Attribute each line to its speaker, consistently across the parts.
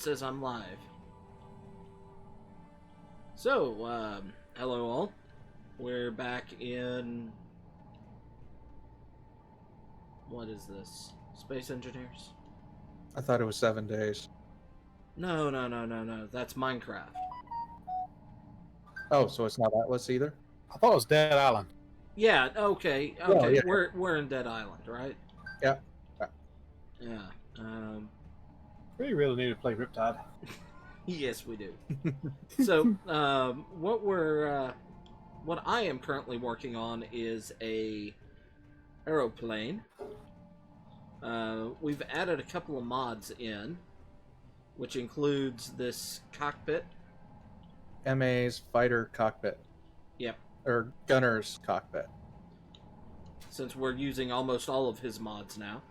Speaker 1: says I'm live. So, hello all. We're back in... What is this? Space Engineers?
Speaker 2: I thought it was 7 days.
Speaker 1: No. That's Minecraft.
Speaker 2: Oh, so it's not Atlas either?
Speaker 3: I thought it was Dead Island.
Speaker 1: Yeah, okay.
Speaker 2: Yeah.
Speaker 1: We're in Dead Island, right?
Speaker 2: Yeah.
Speaker 1: Yeah.
Speaker 3: We really need to play Riptide.
Speaker 1: Yes, we do. So, what I am currently working on is a aeroplane. We've added a couple of mods in, which includes this cockpit.
Speaker 2: MA's fighter cockpit.
Speaker 1: Yep.
Speaker 2: Or gunner's cockpit.
Speaker 1: Since we're using almost all of his mods now.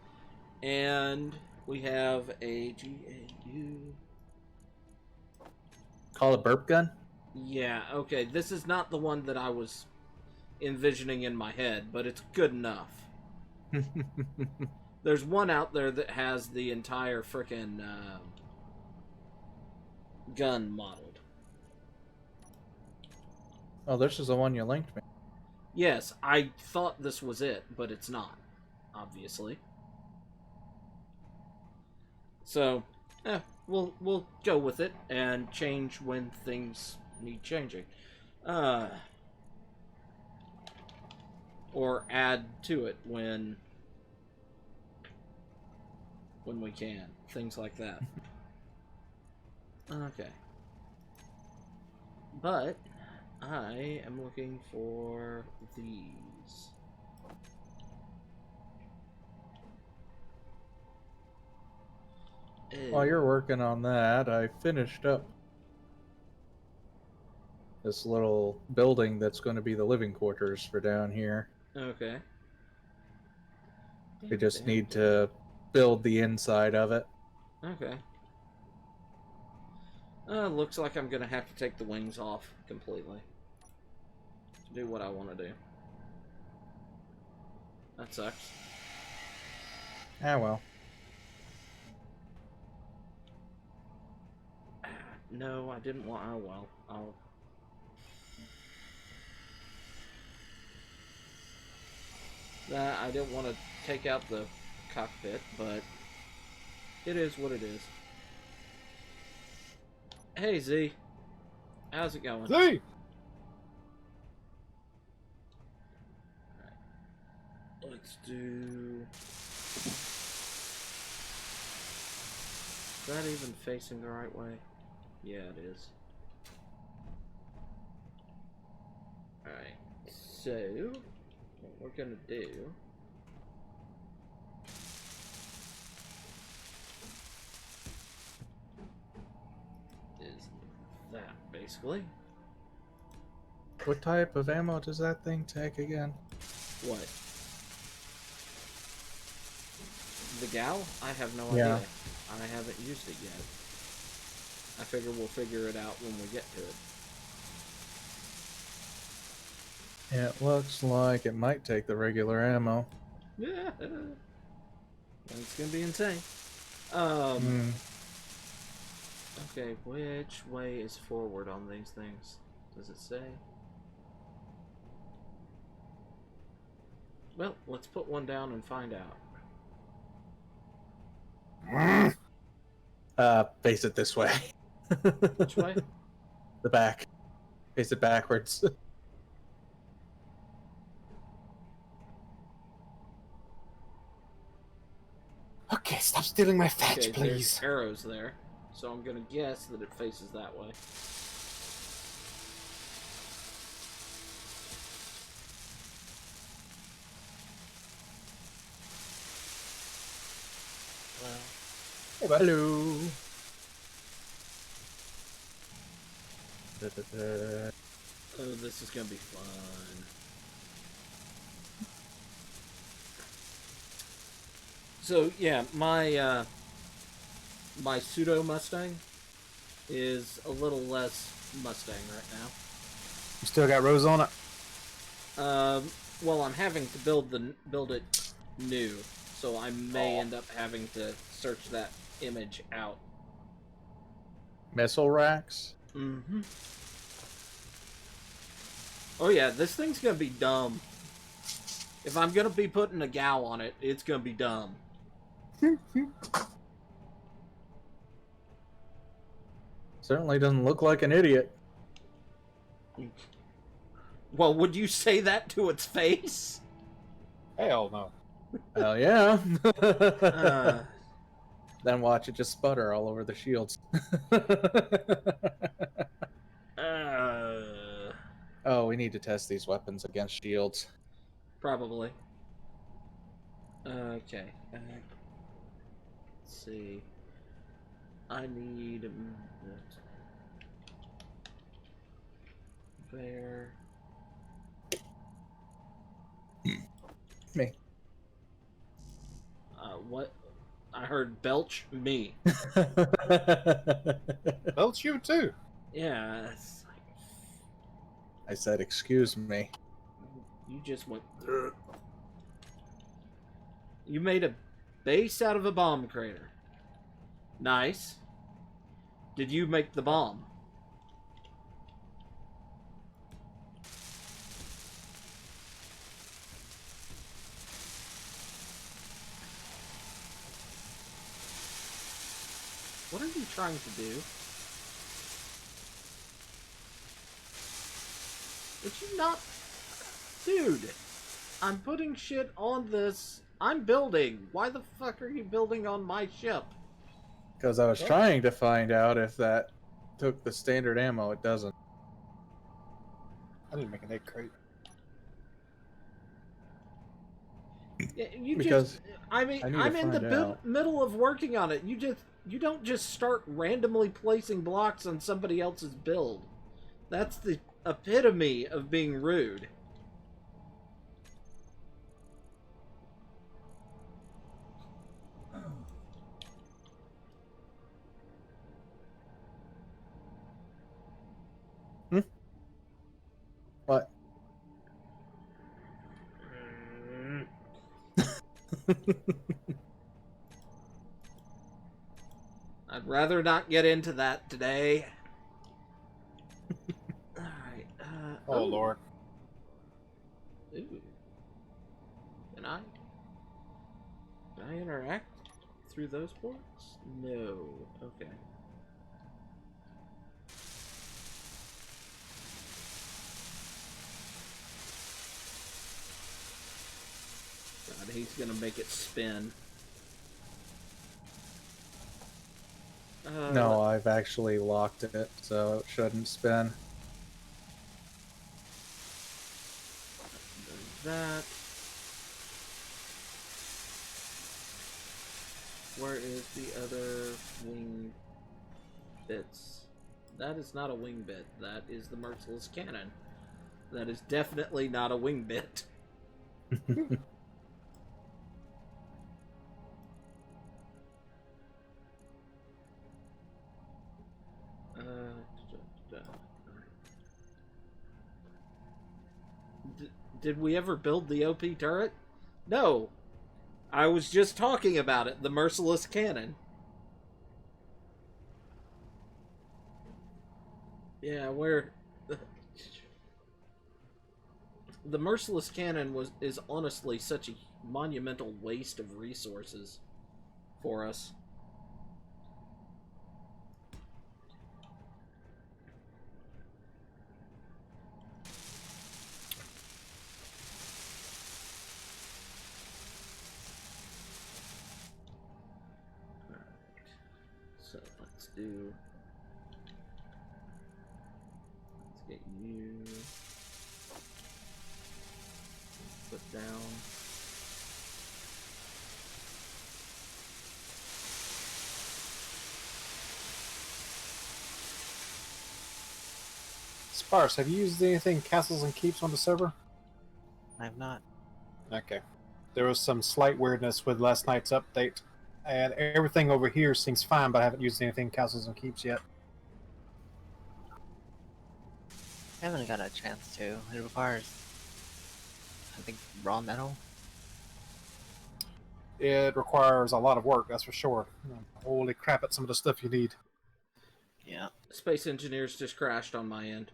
Speaker 1: And we have a GAU.
Speaker 2: Call it burp gun?
Speaker 1: Yeah, okay. This is not the one that I was envisioning in my head, but it's good enough. There's one out there that has the entire frickin' gun modeled.
Speaker 2: Oh, this is the one you linked me.
Speaker 1: Yes, I thought this was it, but it's not, obviously. So, we'll go with it and change when things need changing. Or add to it when we can. Things like that. Okay. But I am looking for these.
Speaker 2: While you're working on that, I finished up this little building that's going to be the living quarters for down here.
Speaker 1: Okay.
Speaker 2: We just need to build the inside of it.
Speaker 1: Okay. Looks like I'm gonna have to take the wings off completely to do what I want to do. That sucks.
Speaker 2: Ah, well.
Speaker 1: No, I didn't want... Oh, well. I'll... I didn't want to take out the cockpit, but it is what it is. Hey, Z. How's it going?
Speaker 3: Z!
Speaker 1: Right. Let's do... Is that even facing the right way? Yeah, it is. Alright, so what we're gonna do is that, basically.
Speaker 2: What type of ammo does that thing take again?
Speaker 1: What? The gal? I have no
Speaker 2: Yeah.
Speaker 1: idea. I haven't used it yet. I figure we'll figure it out when we get to it.
Speaker 2: It looks like it might take the regular ammo.
Speaker 1: Yeah. It's gonna be insane. Okay, which way is forward on these things? Does it say? Well, let's put one down and find out.
Speaker 2: Face it this way.
Speaker 1: Which way?
Speaker 2: The back. Face it backwards.
Speaker 3: Okay, stop stealing my fetch,
Speaker 1: Okay,
Speaker 3: please.
Speaker 1: there's arrows there, so I'm gonna guess that it faces that way. Well,
Speaker 3: Hey, bud.
Speaker 2: Hello. Da-da-da.
Speaker 1: oh, this is gonna be fun. So yeah, my my pseudo Mustang is a little less Mustang right now.
Speaker 3: You still got rows on it?
Speaker 1: Well, I'm having to build it new, so I may end up having to search that image out
Speaker 2: Missile racks?
Speaker 1: Mm-hmm. Oh yeah, this thing's gonna be dumb. If I'm gonna be putting a gal on it, it's gonna be dumb.
Speaker 2: Certainly doesn't look like an idiot.
Speaker 1: Well, would you say that to its face?
Speaker 3: Hell no.
Speaker 2: Hell yeah.
Speaker 1: Uh,
Speaker 2: Then watch it just sputter all over the shields.
Speaker 1: uh,
Speaker 2: Oh, we need to test these weapons against shields.
Speaker 1: probably. Okay. Let's see. I need there.
Speaker 2: Me.
Speaker 1: What? I heard belch me.
Speaker 3: Belch you too.
Speaker 1: Yeah, it's like,
Speaker 2: I said, excuse me.
Speaker 1: you just went. "Ugh." You made a base out of a bomb crater. Nice. Did you make the bomb? What are you trying to do? Would you not... Dude, I'm putting shit on this. I'm building. Why the fuck are you building on my ship?
Speaker 2: Because I was trying to find out if that took the standard ammo. It doesn't.
Speaker 3: I didn't make an egg crate.
Speaker 1: Yeah, you
Speaker 2: Because
Speaker 1: just... I mean,
Speaker 2: I need to
Speaker 1: I'm in the
Speaker 2: find out.
Speaker 1: middle of working on it. You don't just start randomly placing blocks on somebody else's build. That's the epitome of being rude.
Speaker 2: What?
Speaker 1: I'd rather not get into that today. Alright,
Speaker 3: Oh Lord.
Speaker 1: Ooh. Can I interact through those ports? No. Okay. God, he's gonna make it spin.
Speaker 2: No, I've actually locked it, so it shouldn't spin.
Speaker 1: That. Where is the other wing bits? That is not a wing bit. That is the Merciless Cannon. That is definitely not a wing bit. Did we ever build the OP turret? No. I was just talking about it. The Merciless Cannon. Yeah, where the Merciless Cannon is honestly such a monumental waste of resources for us. So let's get you put down.
Speaker 3: Sparse, have you used anything castles and keeps on the server?
Speaker 4: I have not.
Speaker 3: Okay. There was some slight weirdness with last night's update, and everything over here seems fine, but I haven't used anything castles and keeps yet.
Speaker 4: I haven't got a chance to. It requires, I think, raw metal.
Speaker 3: It requires a lot of work, that's for sure. Holy crap, at some of the stuff you need.
Speaker 4: Yeah. Yeah.
Speaker 1: Space Engineers just crashed on my end.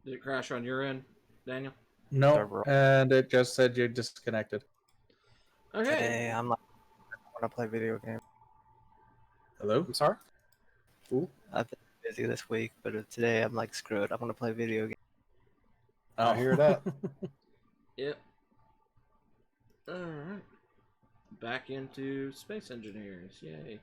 Speaker 1: Did it crash on your end, Daniel?
Speaker 2: No,
Speaker 4: Server.
Speaker 2: and it just said you're disconnected.
Speaker 1: Okay.
Speaker 4: Today I'm like, I want to play video games.
Speaker 2: Hello?
Speaker 3: I'm sorry.
Speaker 4: I've been busy this week, but today I'm like, screw it. I'm gonna play video games.
Speaker 3: I hear that.
Speaker 1: Yep. Alright. Back into Space Engineers. Yay.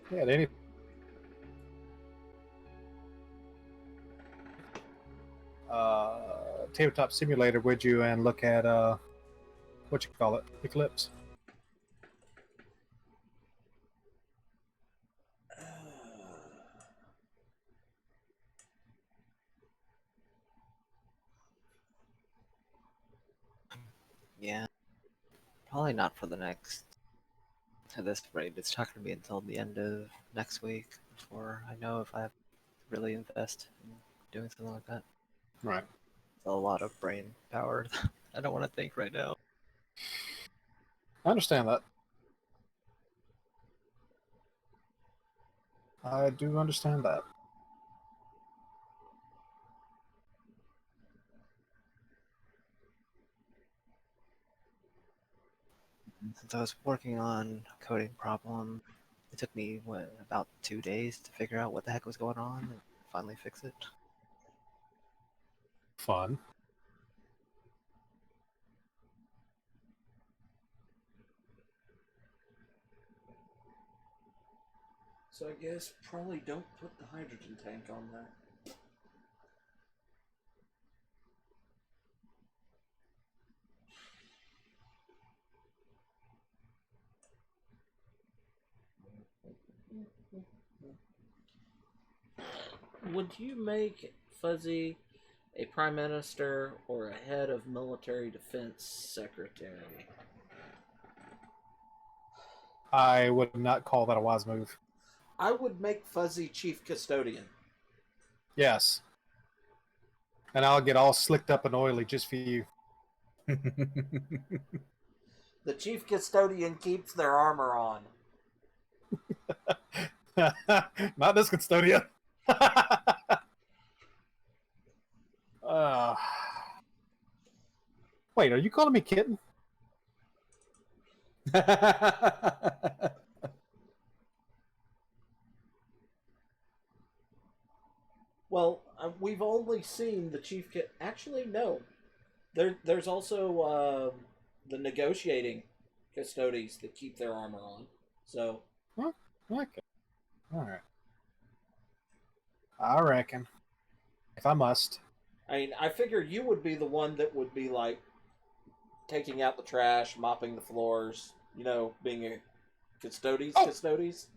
Speaker 3: Yeah, any tabletop simulator, would you, and look at what you call it, Eclipse?
Speaker 4: Yeah. Probably not for the next. At this rate, it's not gonna be until the end of next week before I know if I have to really invest in doing something like that.
Speaker 3: Right.
Speaker 4: It's a lot of brain power. I don't want to think right now.
Speaker 3: I understand that. I do understand that.
Speaker 4: Since I was working on a coding problem, it took me about 2 days to figure out what the heck was going on and finally fix it.
Speaker 3: Fun.
Speaker 1: So I guess probably don't put the hydrogen tank on that. Would you make Fuzzy a prime minister or a head of military defense secretary?
Speaker 3: I would not call that a wise move.
Speaker 1: I would make Fuzzy chief custodian.
Speaker 3: Yes. And I'll get all slicked up and oily just for you.
Speaker 1: The chief custodian keeps their armor on.
Speaker 3: Not this custodian. uh, wait, are you calling me kitten?
Speaker 1: Well, we've only seen the chief. Actually, no. There's also the negotiating custodies that keep their armor on. So
Speaker 3: Huh? Okay. Alright. I reckon. If I must.
Speaker 1: I mean, I figure you would be the one that would be like taking out the trash, mopping the floors. You know, being a custodes.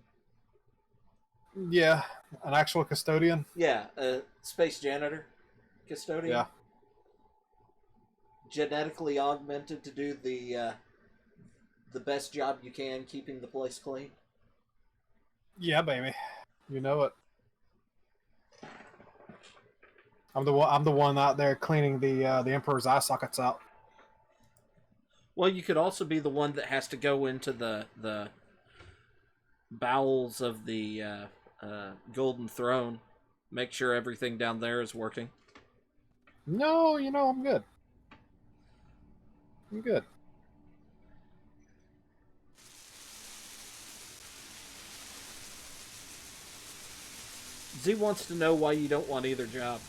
Speaker 3: Yeah, an actual custodian.
Speaker 1: Yeah, a space janitor custodian.
Speaker 3: Yeah.
Speaker 1: Genetically augmented to do the best job you can keeping the place clean.
Speaker 3: Yeah, baby. You know it. I'm the one out there cleaning the Emperor's eye sockets out.
Speaker 1: Well, you could also be the one that has to go into the bowels of the Golden Throne, make sure everything down there is working.
Speaker 3: No, I'm good. I'm good.
Speaker 1: Z wants to know why you don't want either job.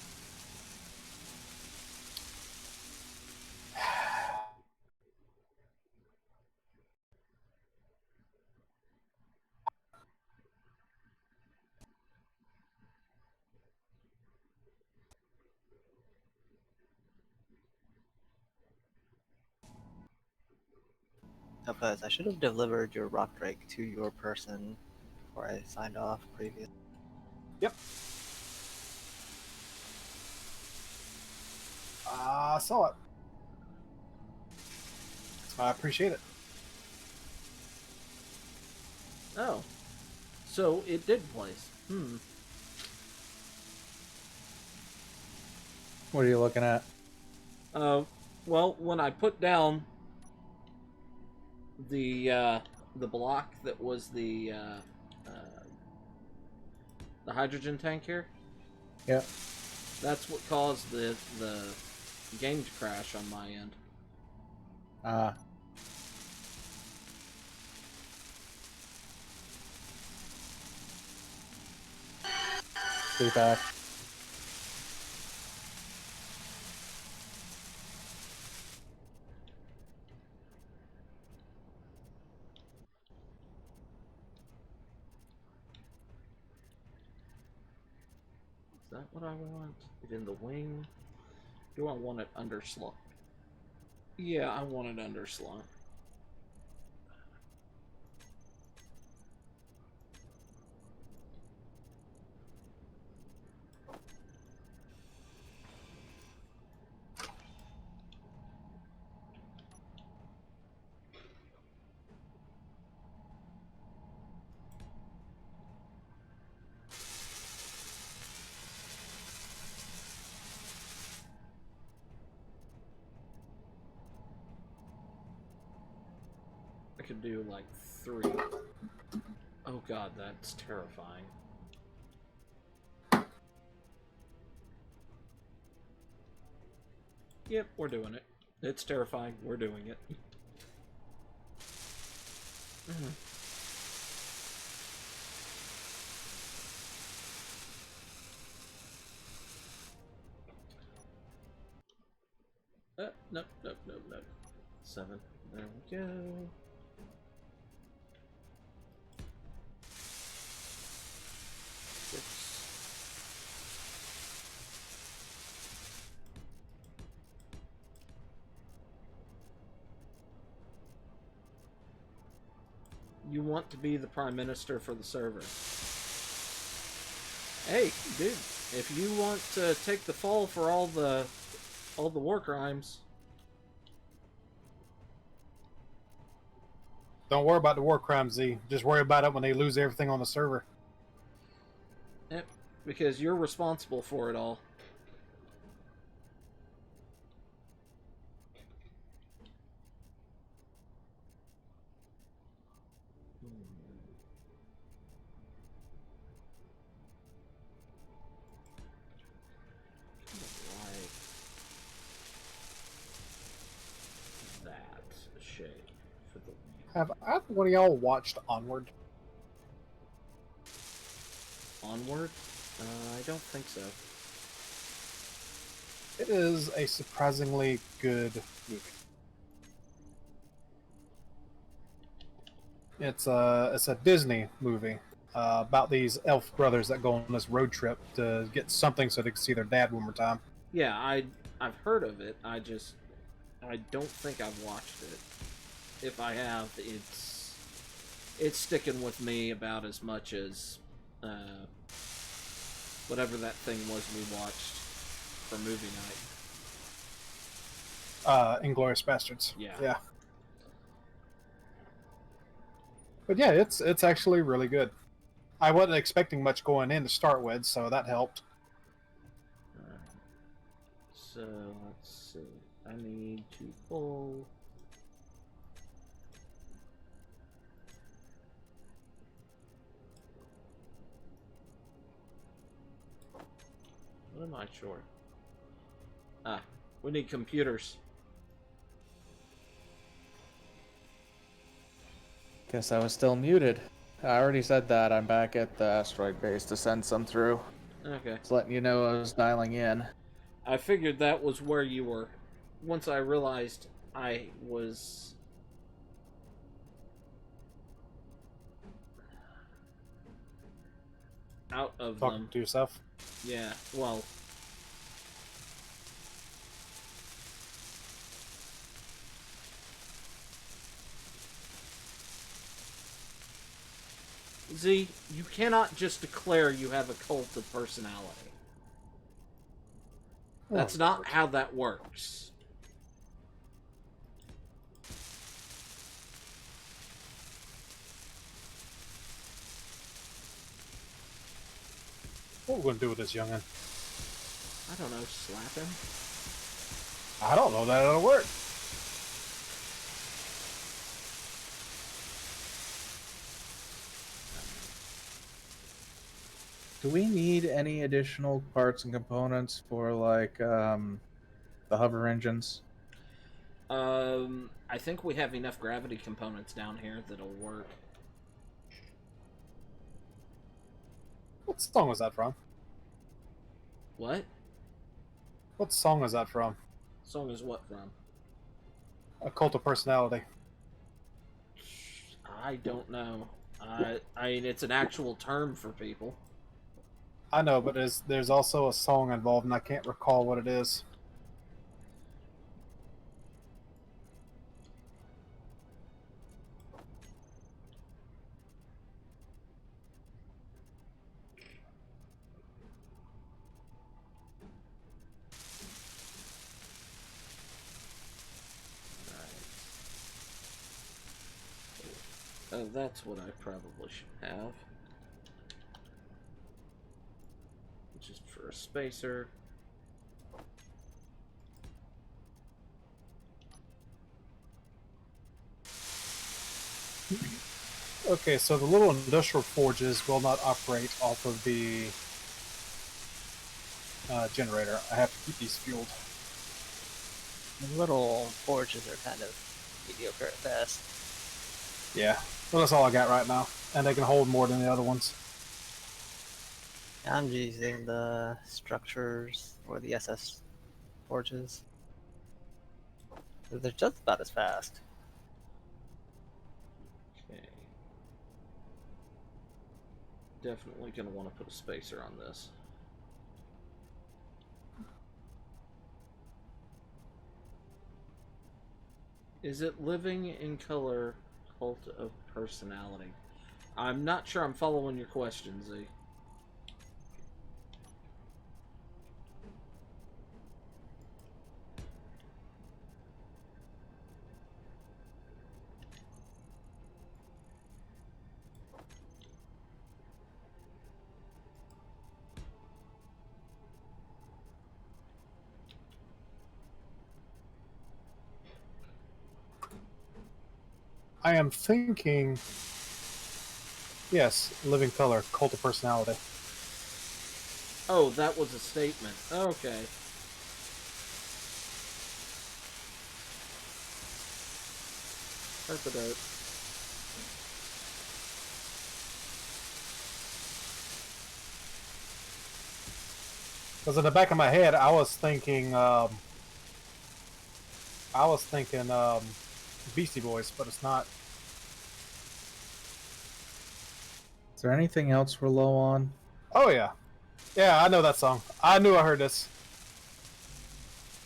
Speaker 4: Topaz, I should have delivered your rock drake to your person before I signed off previous.
Speaker 3: Yep. I saw it. I appreciate it.
Speaker 1: Oh. So it did place.
Speaker 2: What are you looking at?
Speaker 1: Well, when I put down the block that was the hydrogen tank here,
Speaker 2: Yeah.
Speaker 1: that's what caused the game to crash on my end.
Speaker 2: Ah. Be back.
Speaker 1: Is that what I want? It in the wing? Do I want it under slot? Yeah, I want it under slot. I could do like 3. Oh god, that's terrifying. Yep, we're doing it. It's terrifying. We're doing it. Nope. 7. There we go. 6. You want to be the prime minister for the server. Hey, dude, if you want to take the fall for all the war crimes.
Speaker 3: Don't worry about the war crimes, Z. Just worry about it when they lose everything on the server.
Speaker 1: Yep, because you're responsible for it all. Like that shape for the
Speaker 3: Have either one of y'all watched Onward?
Speaker 1: Onward? I don't think so.
Speaker 3: It is a surprisingly good movie. It's a Disney movie about these elf brothers that go on this road trip to get something so they can see their dad one more time.
Speaker 1: Yeah, I've heard of it. I don't think I've watched it. If I have, it's sticking with me about as much as whatever that thing was we watched for movie night.
Speaker 3: Inglourious Bastards.
Speaker 1: Yeah.
Speaker 3: Yeah. But yeah, it's actually really good. I wasn't expecting much going in to start with, so that helped.
Speaker 1: So let's see. I need to pull. What am I short? We need computers.
Speaker 2: Guess I was still muted. I already said that. I'm back at the asteroid base to send some through.
Speaker 1: Okay.
Speaker 2: Just letting you know I was dialing in.
Speaker 1: I figured that was where you were. Once I realized I was... out of
Speaker 3: Talking
Speaker 1: them.
Speaker 3: to yourself.
Speaker 1: Yeah, well... Z, you cannot just declare you have a cult of personality. That's not how that works.
Speaker 3: What are we going to do with this youngin'?
Speaker 1: I don't know, slap him?
Speaker 3: I don't know that it'll work.
Speaker 2: Do we need any additional parts and components for like the hover engines?
Speaker 1: I think we have enough gravity components down here that'll work.
Speaker 3: What song was that from?
Speaker 1: What?
Speaker 3: What song was that from?
Speaker 1: Song is what from?
Speaker 3: A Cult of Personality.
Speaker 1: I don't know. I mean, it's an actual term for people.
Speaker 3: I know, but there's also a song involved, and I can't recall what it is.
Speaker 1: Oh, that's what I probably should have. Just for a spacer.
Speaker 3: Okay, so the little industrial forges will not operate off of the generator. I have to keep these fueled.
Speaker 4: The little forges are kind of mediocre at best.
Speaker 3: Yeah, well, that's all I got right now, and they can hold more than the other ones.
Speaker 4: I'm using the structures for the SS forges. They're just about as fast.
Speaker 1: Okay. Definitely gonna want to put a spacer on this. Is it living in color, cult of personality? I'm not sure I'm following your question, Z.
Speaker 3: I am thinking, yes, living color, Cult of Personality.
Speaker 1: Oh, that was a statement. Okay. Herpadote.
Speaker 3: Because in the back of my head, I was thinking Beastie Boys, but it's not.
Speaker 2: Is there anything else we're low on?
Speaker 3: Oh yeah, yeah, I know that song. I knew I heard this.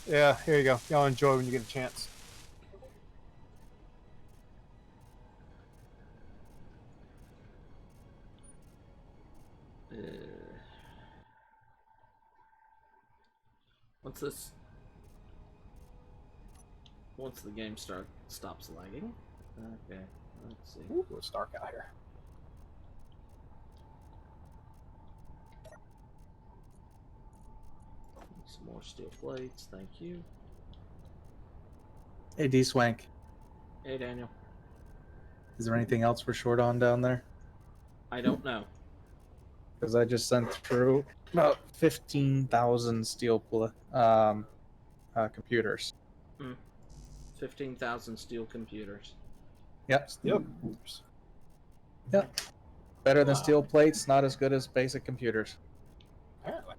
Speaker 3: Yeah, here you go. Y'all enjoy when you get a chance.
Speaker 1: What's this? Once the game stops lagging. Okay, let's see.
Speaker 3: Ooh, it's dark out here.
Speaker 1: Some more steel plates, thank you.
Speaker 2: Hey, D-Swank.
Speaker 1: Hey, Daniel.
Speaker 2: Is there anything else we're short on down there?
Speaker 1: I don't know.
Speaker 2: Because I just sent through about 15,000 steel computers.
Speaker 1: 15,000 steel computers.
Speaker 2: Yep.
Speaker 3: Yep.
Speaker 2: Yep. Better than
Speaker 3: Wow.
Speaker 2: steel plates, not as good as basic computers.
Speaker 3: Apparently.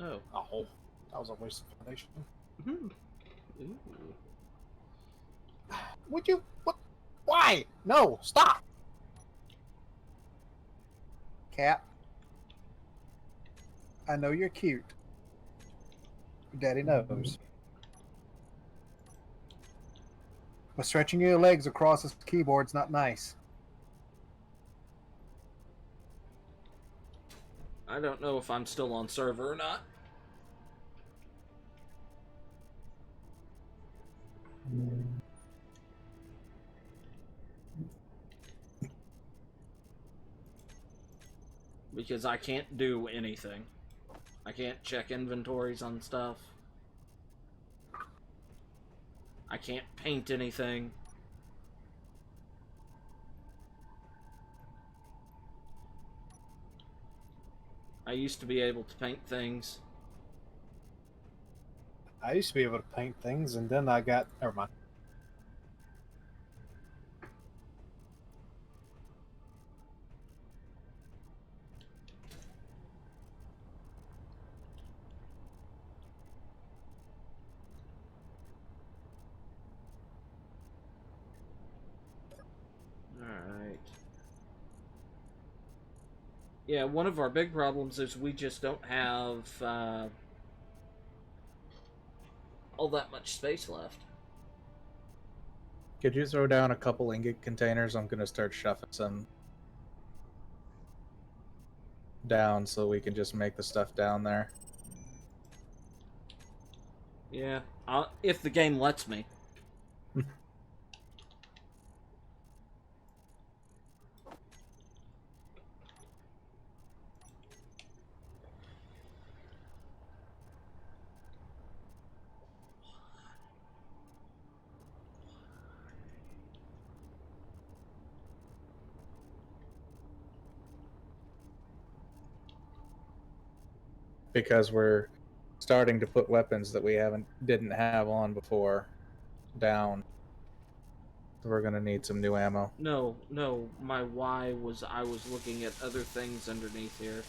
Speaker 1: Oh.
Speaker 3: Oh, that was a waste of foundation.
Speaker 1: Ooh.
Speaker 3: Would you? What? Why? No! Stop! Cat. I know you're cute. Daddy knows. But stretching your legs across the keyboard's not nice.
Speaker 1: I don't know if I'm still on server or not. Because I can't do anything. I can't check inventories on stuff. I can't paint anything. I used to be able to paint things.
Speaker 3: I used to be able to paint things, and then I got... Never mind.
Speaker 1: Alright. Yeah, one of our big problems is we just don't have all that much space left.
Speaker 2: Could you throw down a couple ingot containers? I'm gonna start shuffling some down so we can just make the stuff down there.
Speaker 1: Yeah, if the game lets me.
Speaker 2: Because we're starting to put weapons that we didn't have on before down. So we're gonna need some new ammo.
Speaker 1: No, my why was I was looking at other things underneath here.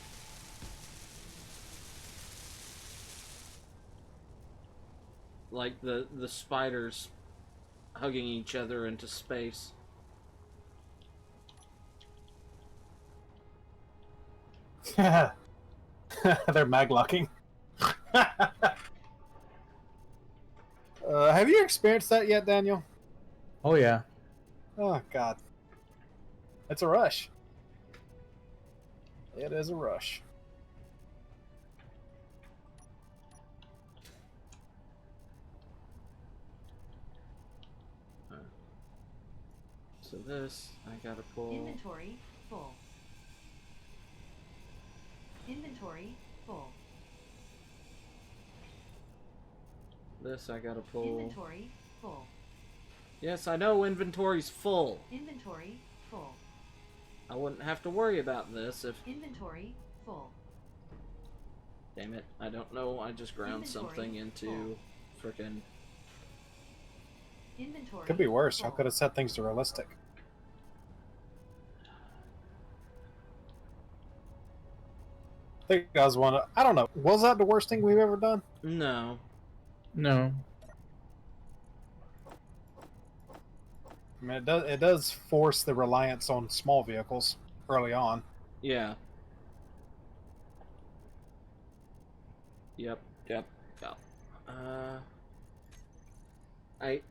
Speaker 1: Like the spiders hugging each other into space.
Speaker 3: They're maglocking. Have you experienced that yet, Daniel?
Speaker 2: Oh yeah.
Speaker 3: Oh, God. It's a rush. It is a rush.
Speaker 1: So this, I gotta pull...
Speaker 5: Inventory full. Inventory full.
Speaker 1: This, I gotta pull...
Speaker 5: Inventory full.
Speaker 1: Yes, I know inventory's full.
Speaker 5: Inventory full.
Speaker 1: I wouldn't have to worry about this if...
Speaker 5: Inventory full.
Speaker 1: Damn it, I don't know, I just ground
Speaker 5: Inventory
Speaker 1: something into frickin'...
Speaker 5: Inventory
Speaker 3: Could be worse. I
Speaker 5: full.
Speaker 3: could have set things to realistic. I think I was I don't know. Was that the worst thing we've ever done?
Speaker 1: No.
Speaker 2: No.
Speaker 3: I mean, it does force the reliance on small vehicles early on.
Speaker 1: Yeah. Yep.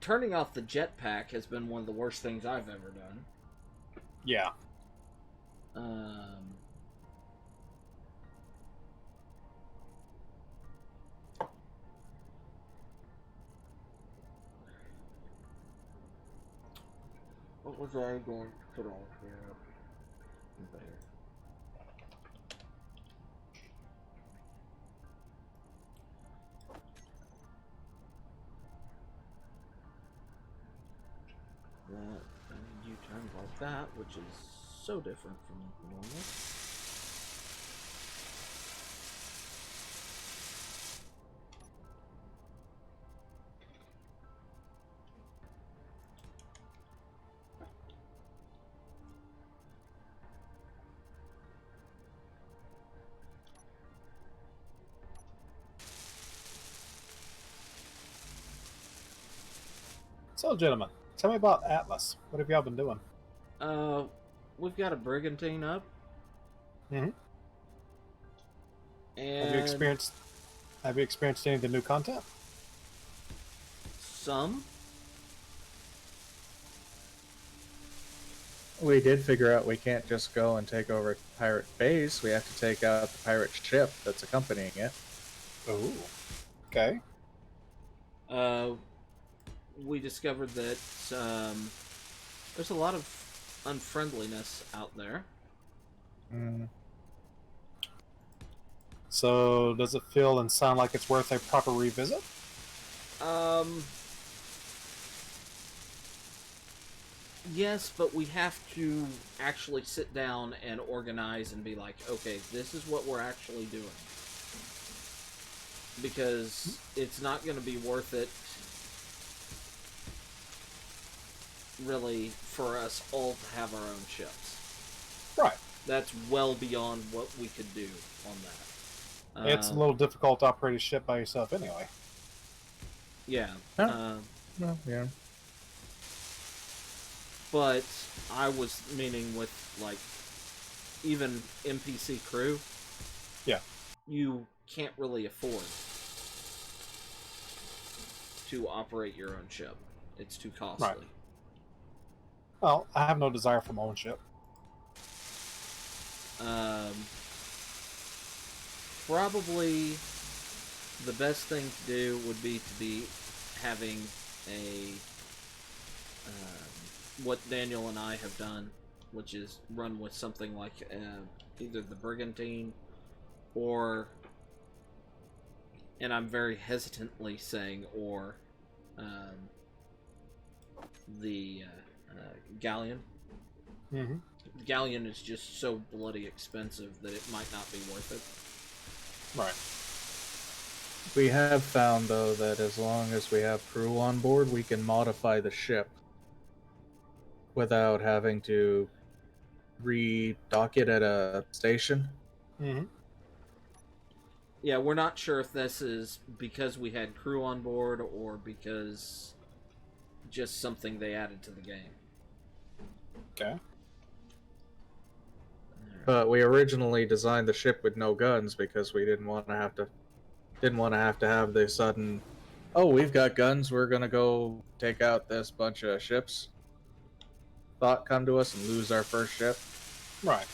Speaker 1: Turning off the jetpack has been one of the worst things I've ever done.
Speaker 3: Yeah.
Speaker 1: What was I going to put on here? There. That, and U-turns like that, which is so different from normal.
Speaker 3: So, gentlemen, tell me about Atlas. What have y'all been doing?
Speaker 1: We've got a brigantine up.
Speaker 3: Mhm.
Speaker 1: And
Speaker 3: Have you experienced any of the new content?
Speaker 1: some.
Speaker 2: We did figure out we can't just go and take over pirate base. We have to take out the pirate ship that's accompanying it.
Speaker 3: Ooh. Okay.
Speaker 1: We discovered that there's a lot of unfriendliness out there.
Speaker 2: Mm.
Speaker 3: So, does it feel and sound like it's worth a proper revisit?
Speaker 1: Yes, but we have to actually sit down and organize and be like, okay, this is what we're actually doing. Because it's not going to be worth it, really, for us all to have our own ships.
Speaker 3: Right.
Speaker 1: That's well beyond what we could do on that.
Speaker 3: It's a little difficult to operate a ship by yourself anyway.
Speaker 1: Yeah.
Speaker 2: Huh? Well, yeah.
Speaker 1: But I was meaning with, like, even NPC crew.
Speaker 3: Yeah.
Speaker 1: You can't really afford to operate your own ship. It's too costly.
Speaker 3: Right. Well, I have no desire for my own ship.
Speaker 1: Probably the best thing to do would be having a what Daniel and I have done, which is run with something like either the Brigantine or, and I'm very hesitantly saying or, the Galleon.
Speaker 3: Mm-hmm.
Speaker 1: The Galleon is just so bloody expensive that it might not be worth it.
Speaker 3: Right.
Speaker 2: We have found, though, that as long as we have crew on board, we can modify the ship without having to redock it at a station.
Speaker 3: Mm-hmm.
Speaker 1: Yeah, we're not sure if this is because we had crew on board or because just something they added to the game.
Speaker 3: Okay.
Speaker 2: But we originally designed the ship with no guns because we didn't want to have to have the sudden, oh, we've got guns, we're gonna go take out this bunch of ships thought come to us and lose our first ship.
Speaker 3: Right.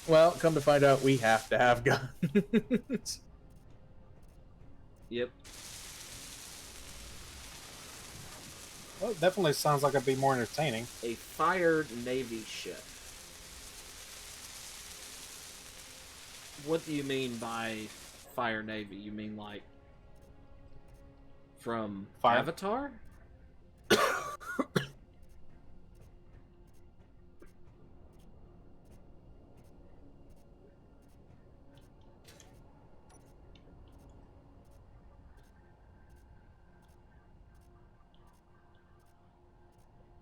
Speaker 2: Well, come to find out, we have to have guns.
Speaker 1: Yep.
Speaker 3: Well, it definitely sounds like it'd be more entertaining.
Speaker 1: A Fire Navy ship. What do you mean by Fire Navy? You mean like from
Speaker 3: Fire.
Speaker 1: Avatar?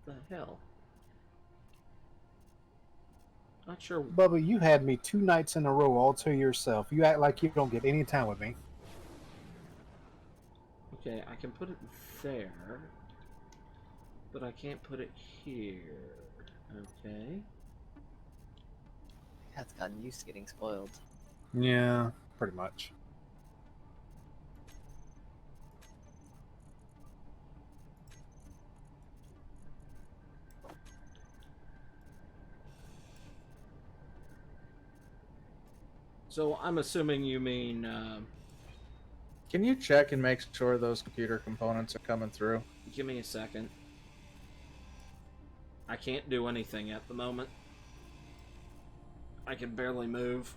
Speaker 1: The hell? Not sure.
Speaker 3: Bubba, you had me 2 nights in a row all to yourself. You act like you don't get any time with me.
Speaker 1: Okay, I can put it there, but I can't put it here. Okay.
Speaker 4: Cat's gotten used to getting spoiled.
Speaker 3: Yeah, pretty much.
Speaker 1: So I'm assuming you mean.
Speaker 2: Can you check and make sure those computer components are coming through?
Speaker 1: Give me a second. I can't do anything at the moment. I can barely move.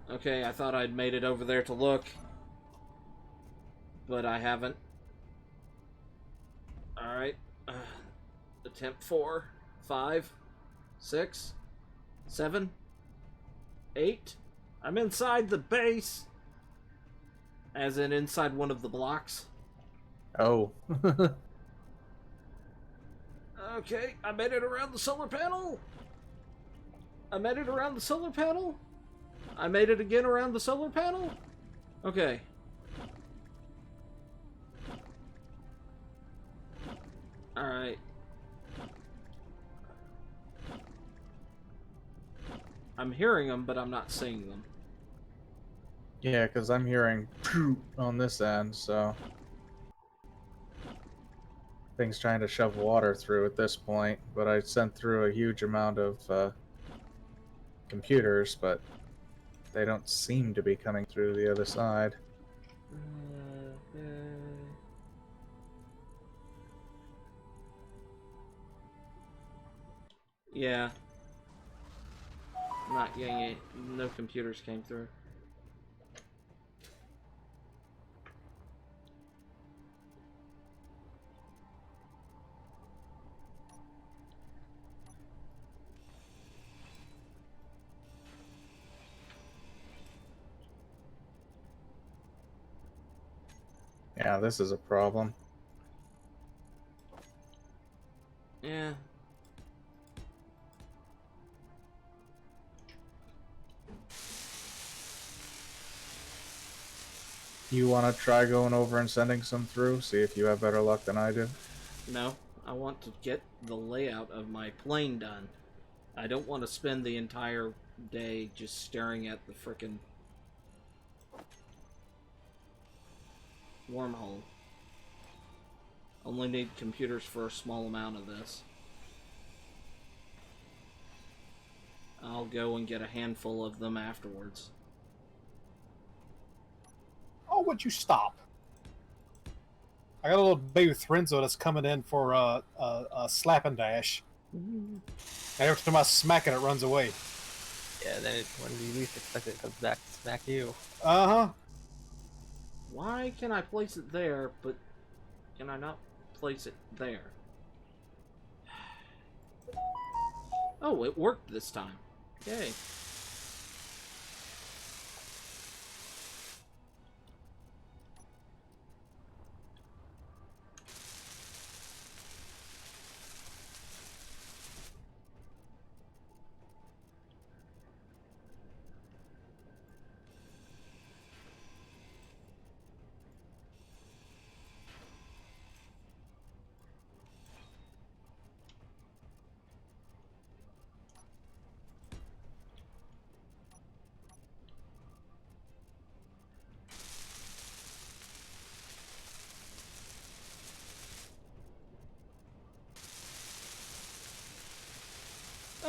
Speaker 1: Okay, I thought I'd made it over there to look, but I haven't. Alright. Attempt 4, 5, 6, 7, 8. I'm inside the base. As in inside one of the blocks.
Speaker 2: Oh.
Speaker 1: Okay, I made it around the solar panel. I made it around the solar panel. I made it again around the solar panel. Okay. Alright. I'm hearing them, but I'm not seeing them.
Speaker 2: Yeah, because I'm hearing on this end, so. thing's trying to shove water through at this point, but I sent through a huge amount of computers, but they don't seem to be coming through the other side.
Speaker 1: Yeah. Not getting it. No computers came through.
Speaker 2: Yeah, this is a problem.
Speaker 1: Yeah.
Speaker 2: You want to try going over and sending some through? See if you have better luck than I do?
Speaker 1: No. I want to get the layout of my plane done. I don't want to spend the entire day just staring at the frickin' wormhole. Only need computers for a small amount of this. I'll go and get a handful of them afterwards.
Speaker 3: Oh, would you stop? I got a little baby Threnzo that's coming in for a slap and dash. And every time I smack it, it runs away.
Speaker 4: Yeah, then when you least expect it, it comes back to smack you.
Speaker 3: Uh-huh.
Speaker 1: Why can I place it there, but can I not place it there? Oh, it worked this time. Yay.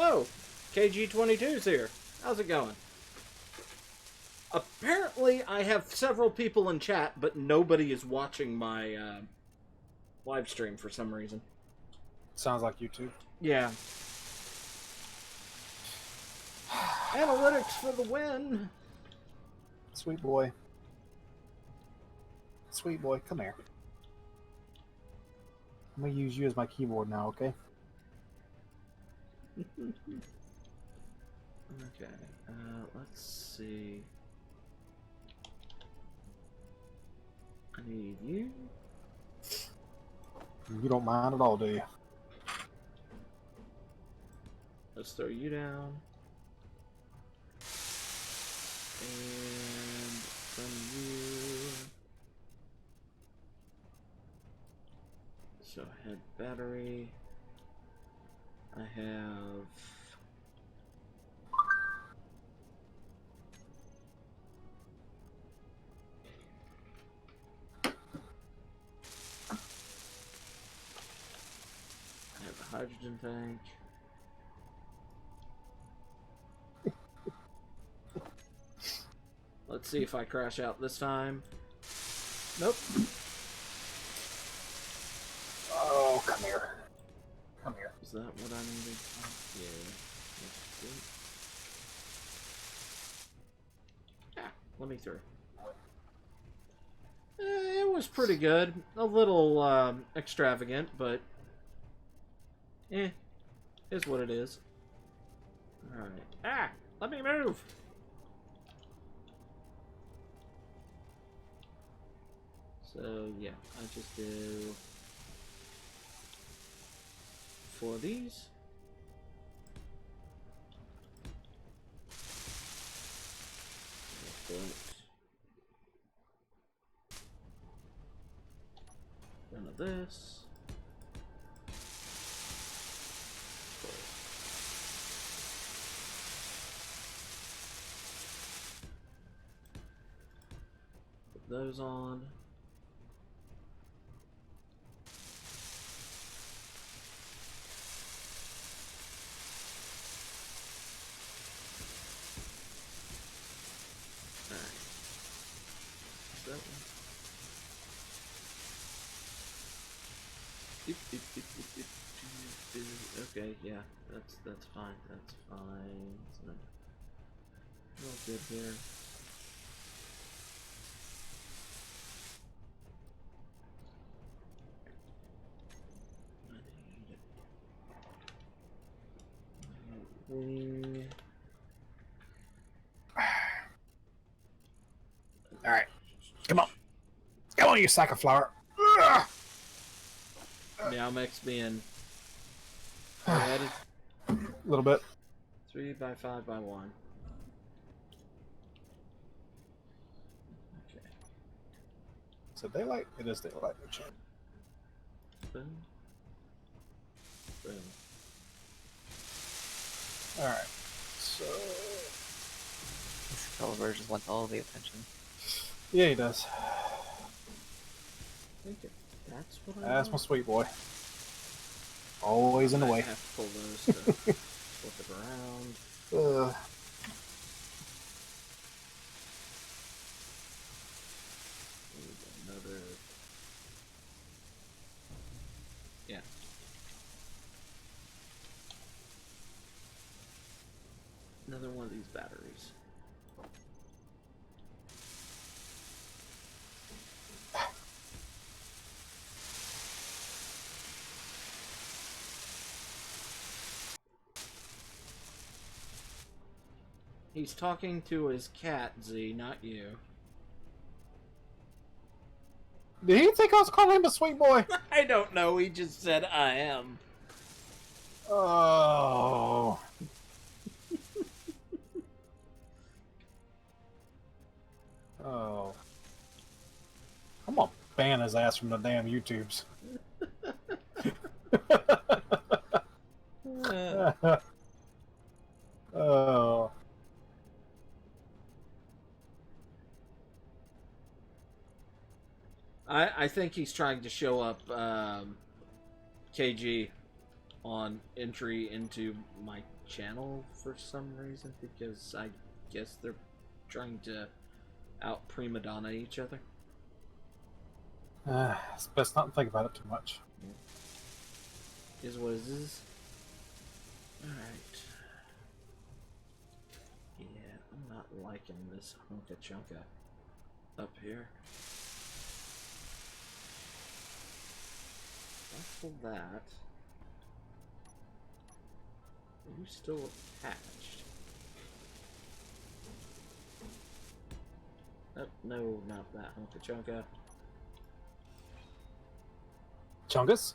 Speaker 1: Oh, KG22's here. How's it going? Apparently, I have several people in chat, but nobody is watching my live stream for some reason.
Speaker 3: Sounds like you too.
Speaker 1: Yeah. Analytics for the win.
Speaker 3: Sweet boy. Sweet boy, come here. I'm gonna use you as my keyboard now, okay?
Speaker 1: Okay, let's see. I need you.
Speaker 3: You don't mind at all, do you?
Speaker 1: Let's throw you down. And from you. So head battery. I have. I have a hydrogen tank. Let's see if I crash out this time. Nope.
Speaker 3: Oh, come here. Come here.
Speaker 1: Is that what I needed? Yeah. That's good. Ah, let me through. It was pretty good. A little extravagant, but is what it is. Alright. Ah! Let me move! So, yeah, I just do 4 of these. None of this. Put those on. Okay, yeah, that's fine. That's fine. It's not real good here. Wing.
Speaker 3: All right, come on, come on, you sack of flour. Ugh!
Speaker 1: Meow Mix being headed
Speaker 3: A little bit.
Speaker 1: 3 by 5 by 1. Okay.
Speaker 3: So daylight. It is daylight.
Speaker 1: Boom. Boom.
Speaker 3: All right. So
Speaker 4: This Gulliver just wants all the attention.
Speaker 3: yeah, he does.
Speaker 1: I think that's what I
Speaker 3: That's my
Speaker 1: want.
Speaker 3: sweet boy. Always in the
Speaker 1: I
Speaker 3: way.
Speaker 1: have to pull those to flip it around. Another. Yeah. Another one of these batteries. He's talking to his cat, Z, not you.
Speaker 3: Did he think I was calling him a sweet boy?
Speaker 1: I don't know, he just said I am.
Speaker 3: Oh. Oh. I'm gonna ban his ass from the damn YouTubes. Oh.
Speaker 1: I think he's trying to show up KG on entry into my channel for some reason, because I guess they're trying to out prima donna each other.
Speaker 3: It's best not to think about it too much.
Speaker 1: Is what it is. Alright. Yeah, I'm not liking this hunka chunka up here. I'll pull that. Are you still attached? Oh, no, not that hunka chunka.
Speaker 3: Chungus?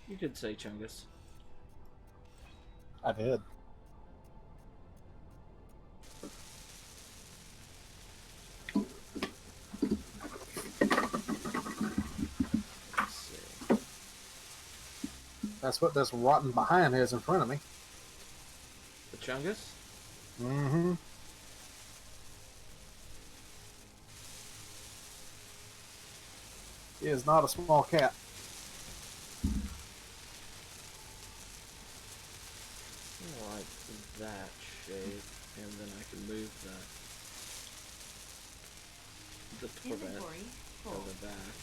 Speaker 1: You could say Chungus.
Speaker 3: I did.
Speaker 1: Let's see.
Speaker 3: That's what this rotten behind is in front of me.
Speaker 1: The Chungus?
Speaker 3: Mm-hmm. He is not a small cat.
Speaker 1: I like that shape, and then I can move the torment
Speaker 5: Inventory full.
Speaker 1: further back.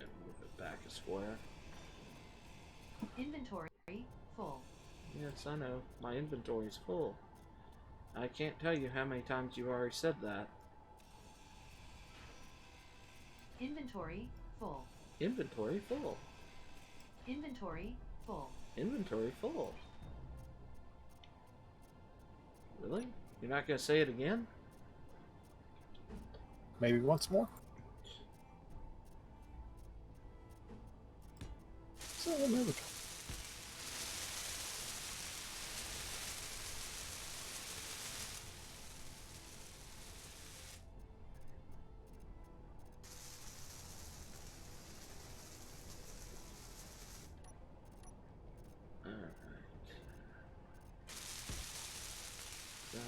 Speaker 1: And move it back a square.
Speaker 5: Inventory full.
Speaker 1: Yes, I know. My inventory's full. I can't tell you how many times you've already said that.
Speaker 5: Inventory full.
Speaker 1: Inventory full.
Speaker 5: Inventory full.
Speaker 1: Inventory full. Really? You're not gonna say it again?
Speaker 3: Maybe once more. So there we go.
Speaker 1: Alright. That.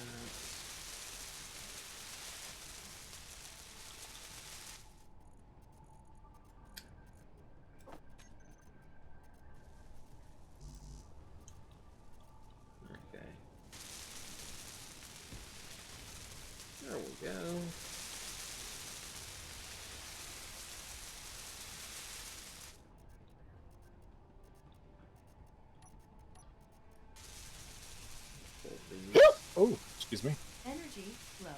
Speaker 1: There we go. Pull these.
Speaker 3: Oh, excuse me.
Speaker 5: Energy low.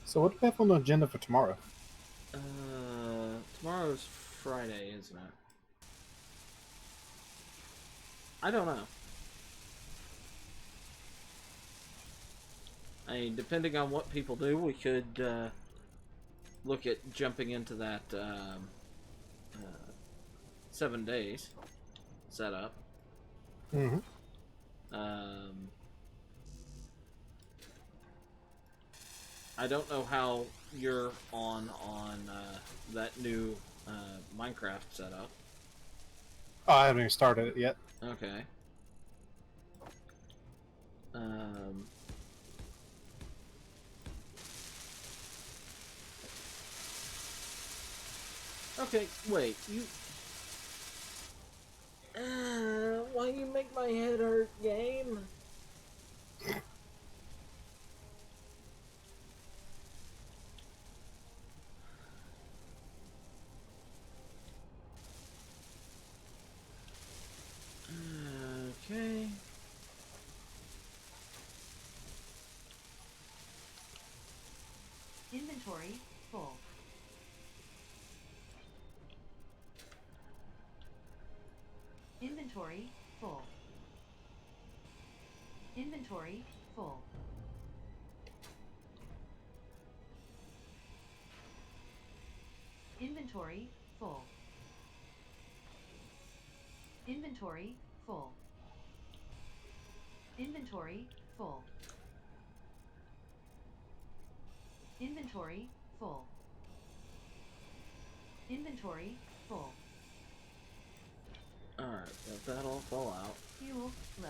Speaker 3: So what do we have on the agenda for tomorrow?
Speaker 1: Tomorrow's Friday, isn't it? I don't know. I mean, depending on what people do, we could look at jumping into that 7 days setup.
Speaker 3: Mm-hmm.
Speaker 1: I don't know how you're on that new Minecraft setup.
Speaker 3: Oh, I haven't even started it yet.
Speaker 1: Okay. Okay, wait, you... why you make my head hurt, game? Okay.
Speaker 5: Inventory full. Inventory full. Inventory full. Inventory full. Inventory full. Inventory full. Inventory full. Inventory full.
Speaker 1: Alright, let that all fall out.
Speaker 5: Fuel low.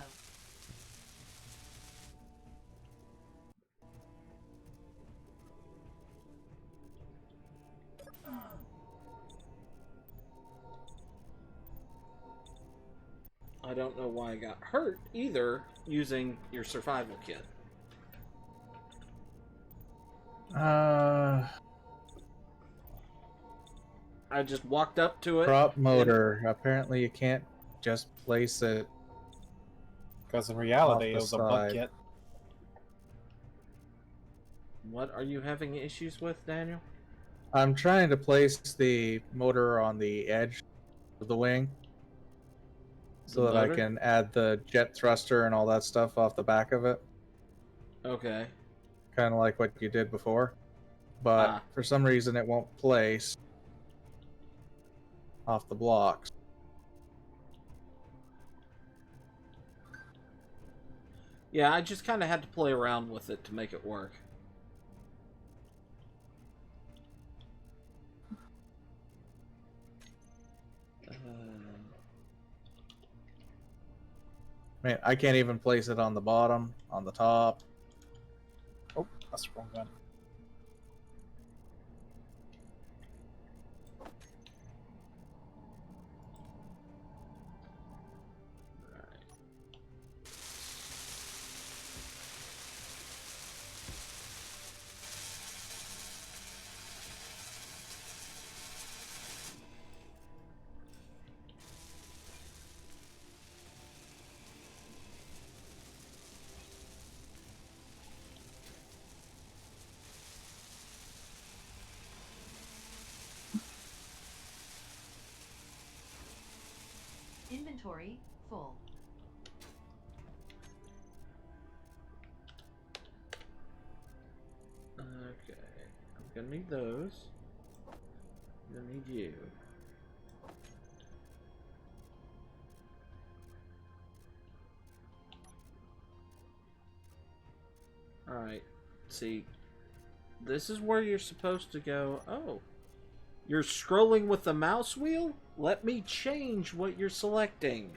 Speaker 1: I don't know why I got hurt either using your survival kit. I just walked up to it.
Speaker 2: Prop motor. Apparently, you can't just place it.
Speaker 3: Because in reality,
Speaker 2: Off
Speaker 3: it was
Speaker 2: the
Speaker 3: a bug
Speaker 2: side.
Speaker 3: kit.
Speaker 1: What are you having issues with, Daniel?
Speaker 2: I'm trying to place the motor on the edge of the wing so
Speaker 1: The
Speaker 2: that I
Speaker 1: motor?
Speaker 2: can add the jet thruster and all that stuff off the back of it,
Speaker 1: Okay.
Speaker 2: kind of like what you did before. But
Speaker 1: Ah.
Speaker 2: for some reason, it won't place off the blocks.
Speaker 1: Yeah, I just kind of had to play around with it to make it work.
Speaker 2: Man, I can't even place it on the bottom, on the top.
Speaker 3: Oh, that's the wrong gun.
Speaker 5: Inventory full.
Speaker 1: Okay. I'm gonna need those. I'm gonna need you. Alright. See, this is where you're supposed to go. Oh, you're scrolling with the mouse wheel? Let me change what you're selecting.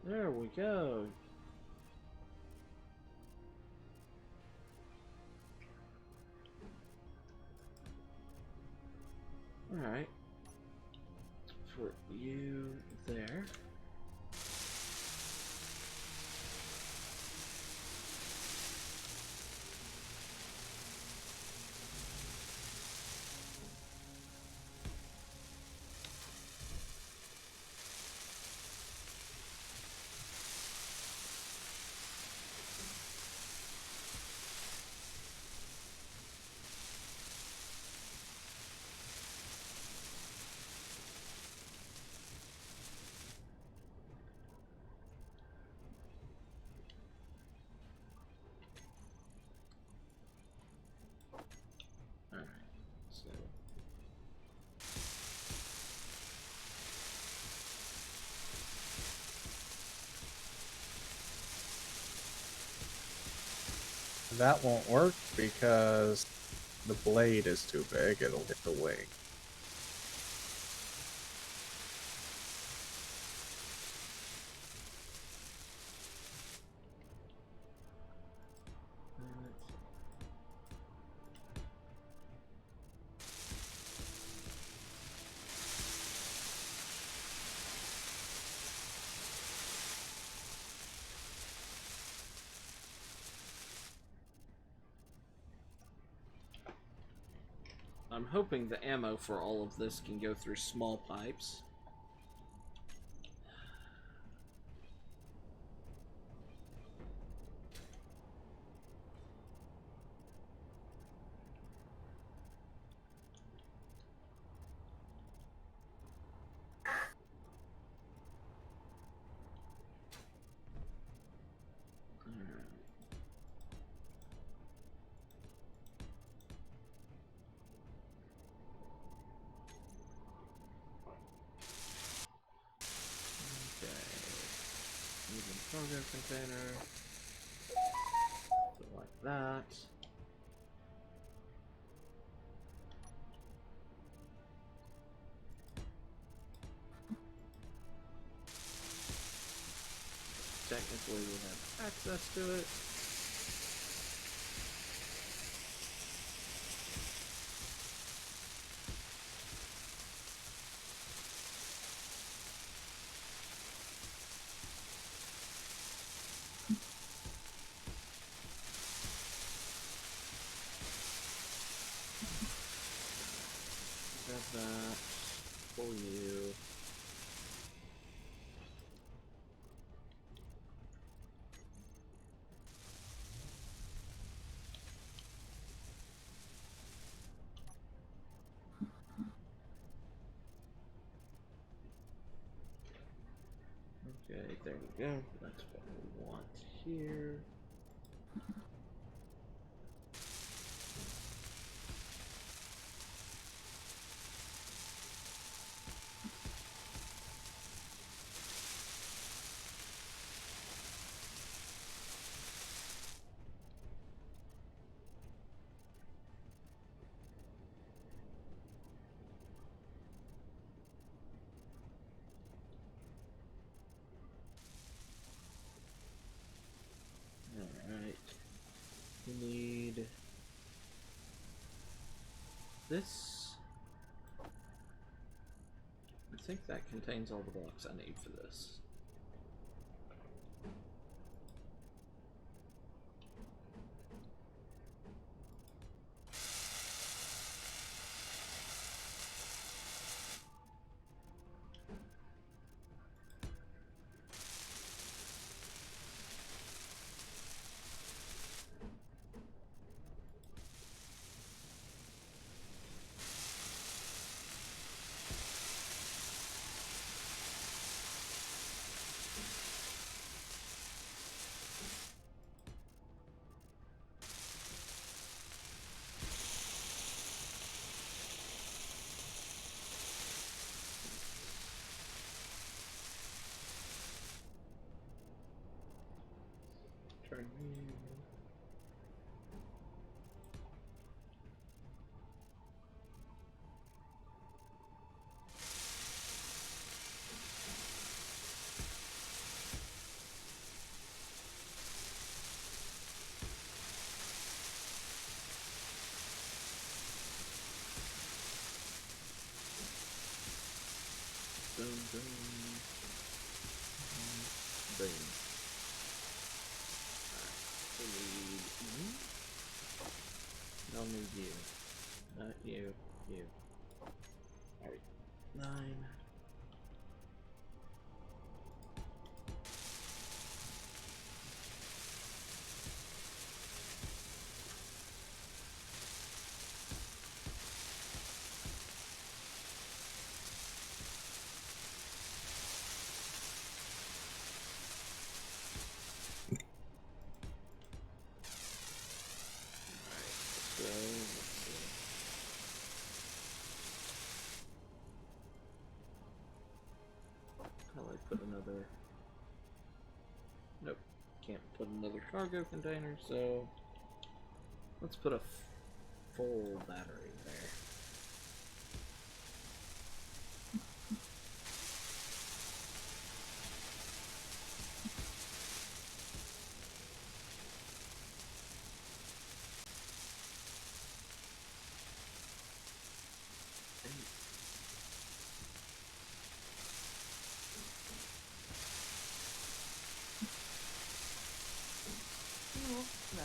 Speaker 1: There we go. Alright. Put you there. Alright, so
Speaker 2: That won't work because the blade is too big. It'll hit the wing.
Speaker 1: I'm hoping the ammo for all of this can go through small pipes. Cargo container. So like that. Technically we have access to it. Grab that. Pull you. Okay, there we go. That's what we want here. Alright. We need this. I think that contains all the blocks I need for this. Boom, boom. Boom. Alright, we need you. I'll need you. Not you. You. Alright. 9. So, let's see. Probably put another. Nope, can't put another cargo container, so let's put a full battery there.
Speaker 5: Fuel low.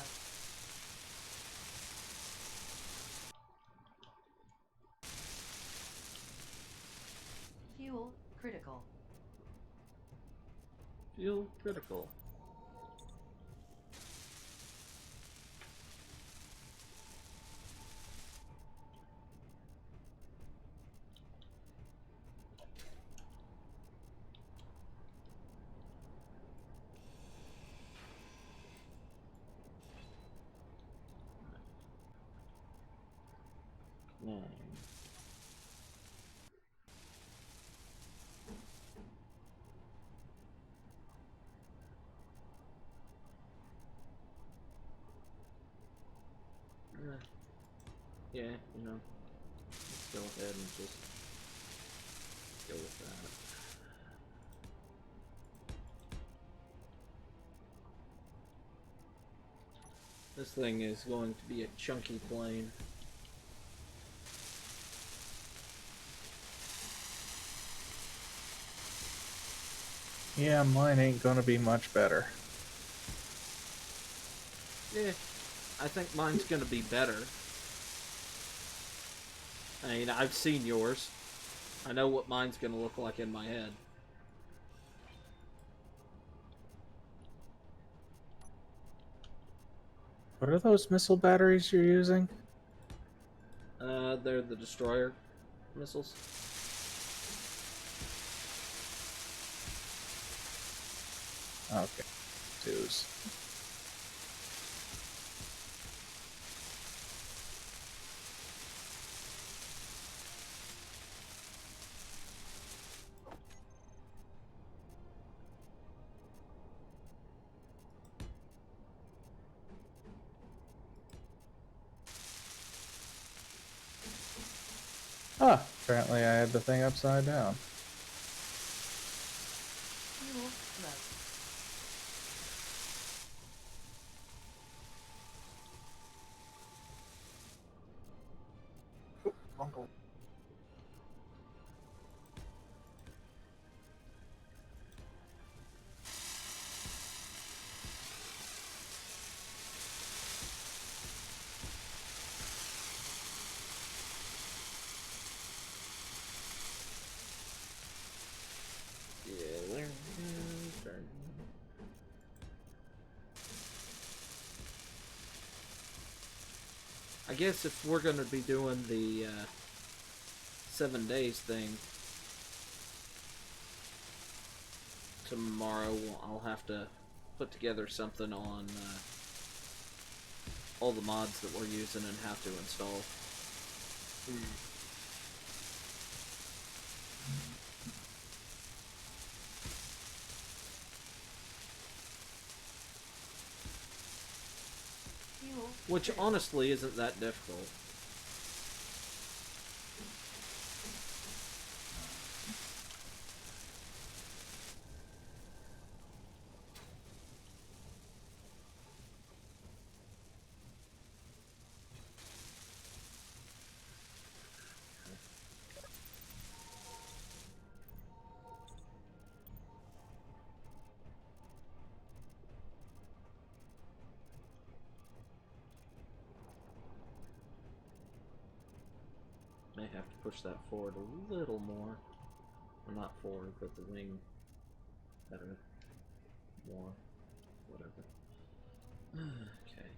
Speaker 5: Fuel critical.
Speaker 1: Fuel critical. Nine. Yeah, you know, let's go ahead and just go with that. This thing is going to be a chunky plane.
Speaker 2: Yeah, mine ain't gonna be much better.
Speaker 1: Yeah, I think mine's gonna be better. I mean, I've seen yours. I know what mine's gonna look like in my head.
Speaker 2: What are those missile batteries you're using?
Speaker 1: They're the destroyer missiles.
Speaker 2: Okay. Twos. Ah, apparently I had the thing upside down.
Speaker 5: Fuel low.
Speaker 3: Uncle.
Speaker 1: Yeah, there. I guess if we're gonna be doing the 7 days thing tomorrow, I'll have to put together something on all the mods that we're using and how to install. Which honestly isn't that difficult. May have to push that forward a little more. Well, not forward, but the wing better. More. Whatever. Okay.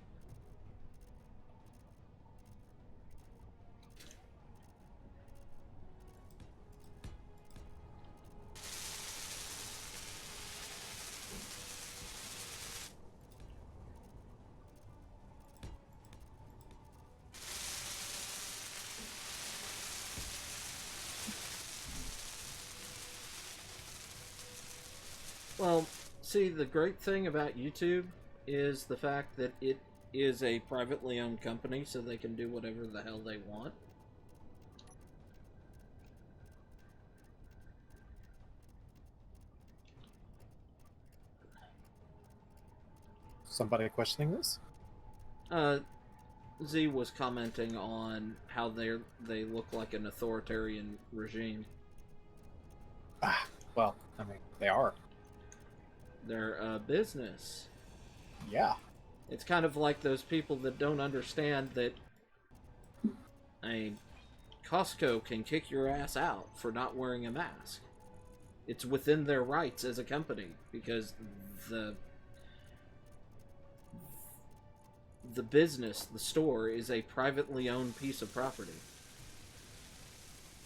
Speaker 1: Well, see, the great thing about YouTube is the fact that it is a privately owned company, so they can do whatever the hell they want.
Speaker 3: Somebody questioning this?
Speaker 1: Z was commenting on how they look like an authoritarian regime.
Speaker 3: Ah, well, I mean, they are.
Speaker 1: They're a business.
Speaker 3: Yeah.
Speaker 1: It's kind of like those people that don't understand that Costco can kick your ass out for not wearing a mask. It's within their rights as a company because the business, the store, is a privately owned piece of property.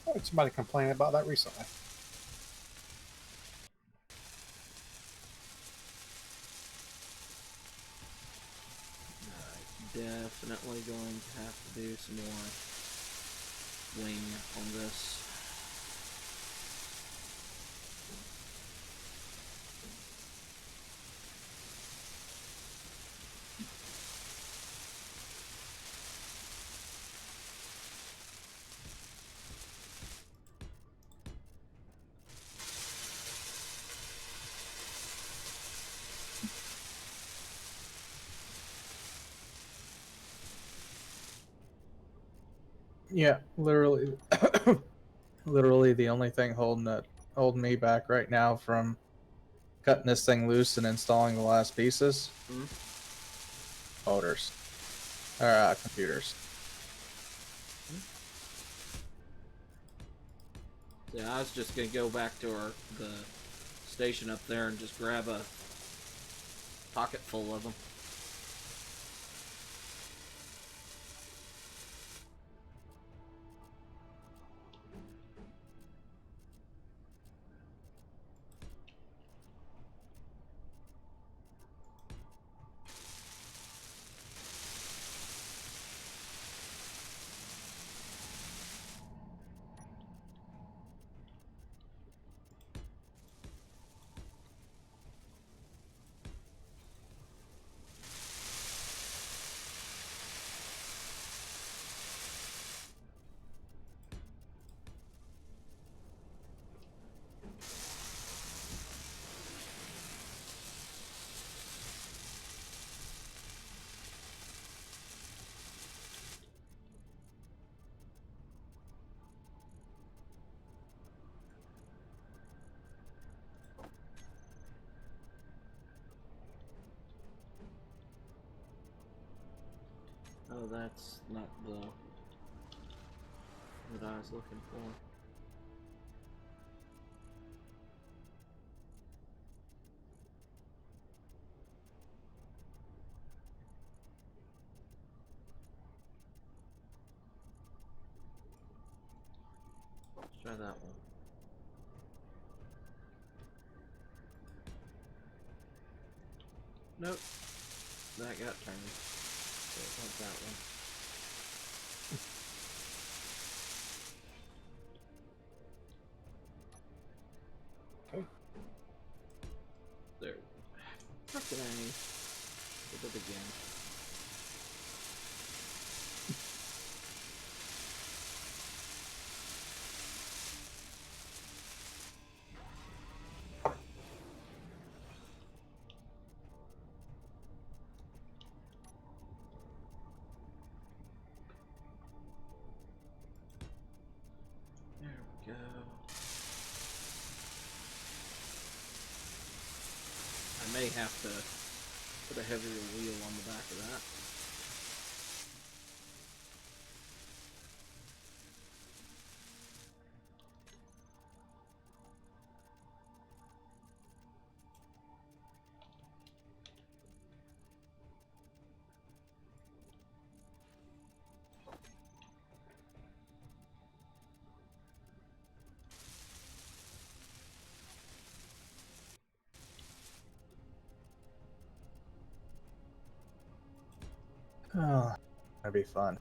Speaker 3: I heard somebody complaining about that recently.
Speaker 1: Definitely going to have to do some more wing on this.
Speaker 2: Yeah, literally, literally the only thing holding me back right now from cutting this thing loose and installing the last pieces. Motors, or computers.
Speaker 1: Yeah, I was just gonna go back to the station up there and just grab a pocket full of them. Oh, that's not the that I was looking for. Let's try that one. Nope. That got turned. So it's not that one.
Speaker 3: Okay.
Speaker 1: There. Frickin' A. Did it again. I may have to put a heavier wheel on the back of that.
Speaker 2: Oh, that'd be fun.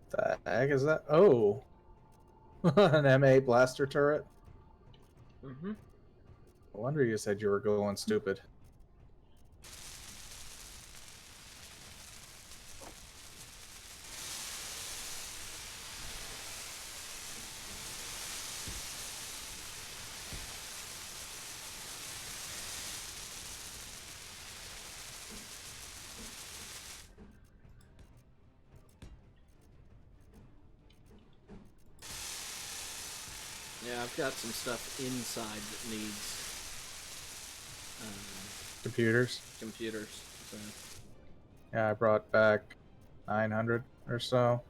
Speaker 2: The heck is that? Oh, an M8 blaster turret.
Speaker 1: Mm-hmm.
Speaker 2: No wonder you said you were going stupid.
Speaker 1: Yeah, I've got some stuff inside that needs
Speaker 2: Computers.
Speaker 1: computers. So.
Speaker 2: Yeah, I brought back 900 or so.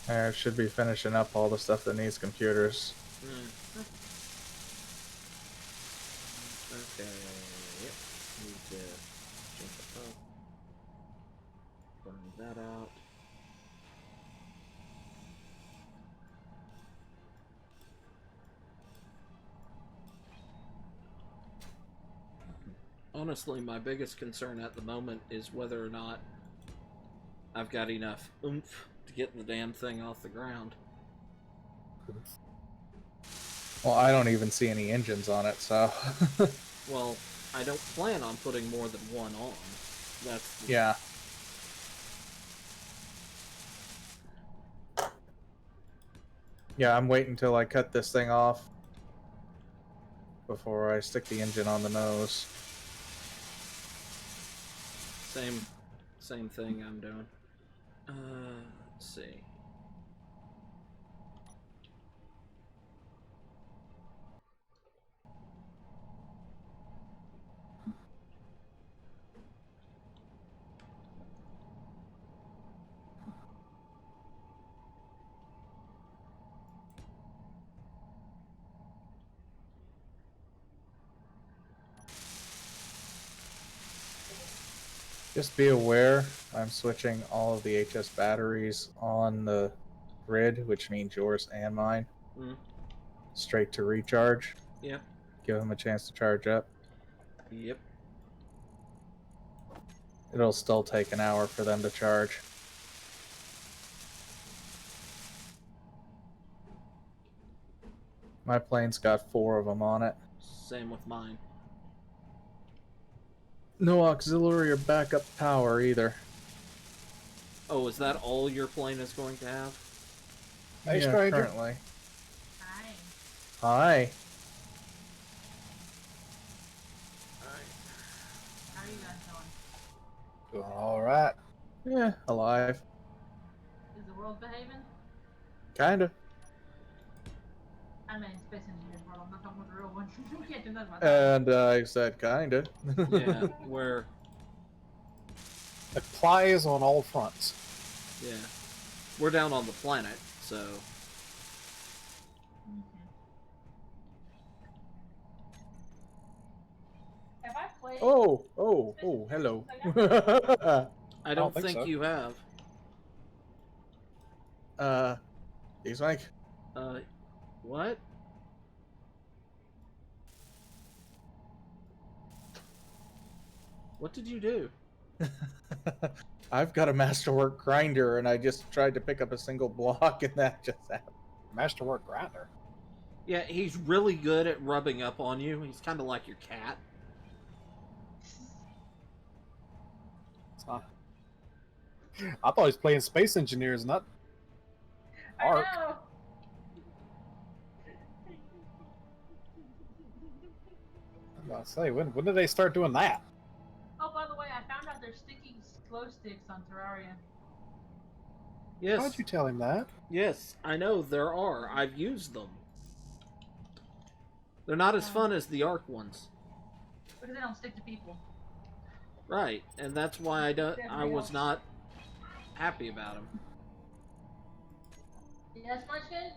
Speaker 2: I should be finishing up all the stuff that needs computers.
Speaker 1: Okay, yep. Need to jump up. Burn that out. Honestly, my biggest concern at the moment is whether or not I've got enough oomph to get the damn thing off the ground.
Speaker 2: Well, I don't even see any engines on it, so...
Speaker 1: Well, I don't plan on putting more than one on. That's the...
Speaker 2: yeah. Yeah, I'm waiting until I cut this thing off before I stick the engine on the nose.
Speaker 1: Same thing I'm doing. Let's see.
Speaker 2: Just be aware, I'm switching all of the HS batteries on the grid, which means yours and mine, straight to recharge.
Speaker 1: Yep.
Speaker 2: Give them a chance to charge up.
Speaker 1: Yep.
Speaker 2: It'll still take an hour for them to charge. My plane's got 4 of them on it.
Speaker 1: Same with mine.
Speaker 2: No auxiliary or backup power either.
Speaker 1: Oh, is that all your plane is going to have?
Speaker 3: Hey,
Speaker 2: Yeah,
Speaker 3: stranger.
Speaker 2: currently.
Speaker 5: Hi.
Speaker 2: Hi.
Speaker 5: How are you guys doing?
Speaker 3: Doing all right.
Speaker 2: Yeah, alive.
Speaker 5: Is the world behaving?
Speaker 2: Kinda.
Speaker 5: I mean, Space Engineers World. I'm not talking about the real one. We can't do nothing about that.
Speaker 2: And I said kinda.
Speaker 1: Yeah, where...
Speaker 3: Applies on all fronts.
Speaker 1: Yeah. We're down on the planet, so...
Speaker 5: Have I played?
Speaker 2: Oh, hello.
Speaker 1: I don't
Speaker 3: think
Speaker 1: think
Speaker 3: so.
Speaker 1: you have.
Speaker 2: These Mike?
Speaker 1: What? What did you do?
Speaker 2: I've got a masterwork grinder, and I just tried to pick up a single block, and that just happened.
Speaker 3: Masterwork grinder.
Speaker 1: Yeah, he's really good at rubbing up on you. He's kind of like your cat.
Speaker 3: It's not... I thought he was playing Space Engineers, not Ark.
Speaker 5: I know.
Speaker 3: I'm about to say, when did they start doing that?
Speaker 5: Oh, by the way, I found out there's sticky glow sticks on Terraria.
Speaker 1: Yes.
Speaker 3: How'd you tell him that?
Speaker 1: Yes, I know there are. I've used them. They're not as fun as the Arc ones.
Speaker 5: Because they don't stick to people.
Speaker 1: Right, and that's why I was not happy about them.
Speaker 5: Yes, Munchkin?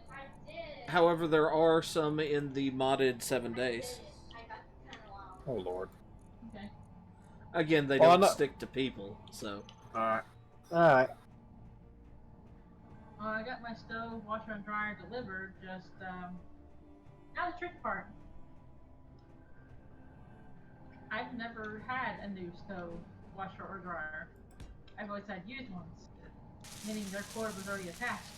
Speaker 1: However, there are some in the modded 7 days.
Speaker 3: Oh lord.
Speaker 5: Okay.
Speaker 1: Again, they
Speaker 3: Oh,
Speaker 1: don't
Speaker 3: no.
Speaker 1: stick to people, so.
Speaker 3: Alright. Alright.
Speaker 5: I got my stove, washer, and dryer delivered, just, now the trick part. I've never had a new stove, washer, or dryer. I've always had used ones, meaning their cord was already attached.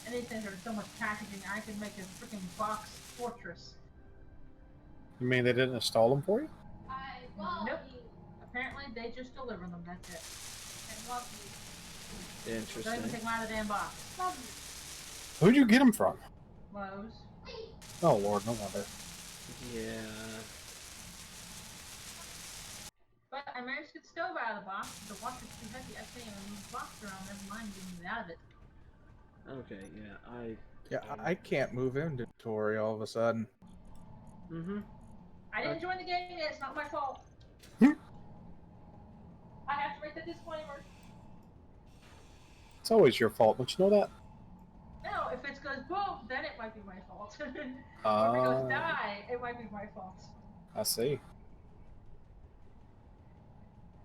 Speaker 5: Anything, there's so much packaging, I could make a freaking box fortress.
Speaker 3: You mean they didn't install them for you?
Speaker 5: Nope. Apparently, they just deliver them, that's it. Don't even
Speaker 1: Interesting.
Speaker 5: take them out of the damn box.
Speaker 3: Who'd you get them from?
Speaker 5: Lowe's.
Speaker 3: Oh lord, no wonder.
Speaker 1: Yeah.
Speaker 5: But I managed to get the stove out of the box. The washer's too heavy. I can't even move the box around. Never mind getting it out of it.
Speaker 1: Okay, yeah,
Speaker 2: Yeah, I can't move inventory all of a sudden.
Speaker 1: Mm-hmm.
Speaker 5: I didn't join the game yet. It's not my fault. I have to make the disclaimer.
Speaker 3: It's always your fault, don't you know that?
Speaker 5: No, if it goes boom, then it might be my fault. Or if it
Speaker 3: Oh,
Speaker 5: goes die, it might be my fault.
Speaker 3: I see.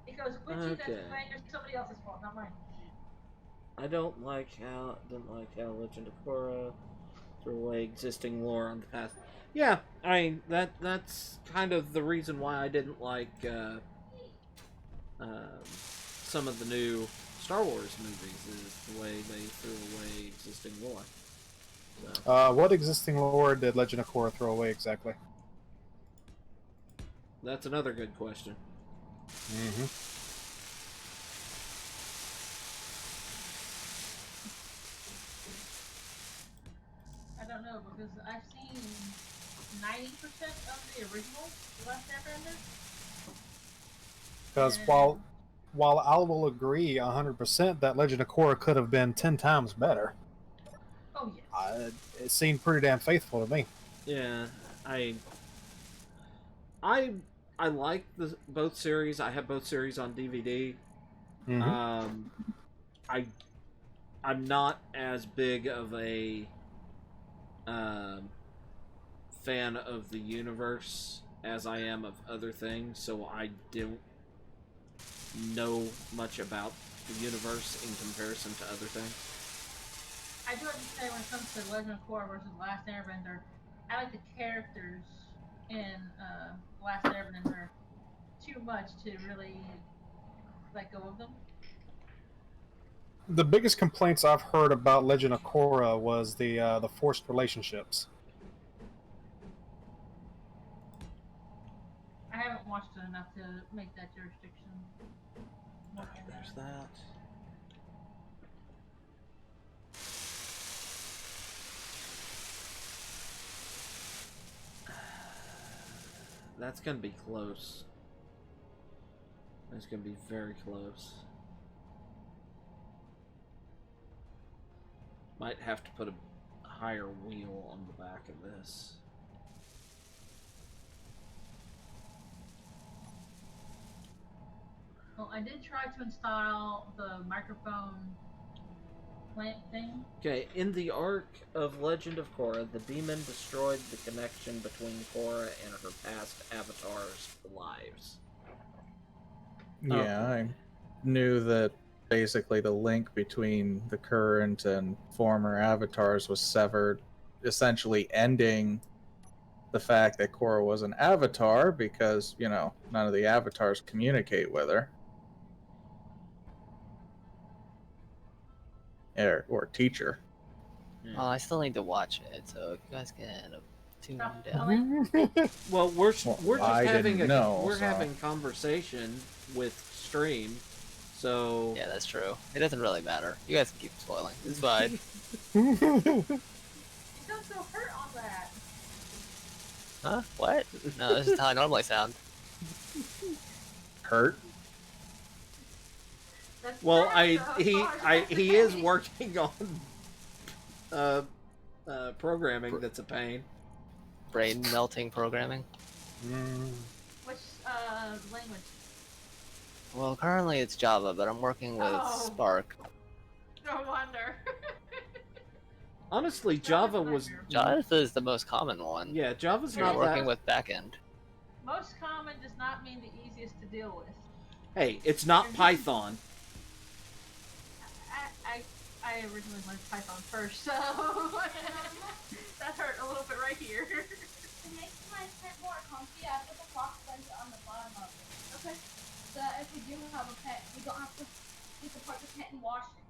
Speaker 5: It goes Gucci,
Speaker 1: Okay.
Speaker 5: that's mine, or somebody else's fault, not mine.
Speaker 1: I didn't like how Legend of Korra threw away existing lore on the past. Yeah, I mean that's kind of the reason why I didn't like some of the new Star Wars movies is the way they threw away existing lore. So
Speaker 3: What existing lore did Legend of Korra throw away exactly?
Speaker 1: that's another good question.
Speaker 3: Mm-hmm.
Speaker 5: I don't know, because I've seen 90% of the original The Last Airbender.
Speaker 3: Because while I will agree 100% that Legend of Korra could have been 10 times better,
Speaker 5: Oh, yes.
Speaker 3: it seemed pretty damn faithful to me.
Speaker 1: Yeah, I like both series. I have both series on DVD.
Speaker 3: Mhm.
Speaker 1: I'm not as big of a fan of the universe as I am of other things, so I don't know much about the universe in comparison to other things.
Speaker 5: I do have to say, when it comes to Legend of Korra versus Last Airbender, I like the characters in Last Airbender too much to really let go of them.
Speaker 3: The biggest complaints I've heard about Legend of Korra was the forced relationships.
Speaker 5: I haven't watched it enough to make that jurisdiction.
Speaker 1: There's that. That's gonna be close. That's gonna be very close. Might have to put a higher wheel on the back of this.
Speaker 5: Well, I did try to install the microphone plant thing.
Speaker 1: Okay, in the arc of Legend of Korra, the demon destroyed the connection between Korra and her past avatars' lives.
Speaker 2: Yeah, I knew that basically the link between the current and former avatars was severed, essentially ending the fact that Korra was an avatar because, you know, none of the avatars communicate with her. Or teach her.
Speaker 4: Well, I still need to watch it, so if you guys can tune
Speaker 5: Stop
Speaker 4: down.
Speaker 5: telling.
Speaker 1: Well, we're
Speaker 2: Well,
Speaker 1: just
Speaker 2: I
Speaker 1: having
Speaker 2: didn't know,
Speaker 1: we're
Speaker 2: so-
Speaker 1: having conversation with stream, so
Speaker 4: Yeah, that's true. It doesn't really matter. You guys can keep spoiling. It's fine.
Speaker 5: You sound so hurt on that.
Speaker 4: Huh? What? No, this is how I normally sound.
Speaker 2: Hurt?
Speaker 5: That's
Speaker 1: well,
Speaker 5: bad, though, as far as
Speaker 1: he
Speaker 5: that's
Speaker 1: is
Speaker 5: okay.
Speaker 1: working on programming that's a pain.
Speaker 4: Brain melting programming.
Speaker 5: Which language?
Speaker 4: Well, currently it's Java, but I'm working with
Speaker 5: Oh.
Speaker 4: Spark.
Speaker 5: No wonder.
Speaker 1: Honestly, Java was
Speaker 4: Java is the most common one.
Speaker 1: yeah, Java's
Speaker 4: You're
Speaker 1: not
Speaker 4: working
Speaker 1: that.
Speaker 4: with backend.
Speaker 5: Most common does not mean the easiest to deal with.
Speaker 1: Hey, it's not Python.
Speaker 5: I originally learned Python first, so that hurt a little bit right here.
Speaker 6: It makes my tent more comfy. I put the cloth blanket on the bottom of it. Okay. So that if we do have a pet, we don't have to take apart the tent and wash it.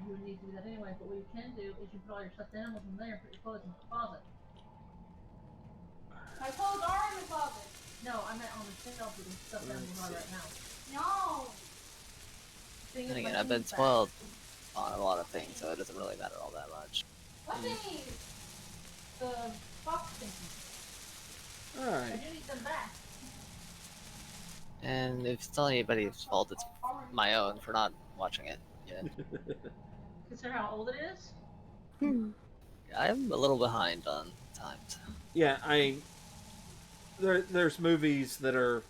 Speaker 5: You would need to do that anyway, but what you can do is you put all your stuffed animals in there and put your clothes in the closet.
Speaker 6: My clothes are in the closet.
Speaker 5: No, I meant on the shelf where the stuffed animals are right now.
Speaker 6: No.
Speaker 5: Thing
Speaker 4: And
Speaker 5: is,
Speaker 4: again,
Speaker 5: my
Speaker 4: I've been
Speaker 5: thing's back.
Speaker 4: spoiled on a lot of things, so it doesn't really matter all that much.
Speaker 6: What things?
Speaker 5: The box thingies.
Speaker 1: All
Speaker 5: I
Speaker 1: right.
Speaker 5: do need them back.
Speaker 4: And if it's anybody's fault, it's my own for not watching it yet.
Speaker 5: Consider how old it is.
Speaker 4: I'm a little behind on times.
Speaker 1: Yeah, there's movies that are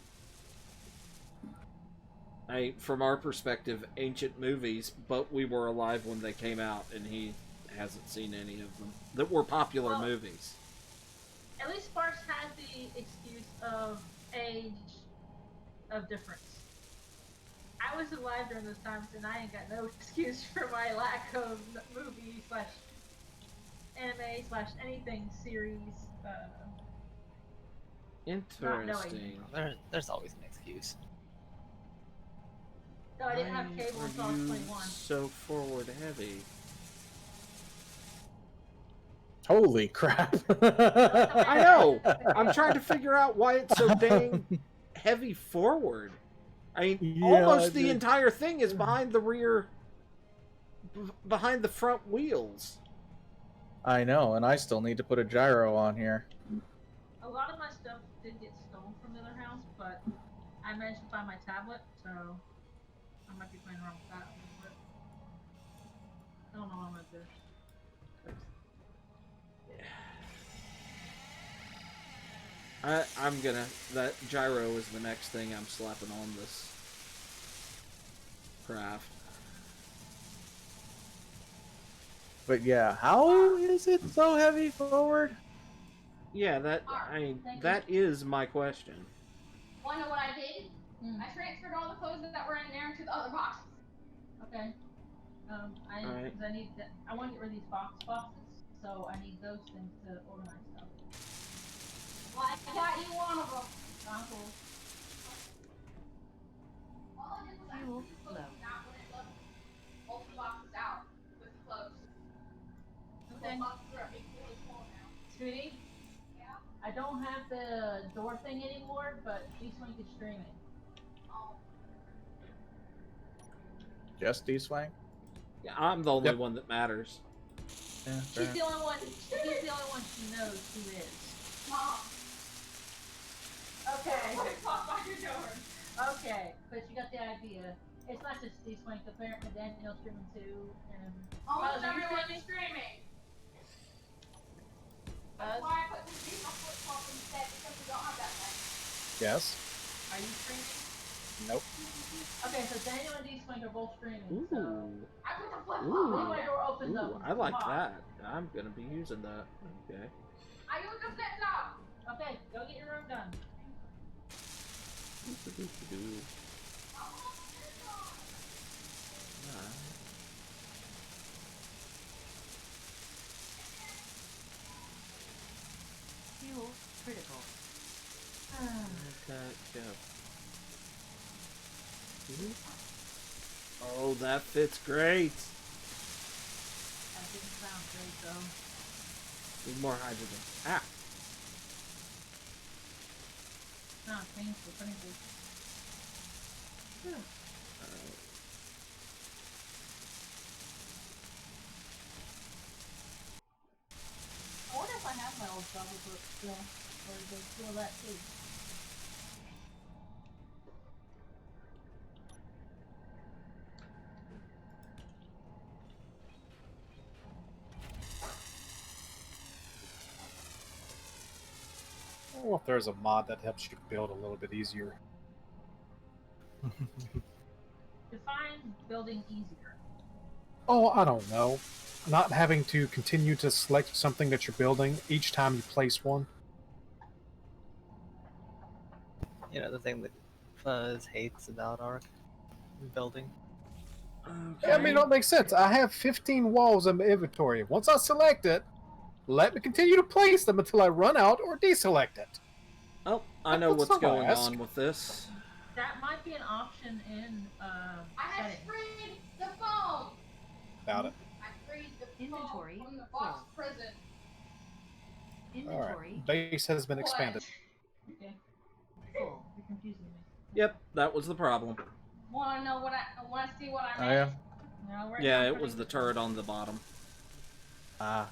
Speaker 1: from our perspective ancient movies, but we were alive when they came out, and he hasn't seen any of them that were popular
Speaker 5: Well,
Speaker 1: movies.
Speaker 5: At least Sparks had the excuse of age of difference. I was alive during those times, and I ain't got no excuse for my lack of movie slash anime slash anything series.
Speaker 1: Interesting.
Speaker 4: There's always an excuse.
Speaker 5: No, I didn't have
Speaker 1: Why
Speaker 5: cable
Speaker 1: are
Speaker 5: until I was
Speaker 1: you
Speaker 5: 21.
Speaker 1: so forward heavy.
Speaker 2: Holy crap.
Speaker 1: I know. I'm trying to figure out why it's so dang heavy forward. I mean,
Speaker 2: Yeah,
Speaker 1: almost the
Speaker 2: dude.
Speaker 1: entire thing is behind the rear, behind the front wheels.
Speaker 2: I know, and I still need to put a gyro on here.
Speaker 5: A lot of my stuff did get stolen from the other house, but I managed to find my tablet, so I might be playing around with that a little bit. I don't know what I'm gonna do.
Speaker 1: I'm gonna. That gyro is the next thing I'm slapping on this craft.
Speaker 2: But yeah, how is it so heavy forward?
Speaker 1: Yeah, that is my question.
Speaker 6: Wanna know what I did?
Speaker 5: Hmm.
Speaker 6: I transferred all the clothes that were in there into the other boxes.
Speaker 5: Okay.
Speaker 1: Alright.
Speaker 5: 'cause I need that. I want to get rid of these boxes, so I need those things to organize stuff.
Speaker 6: Well, I got you one of them.
Speaker 5: Cool.
Speaker 6: All I did was I put the clothes out when it left all the boxes out with the clothes.
Speaker 5: Okay.
Speaker 6: The boxes are equally full now.
Speaker 5: Sweetie,
Speaker 6: Yeah.
Speaker 5: I don't have the door thing anymore, but D-Swing is streaming.
Speaker 6: Oh.
Speaker 2: Just D-Swang?
Speaker 1: Yeah, I'm the only
Speaker 2: Yep.
Speaker 1: one that matters.
Speaker 2: Yeah,
Speaker 5: She's the only one. He's the only one she knows who is.
Speaker 6: Mom.
Speaker 5: Okay.
Speaker 6: Talk by your door.
Speaker 5: Okay, but you got the idea. It's not just D-Swing. Apparently Daniel's streaming too, and
Speaker 6: Almost
Speaker 5: are you
Speaker 6: everyone's
Speaker 5: streaming?
Speaker 6: streaming.
Speaker 5: Buzz,
Speaker 6: That's why I put this piece of flip flop instead because we don't have that thing.
Speaker 2: Yes.
Speaker 5: are you streaming?
Speaker 2: Nope.
Speaker 5: Okay, so Daniel and D-Swing are both streaming.
Speaker 1: Ooh,
Speaker 5: So
Speaker 6: I put the flip
Speaker 1: Ooh.
Speaker 6: flop
Speaker 5: leave my door open
Speaker 1: ooh,
Speaker 5: though.
Speaker 1: I like
Speaker 5: Come on.
Speaker 1: that. I'm gonna be using that. Okay.
Speaker 6: I use the flip flop.
Speaker 5: Okay, go get your room done.
Speaker 1: Doo-doo-doo-doo. Go. Oh, that fits great.
Speaker 5: That didn't sound great though.
Speaker 1: Need more hydrogen. Ah.
Speaker 5: Not painful, painful. I wonder if I have my old Java book still, or do they steal that too?
Speaker 3: I don't know if there's a mod that helps you build a little bit easier.
Speaker 5: Define building easier.
Speaker 3: Oh, I don't know. Not having to continue to select something that you're building each time you place one.
Speaker 4: You know, the thing that Fuzz hates about Ark building.
Speaker 1: Okay.
Speaker 3: Yeah, I mean, it makes sense. I have 15 walls in my inventory. Once I select it, let me continue to place them until I run out or deselect it.
Speaker 1: Oh, I know
Speaker 3: That's
Speaker 1: what's
Speaker 3: not what I
Speaker 1: going
Speaker 3: asked.
Speaker 1: on with this.
Speaker 5: That might be an option in
Speaker 6: I have
Speaker 5: settings.
Speaker 6: freed the phone.
Speaker 3: About it.
Speaker 6: I freed the
Speaker 7: Inventory
Speaker 6: phone from the box
Speaker 7: full.
Speaker 6: prison.
Speaker 7: Inventory
Speaker 3: Alright. Base has been expanded.
Speaker 5: Okay.
Speaker 7: full.
Speaker 5: You're confusing me.
Speaker 1: Yep, that was the problem.
Speaker 6: Wanna know what I wanna see what I
Speaker 2: Oh,
Speaker 6: made?
Speaker 2: yeah?
Speaker 5: No, we're
Speaker 1: Yeah,
Speaker 5: not
Speaker 1: it was
Speaker 5: putting
Speaker 1: the
Speaker 5: this
Speaker 1: turret on the bottom.
Speaker 2: Ah.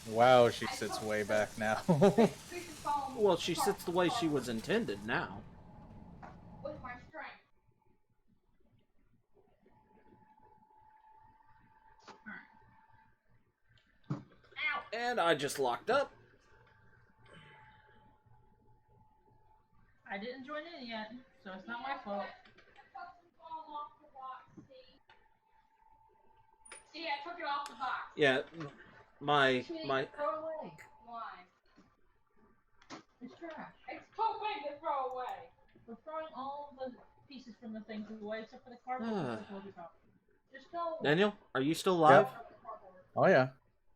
Speaker 2: Wow, she sits way back now.
Speaker 6: Freed the phone
Speaker 1: Well, she sits the way she was intended now.
Speaker 6: with my strength.
Speaker 5: Ow!
Speaker 1: And I just locked up.
Speaker 5: I didn't join in yet, so it's not my fault.
Speaker 6: See, I took it off the box.
Speaker 1: Yeah, my
Speaker 5: Throw it away.
Speaker 6: Why?
Speaker 5: It's trash.
Speaker 6: It's too big to throw away.
Speaker 5: We're throwing all the pieces from the things away except for the cardboard
Speaker 1: Ah.
Speaker 5: that's over the top. Just go.
Speaker 1: Daniel, are you still live?
Speaker 2: Oh, yeah.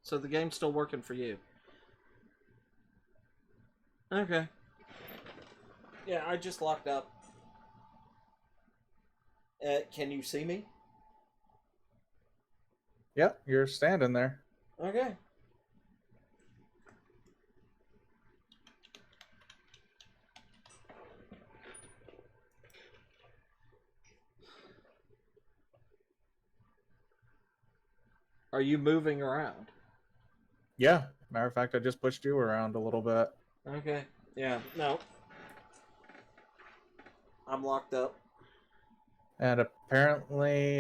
Speaker 1: So the game's still working for you. Okay. Yeah, I just locked up. Can you see me?
Speaker 2: Yep, you're standing there.
Speaker 1: Okay. Are you moving around?
Speaker 2: Yeah. Matter of fact, I just pushed you around a little bit.
Speaker 1: Okay. Yeah, no. I'm locked up.
Speaker 2: And apparently,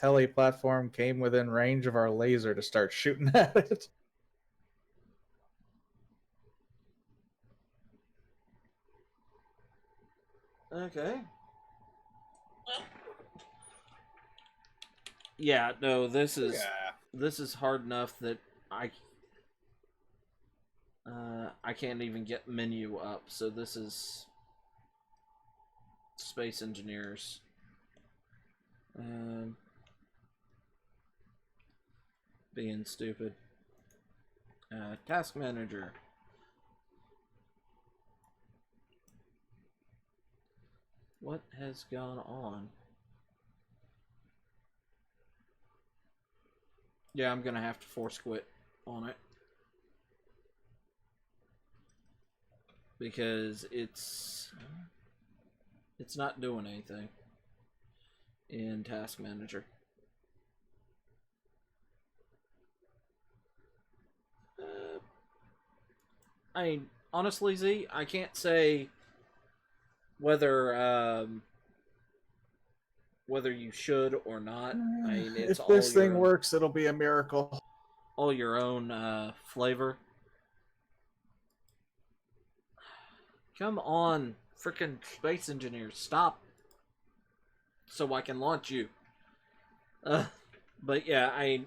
Speaker 2: heli platform came within range of our laser to start shooting at it.
Speaker 1: Okay. Yeah, no, this is hard enough that I can't even get menu up. So this is Space Engineers. Being stupid. Task Manager. What has gone on? Yeah, I'm gonna have to force quit on it. Because it's not doing anything in Task Manager. I mean, honestly, Z, I can't say whether whether you should or not. I mean, it's
Speaker 2: If this
Speaker 1: all
Speaker 2: thing
Speaker 1: your
Speaker 2: works, it'll be a miracle.
Speaker 1: all your own flavor. Come on, frickin' Space Engineers, stop, so I can launch you. But yeah, I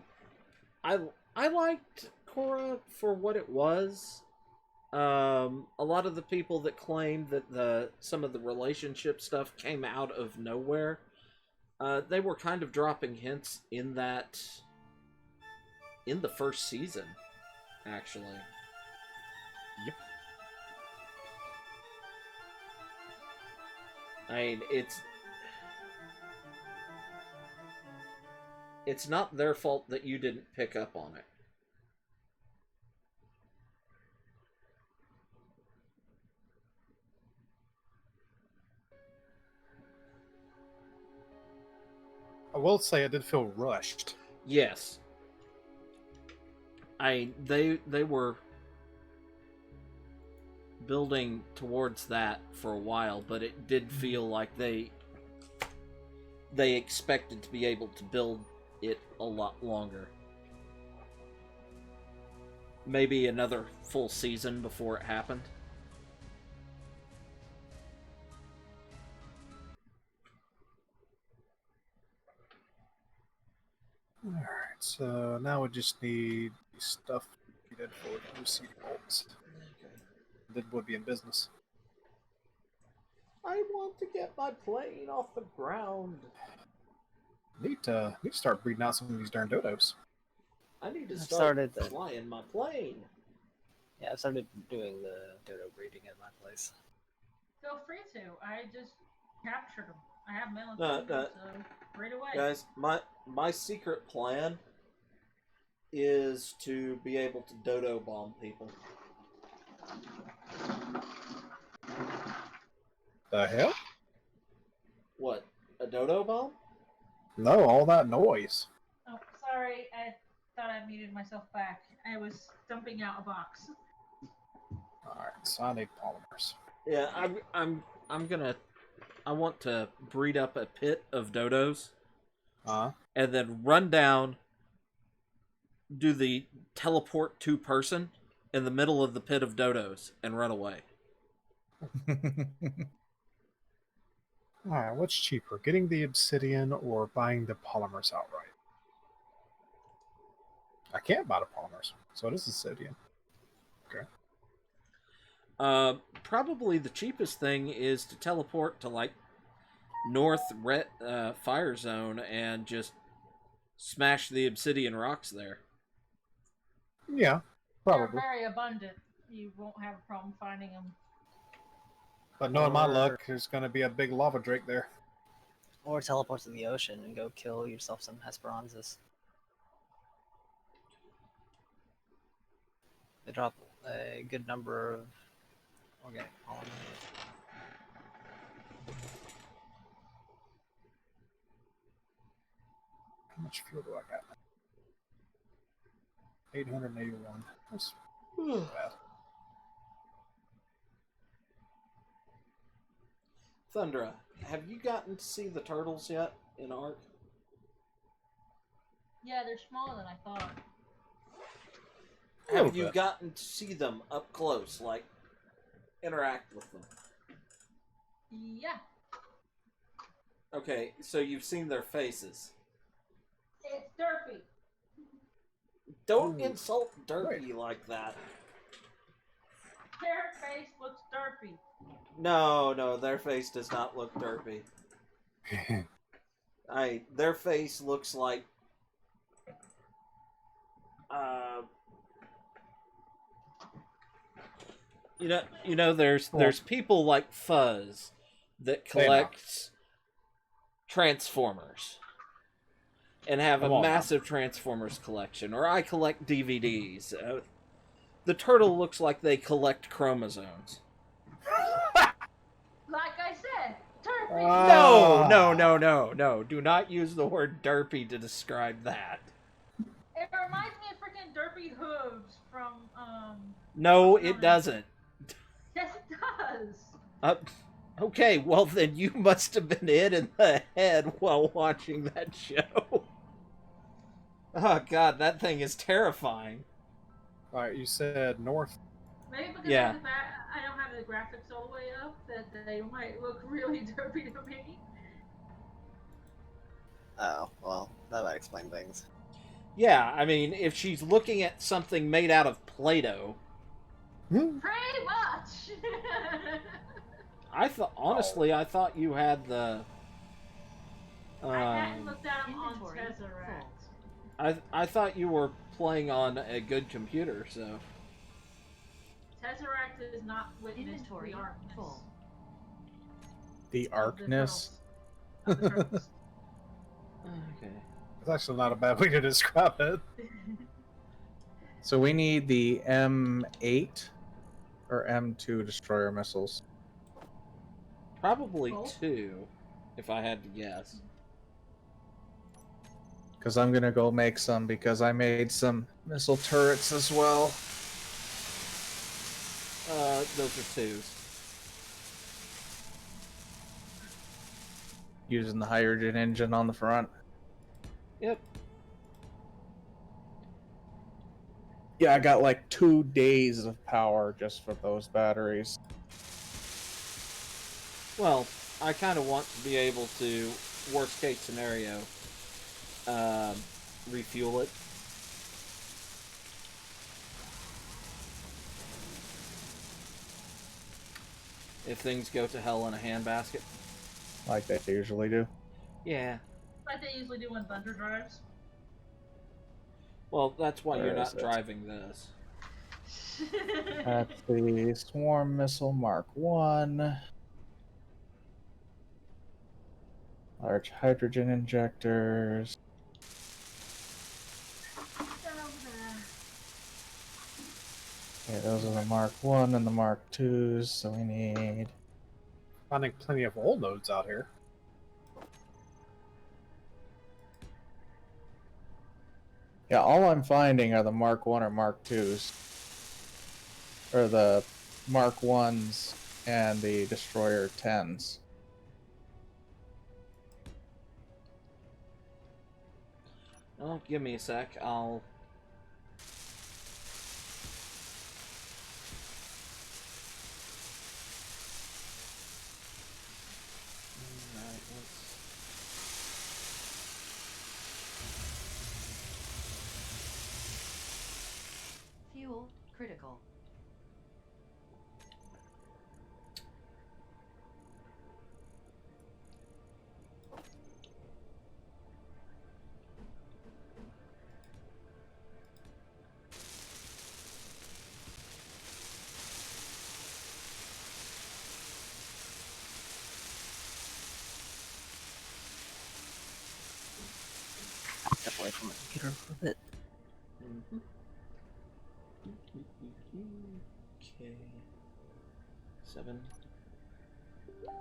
Speaker 1: liked Korra for what it was. A lot of the people that claimed that some of the relationship stuff came out of nowhere, they were kind of dropping hints in that in the first season, actually.
Speaker 3: Yep.
Speaker 1: I mean, it's not their fault that you didn't pick up on it.
Speaker 3: I will say I did feel rushed.
Speaker 1: Yes. They were building towards that for a while, but it did feel like they expected to be able to build it a lot longer. Maybe another full season before it happened.
Speaker 3: Alright, so now we just need the stuff needed for the OC bolts. Then we'll be in business.
Speaker 1: I want to get my plane off the ground.
Speaker 3: Need to start breeding out some of these darn dodos.
Speaker 1: I need to
Speaker 4: I've
Speaker 1: start
Speaker 4: started the-
Speaker 1: flying my plane.
Speaker 4: Yeah, I started doing the dodo breeding at my place.
Speaker 5: Feel free to. I just captured them. I have mail
Speaker 1: No, no.
Speaker 5: so right away.
Speaker 1: Guys, my secret plan is to be able to dodo bomb people.
Speaker 3: The hell?
Speaker 1: What? A dodo bomb?
Speaker 3: No, all that noise.
Speaker 5: Oh, sorry. I thought I muted myself back. I was dumping out a box.
Speaker 3: Alright, so I need polymers.
Speaker 1: Yeah, I want to breed up a pit of dodos and then run down, do the teleport to person in the middle of the pit of dodos and run away.
Speaker 3: Alright, what's cheaper? Getting the obsidian or buying the polymers outright? I can't buy the polymers, so it is obsidian. Okay.
Speaker 1: Probably the cheapest thing is to teleport to like North Fire Zone and just smash the obsidian rocks there.
Speaker 3: Yeah,
Speaker 5: They're
Speaker 3: probably.
Speaker 5: very abundant. You won't have a problem finding them.
Speaker 3: But knowing my
Speaker 4: Or-
Speaker 3: luck, there's going to be a big lava drake there.
Speaker 4: Or teleport to the ocean and go kill yourself some Hesperanzas. They drop a good number of organic polymers.
Speaker 3: How much fuel do I got? 881. That's bad.
Speaker 1: Thundra, have you gotten to see the turtles yet in Ark?
Speaker 5: Yeah, they're smaller than I thought.
Speaker 3: A little
Speaker 1: Have you
Speaker 3: bit.
Speaker 1: gotten to see them up close, like interact with them?
Speaker 5: Yeah.
Speaker 1: Okay, so you've seen their faces.
Speaker 5: It's derpy.
Speaker 1: Don't
Speaker 3: Ooh.
Speaker 1: insult Derpy like that.
Speaker 5: Their face looks derpy.
Speaker 1: No, their face does not look derpy. Their face looks like there's people like Fuzz that
Speaker 3: They know.
Speaker 1: collects Transformers and have
Speaker 3: Come
Speaker 1: a
Speaker 3: on now.
Speaker 1: massive Transformers collection, or I collect DVDs. The turtle looks like they collect chromosomes.
Speaker 5: Like I said, derpy.
Speaker 3: Ah.
Speaker 1: No. Do not use the word derpy to describe that.
Speaker 5: It reminds me of freaking derpy hooves from
Speaker 1: No, it doesn't.
Speaker 5: Yes, it does.
Speaker 1: Okay, well then you must have been hit in the head while watching that show. Oh god, that thing is terrifying.
Speaker 3: Alright, you said north.
Speaker 5: Maybe because
Speaker 1: Yeah.
Speaker 5: I don't have the graphics all the way up, that they might look really derpy to me.
Speaker 4: Oh, well, that might explain things.
Speaker 1: Yeah, I mean, if she's looking at something made out of Play-Doh,
Speaker 5: Pretty much.
Speaker 1: I thought you had the.
Speaker 5: I hadn't looked at them on
Speaker 7: Inventory
Speaker 5: Tesseract.
Speaker 1: I thought you were playing on a good computer, so.
Speaker 5: Tesseract is not witnessed
Speaker 7: Inventory
Speaker 5: the artness.
Speaker 7: full.
Speaker 2: The
Speaker 5: of the
Speaker 2: arcness.
Speaker 5: turtles. Of the turtles.
Speaker 1: Okay.
Speaker 3: That's actually not a bad way to describe it.
Speaker 2: So we need the M8 or M2 destroyer missiles.
Speaker 1: Probably
Speaker 5: Both?
Speaker 1: 2, if I had to guess.
Speaker 2: Because I'm gonna go make some because I made some missile turrets as well.
Speaker 1: Those are 2s.
Speaker 2: Using the hydrogen engine on the front.
Speaker 1: Yep.
Speaker 2: Yeah, I got like 2 days of power just for those batteries.
Speaker 1: Well, I kind of want to be able to, worst case scenario, refuel it. If things go to hell in a handbasket.
Speaker 2: Like they usually do.
Speaker 1: Yeah.
Speaker 5: Like they usually do when Thunder drives.
Speaker 1: Well, that's why
Speaker 2: Where
Speaker 1: you're
Speaker 2: is
Speaker 1: not
Speaker 2: it?
Speaker 1: driving this.
Speaker 2: That's the Swarm Missile Mark 1. Large hydrogen injectors. Okay, those are the Mark 1 and the Mark 2s, so we need...
Speaker 3: Finding plenty of old nodes out here.
Speaker 2: Yeah, all I'm finding are the Mark 1 or Mark 2s. Or the Mark 1s and the Destroyer 10s.
Speaker 1: Oh, give me a sec. I'll... Alright, let's...
Speaker 7: Fuel critical.
Speaker 4: Step away from the computer for a bit.
Speaker 1: Okay. 7. Alright.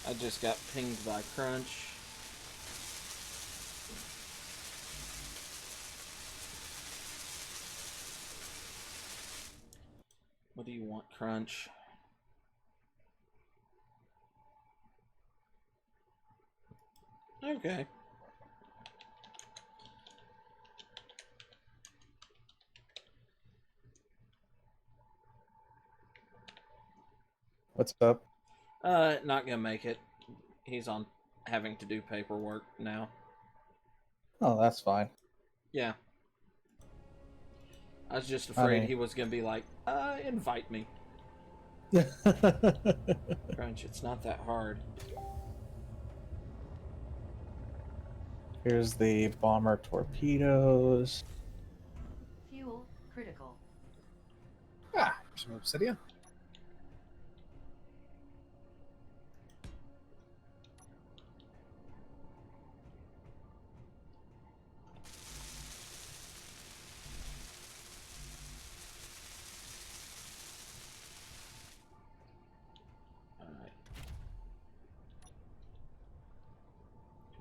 Speaker 1: I just got pinged by Crunch. What do you want, Crunch? Okay.
Speaker 2: What's up?
Speaker 1: Not gonna make it. He's on having to do paperwork now.
Speaker 2: Oh, that's fine.
Speaker 1: Yeah. I was just afraid
Speaker 2: mean-
Speaker 1: he was gonna be like, invite me. Crunch, it's not that hard.
Speaker 2: Here's the bomber torpedoes.
Speaker 7: Fuel critical.
Speaker 3: Ah, some obsidian.
Speaker 1: Alright.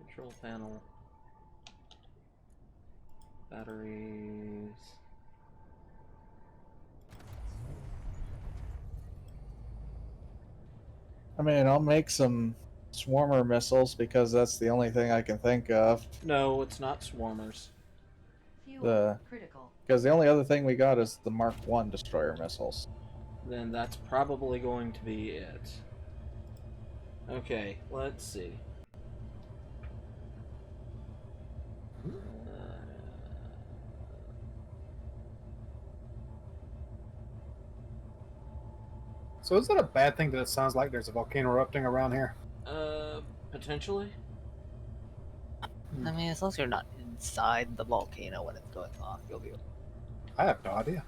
Speaker 1: Control panel. Batteries.
Speaker 2: I mean, I'll make some swarmer missiles because that's the only thing I can think of.
Speaker 1: No, it's not swarmers.
Speaker 7: Fuel critical.
Speaker 2: Because the only other thing we got is the Mark 1 destroyer missiles.
Speaker 1: Then that's probably going to be it. Okay, let's see.
Speaker 3: So is it a bad thing that it sounds like there's a volcano erupting around here?
Speaker 1: Potentially?
Speaker 4: I mean, as long as you're not inside the volcano when it's going off, you'll be.
Speaker 3: I have no idea.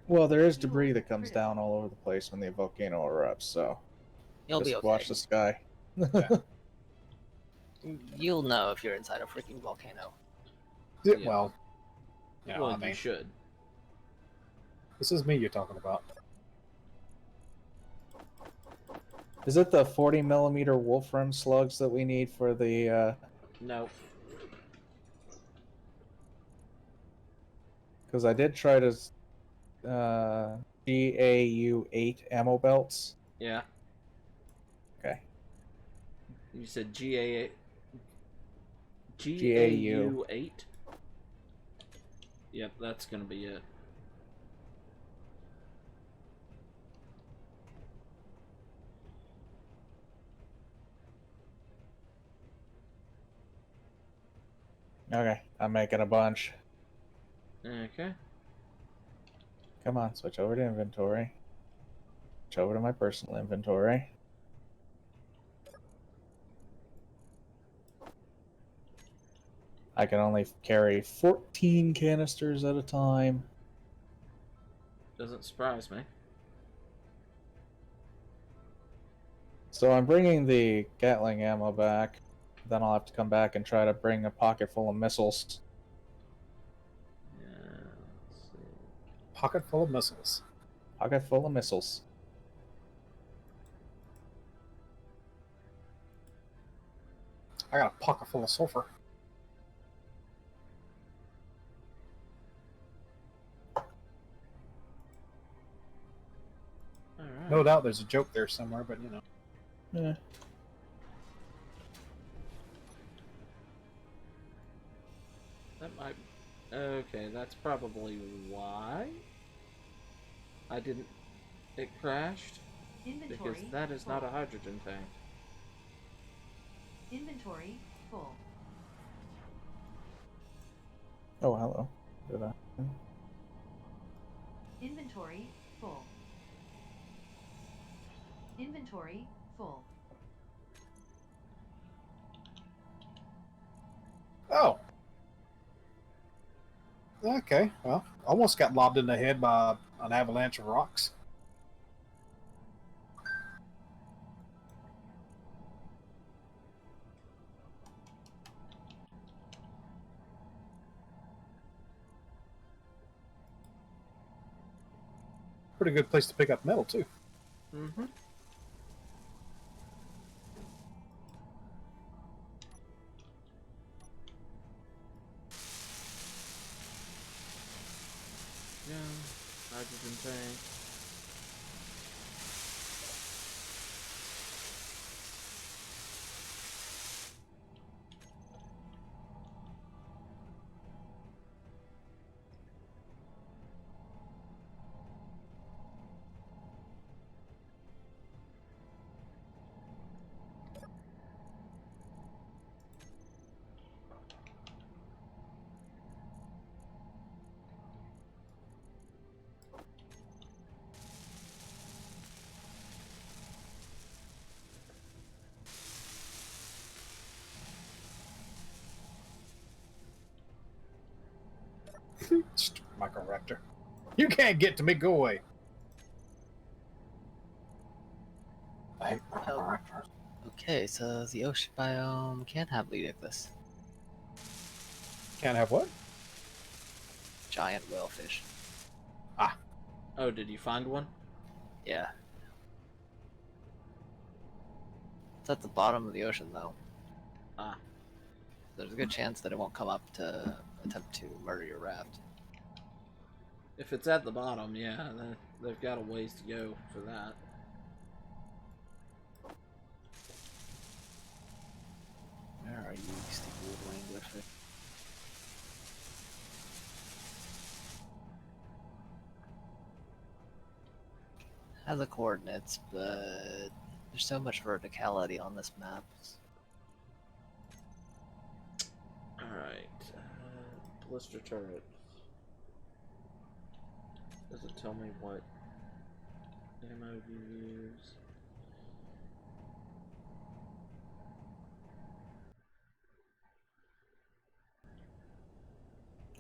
Speaker 2: Well, there is
Speaker 7: Fuel
Speaker 2: debris that comes
Speaker 7: critical.
Speaker 2: down all over the place when the volcano erupts, so
Speaker 4: You'll
Speaker 2: just
Speaker 4: be okay.
Speaker 2: watch the sky.
Speaker 4: You'll know if you're inside a freaking volcano.
Speaker 1: Yeah.
Speaker 3: Well, yeah,
Speaker 1: well,
Speaker 3: I
Speaker 1: you
Speaker 3: mean,
Speaker 1: should.
Speaker 3: this is me you're talking about.
Speaker 2: Is it the 40 millimeter Wolfram slugs that we need for the?
Speaker 1: No.
Speaker 2: Because I did try to GAU-8 ammo belts.
Speaker 1: Yeah.
Speaker 2: Okay.
Speaker 1: You said GA.
Speaker 2: GAU.
Speaker 1: GAU8? Yep, that's gonna be it.
Speaker 2: Okay, I'm making a bunch.
Speaker 1: Okay.
Speaker 2: Come on, switch over to inventory. Switch over to my personal inventory. I can only carry 14 canisters at a time.
Speaker 1: Doesn't surprise me.
Speaker 2: So I'm bringing the Gatling ammo back. Then I'll have to come back and try to bring a pocket full of missiles.
Speaker 1: Yeah, let's see.
Speaker 3: Pocket full of missiles.
Speaker 2: Pocket full of missiles.
Speaker 3: I got a pocket full of sulfur.
Speaker 1: Alright.
Speaker 3: No doubt there's a joke there somewhere, but you know.
Speaker 2: Yeah.
Speaker 1: That might. Okay, that's probably why I didn't. It crashed
Speaker 7: Inventory
Speaker 1: because that is
Speaker 7: full.
Speaker 1: not a hydrogen tank.
Speaker 7: Inventory full.
Speaker 2: Oh, hello. Did I?
Speaker 7: Inventory full. Inventory full.
Speaker 3: Oh. Okay, well, almost got lobbed in the head by an avalanche of rocks. Pretty good place to pick up metal, too.
Speaker 1: Mm-hmm. Yeah, hydrogen tank.
Speaker 3: Microraptor. You can't get to me, go away. I hate Microraptors.
Speaker 4: Okay, so the ocean biome can have Leodictus.
Speaker 3: Can't have what?
Speaker 4: Giant whalefish.
Speaker 1: Oh, did you find one?
Speaker 4: Yeah. It's at the bottom of the ocean, though.
Speaker 1: Ah.
Speaker 4: There's a good chance that it won't come up to attempt to murder your raft.
Speaker 1: If it's at the bottom, yeah, they've got a ways to go for that.
Speaker 4: Where are you, stupid little anglerfish? Has the coordinates, but there's so much verticality on this map.
Speaker 1: Alright. Blister turret. Does it tell me what ammo you use?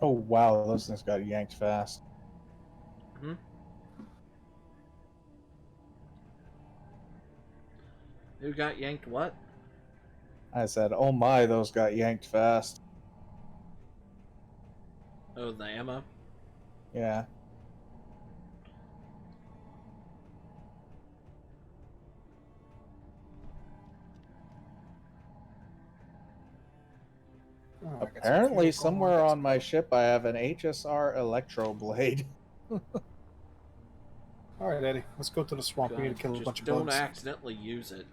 Speaker 2: Oh, wow. Those things got yanked fast.
Speaker 1: Hmm? Who got yanked what?
Speaker 2: I said, oh my, those got yanked fast.
Speaker 1: Oh, the ammo?
Speaker 2: Yeah.
Speaker 3: Oh, I got some
Speaker 2: Apparently,
Speaker 3: fuel going
Speaker 2: somewhere
Speaker 3: Let's
Speaker 2: on my
Speaker 3: go.
Speaker 2: ship, I have an HSR Electro Blade.
Speaker 3: All right, Eddie, let's go to the swamp. We need
Speaker 1: God,
Speaker 3: to kill a
Speaker 1: just
Speaker 3: bunch of
Speaker 1: don't
Speaker 3: bugs.
Speaker 1: accidentally use it.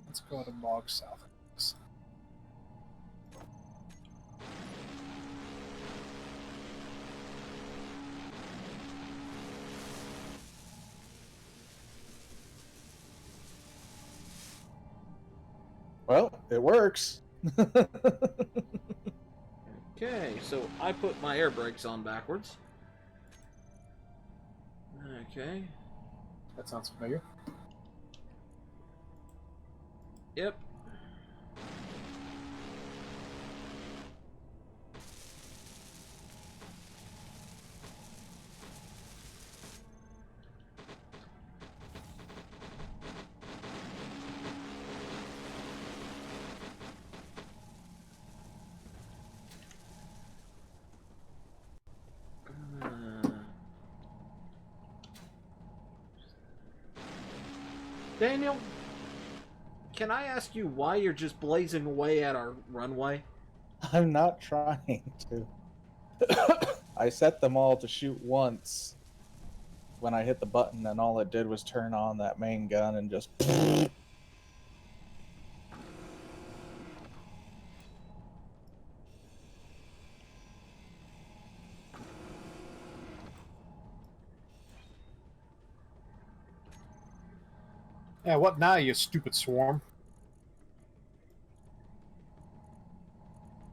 Speaker 3: Let's go to Mog South.
Speaker 2: Well, it works.
Speaker 1: Okay, so I put my air brakes on backwards. Okay.
Speaker 3: That sounds familiar.
Speaker 1: Yep. Daniel, can I ask you why you're just blazing away at our runway?
Speaker 2: I'm not trying to. I set them all to shoot once when I hit the button, and all it did was turn on that main gun and just.
Speaker 3: Yeah, what now, you stupid swarm?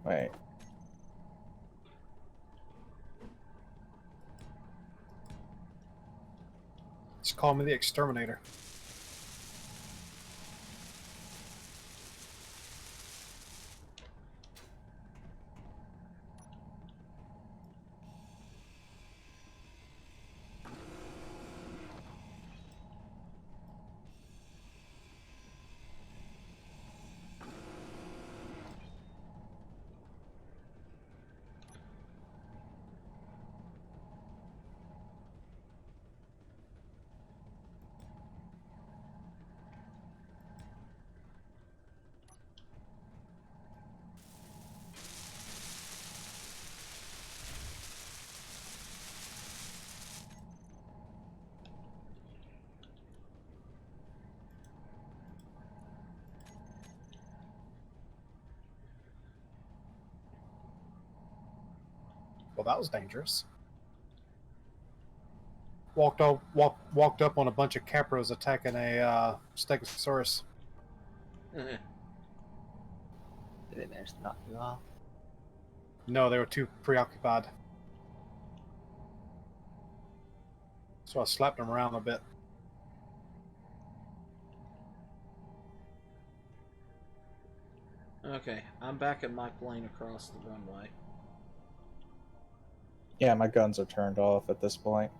Speaker 2: Wait.
Speaker 3: Just call me the exterminator. Well, that was dangerous. Walked up on a bunch of Capros attacking a Stegosaurus.
Speaker 4: Did they manage to knock you off?
Speaker 3: No, they were too preoccupied. So I slapped them around a bit.
Speaker 1: Okay, I'm back in my plane across the runway.
Speaker 2: Yeah, my guns are turned off at this point.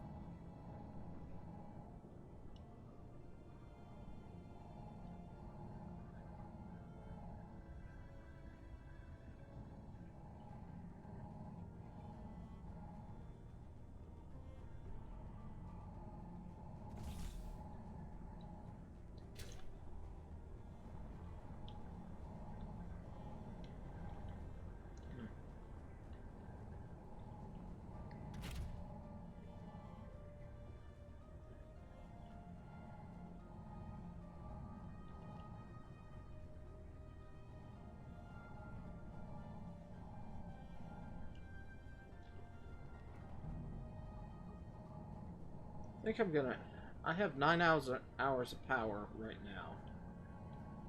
Speaker 1: I think I'm gonna I have 9 hours of power right now.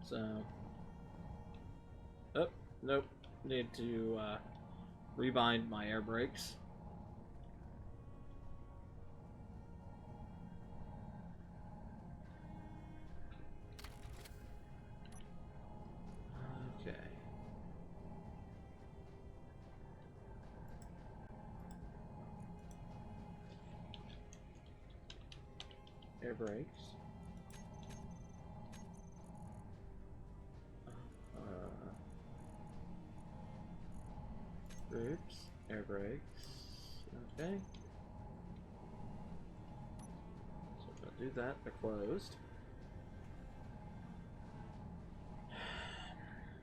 Speaker 1: So. Oh, nope. Need to rebind my air brakes. Okay. Air brakes. Groups. Air brakes. Okay. So if I do that, they're closed.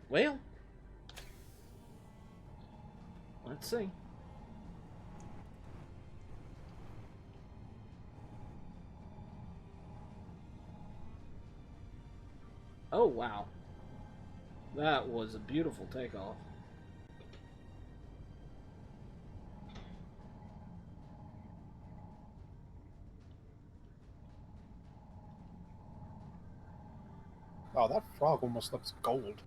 Speaker 1: Well, let's see. Oh, wow. That was a beautiful takeoff.
Speaker 3: Oh, that frog almost looks gold.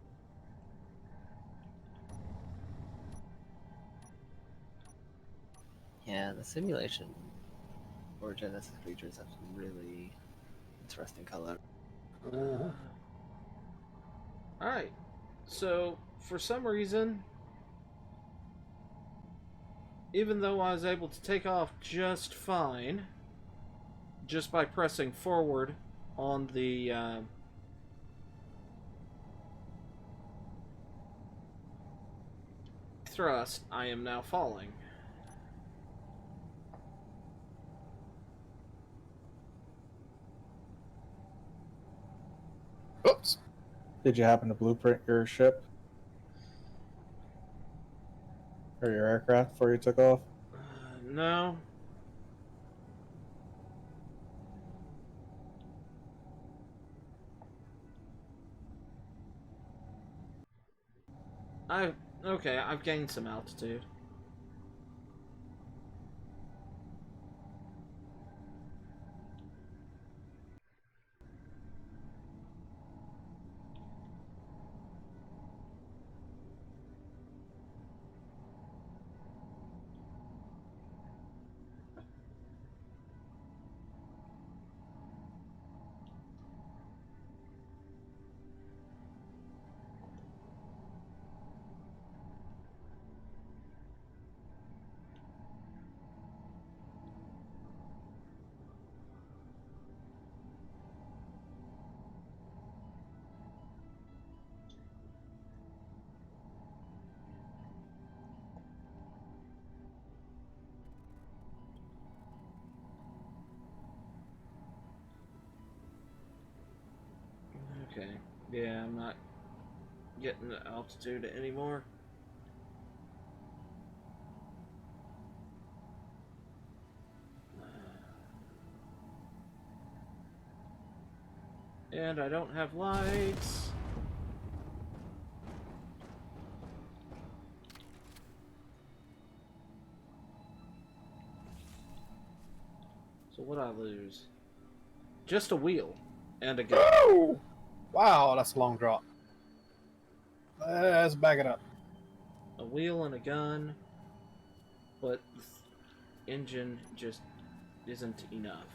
Speaker 4: Yeah, the simulation or Genesis creatures have some really interesting color.
Speaker 1: Alright. So, for some reason, even though I was able to take off just fine, just by pressing forward on the thrust, I am now falling.
Speaker 3: Oops.
Speaker 2: Did you happen to blueprint your ship or your aircraft before you took off?
Speaker 1: No. Okay, I've gained some altitude. Okay. Yeah, I'm not getting the altitude anymore. And I don't have lights. So what I lose? Just a wheel and a gun.
Speaker 3: Oh! Wow, that's a long drop. Let's back it up.
Speaker 1: A wheel and a gun, but the engine just isn't enough.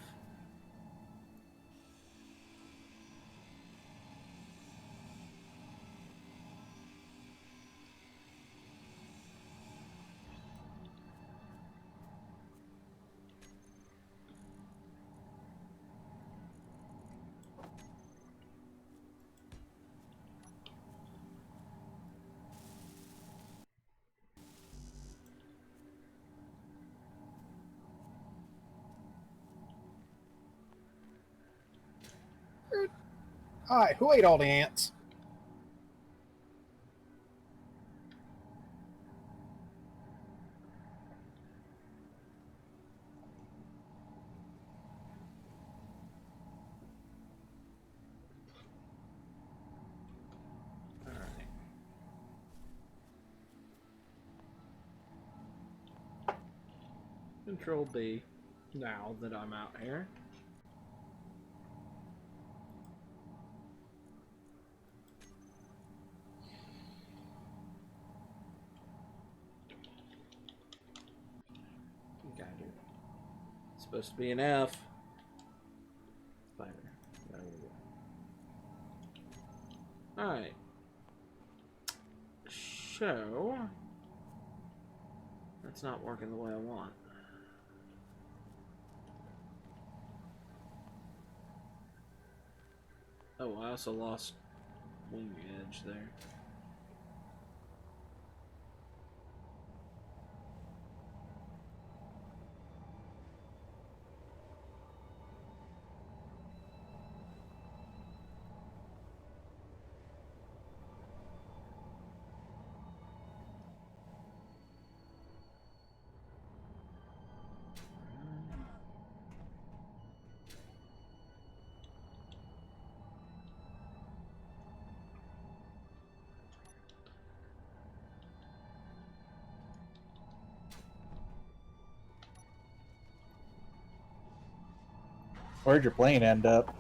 Speaker 3: Alright, who ate all the ants?
Speaker 1: Alright. Control B, now that I'm out here. Supposed to be an F. Fire. Alright. So... That's not working the way I want. Oh, I also lost wing edge there.
Speaker 2: Where'd your plane end up?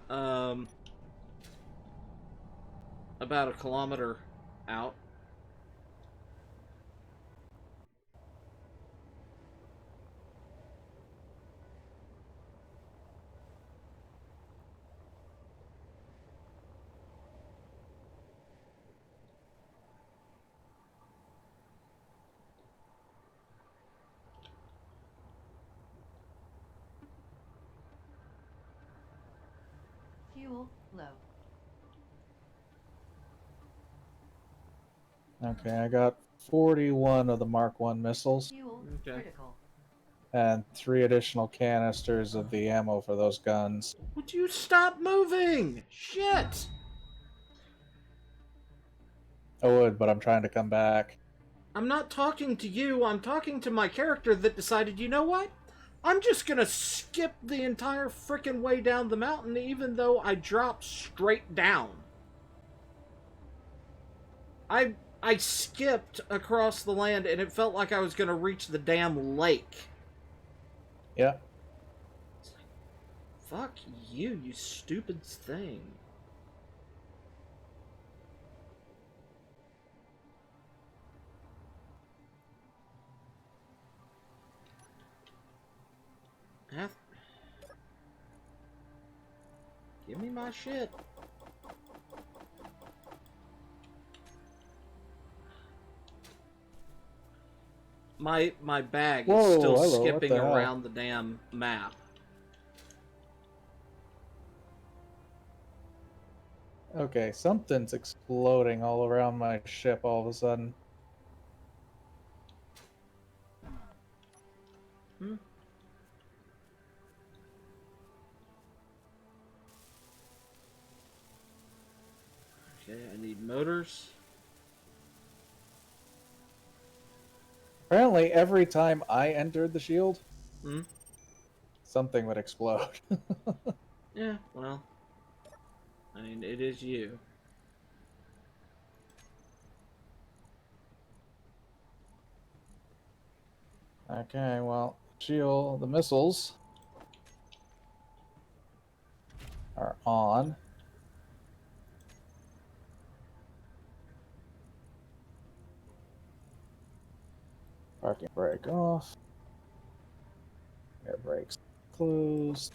Speaker 1: About a kilometer out.
Speaker 7: Fuel low.
Speaker 2: Okay, I got 41 of the Mark 1 missiles
Speaker 7: Fuel
Speaker 1: Okay.
Speaker 7: critical.
Speaker 2: and 3 additional canisters of the ammo for those guns.
Speaker 1: Would you stop moving? Shit!
Speaker 2: I would, but I'm trying to come back.
Speaker 1: I'm not talking to you, I'm talking to my character that decided, you know what? I'm just gonna skip the entire frickin' way down the mountain even though I dropped straight down. I skipped across the land and it felt like I was gonna reach the damn lake.
Speaker 2: Yeah.
Speaker 1: Fuck you, you stupid thing. Give me my shit. My bag
Speaker 2: Whoa,
Speaker 1: is still
Speaker 2: hello, what
Speaker 1: skipping
Speaker 2: the hell?
Speaker 1: around the damn map.
Speaker 2: Okay, something's exploding all around my ship all of a sudden.
Speaker 1: Okay, I need motors.
Speaker 2: Apparently, every time I entered the shield,
Speaker 1: Hmm?
Speaker 2: something would explode.
Speaker 1: Yeah, well, I mean, it is you.
Speaker 2: Okay, well, shield, the missiles are on. Parking brake off. Air brakes closed.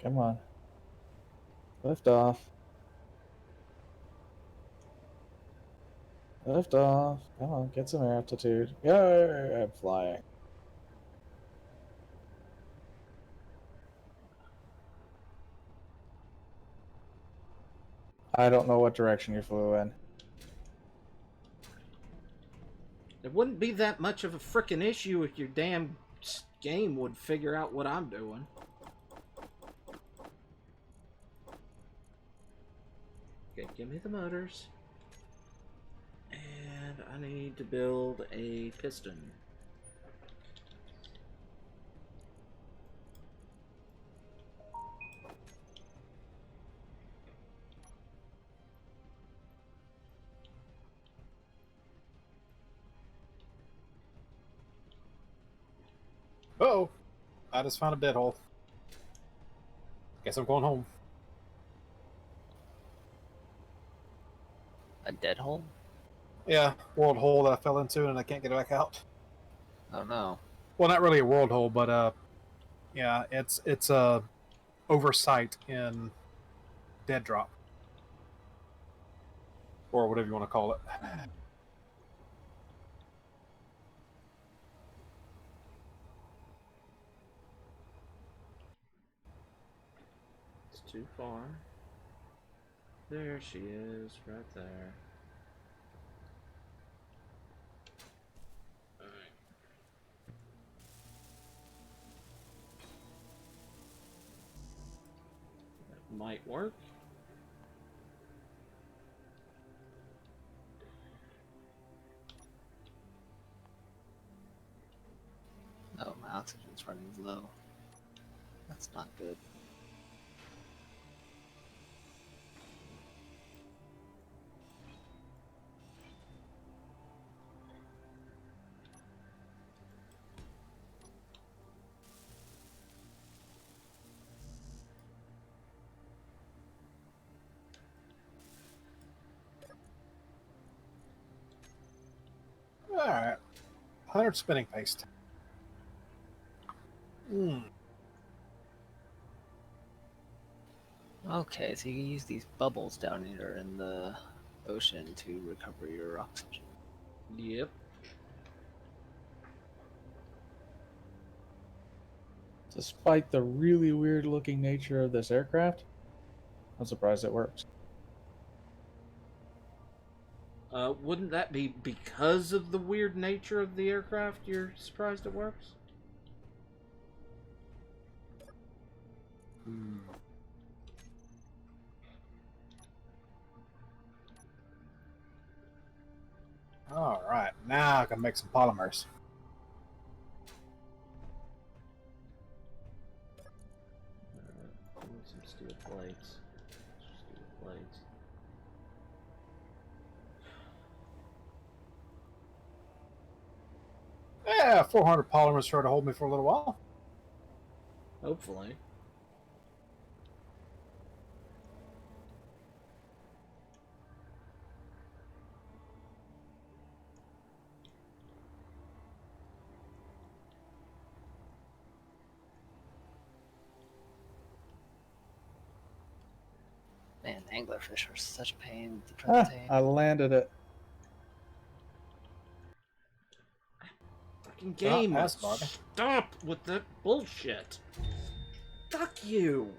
Speaker 2: Come on. Lift off. Lift off. Come on, get some altitude. Yeah, I'm flying. I don't know what direction you flew in.
Speaker 1: It wouldn't be that much of a frickin' issue if your damn game would figure out what I'm doing. Okay, give me the motors. And I need to build a piston.
Speaker 3: Uh-oh. I just found a bed hole. Guess I'm going home.
Speaker 4: A dead dead hole?
Speaker 3: Yeah, world hole that I fell into and I can't get back out.
Speaker 4: Oh no.
Speaker 3: Well, not really a world hole, but yeah, it's a oversight in Dead Drop, or whatever you want to call it.
Speaker 1: It's too far. There she is, right there. Alright. That might work.
Speaker 4: Oh, my oxygen's running low. That's not good.
Speaker 3: All right, 100 spinning paste.
Speaker 4: Okay, so you can use these bubbles down here in the ocean to recover your oxygen.
Speaker 1: Yep.
Speaker 2: Despite the really weird looking nature of this aircraft, I'm surprised it works.
Speaker 1: Wouldn't that be because of the weird nature of the aircraft you're surprised it works?
Speaker 3: All right, now I can make some polymers.
Speaker 1: Need some steel plates. Steel plates.
Speaker 3: Yeah, 400 polymers sure to hold me for a little while.
Speaker 1: Hopefully.
Speaker 4: Man, anglerfish are such a pain to try to tame.
Speaker 2: I landed it.
Speaker 1: Fucking game.
Speaker 3: that's Bobby.
Speaker 1: Stop with that bullshit. Fuck you.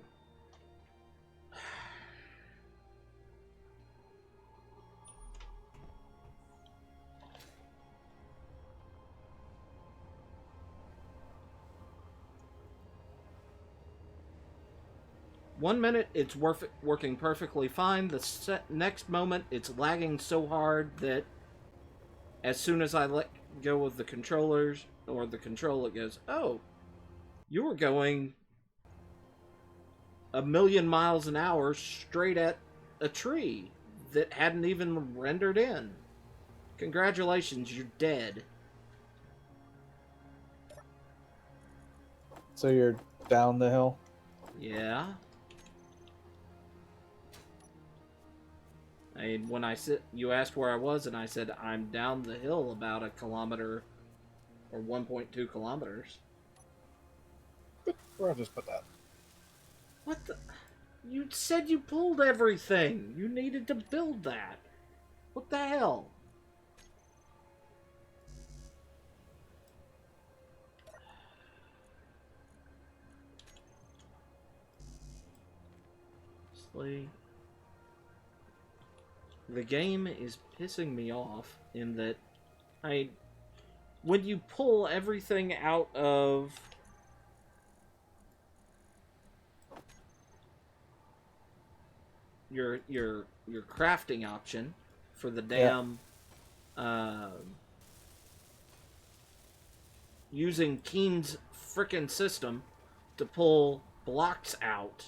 Speaker 1: One minute it's working perfectly fine. The next moment it's lagging so hard that as soon as I let go of the controllers or the control, it goes, "Oh, you were going 1,000,000 miles an hour straight at a tree that hadn't even rendered in. Congratulations, you're dead."
Speaker 2: So you're down the hill?
Speaker 1: Yeah. When you asked where I was, and I said I'm down the hill about a kilometer or 1.2 kilometers.
Speaker 3: Where I just put that?
Speaker 1: What the? You said you pulled everything. You needed to build that. What the hell? Honestly, the game is pissing me off in that when you pull everything out of your crafting option for the damn using Keen's frickin' system to pull blocks out,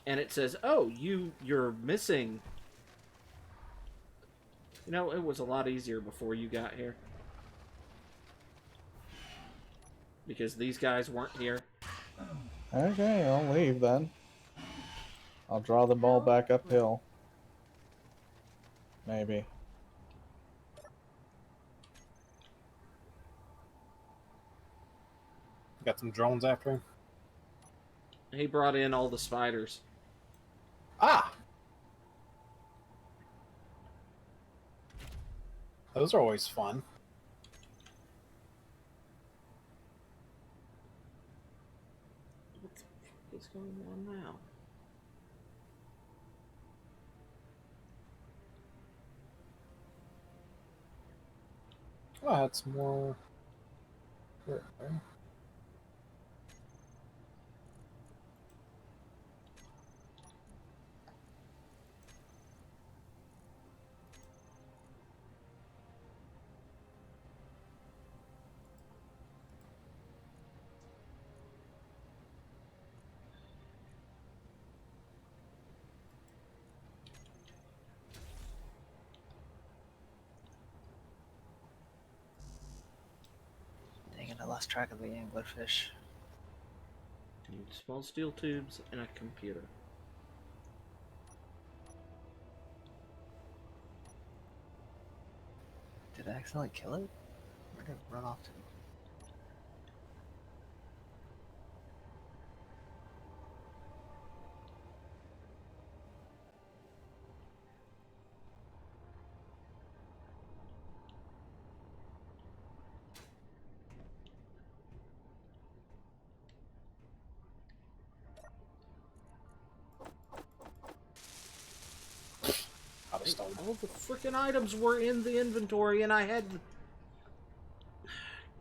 Speaker 1: and it says, "Oh, you're missing." You know, it was a lot easier before you got here. Because these guys weren't here.
Speaker 2: Okay, I'll leave then. I'll draw the ball back uphill. Maybe.
Speaker 3: Got some drones after him.
Speaker 1: He brought in all the spiders.
Speaker 3: Ah! Those are always fun.
Speaker 1: What the fuck is going on now?
Speaker 3: Oh, I had some more. Where?
Speaker 4: Dang it, I lost track of the anglerfish.
Speaker 1: Need small steel tubes and a computer.
Speaker 4: Did I accidentally kill it? Where did it run off to?
Speaker 3: Out of stone.
Speaker 1: All the freaking items were in the inventory, and I had.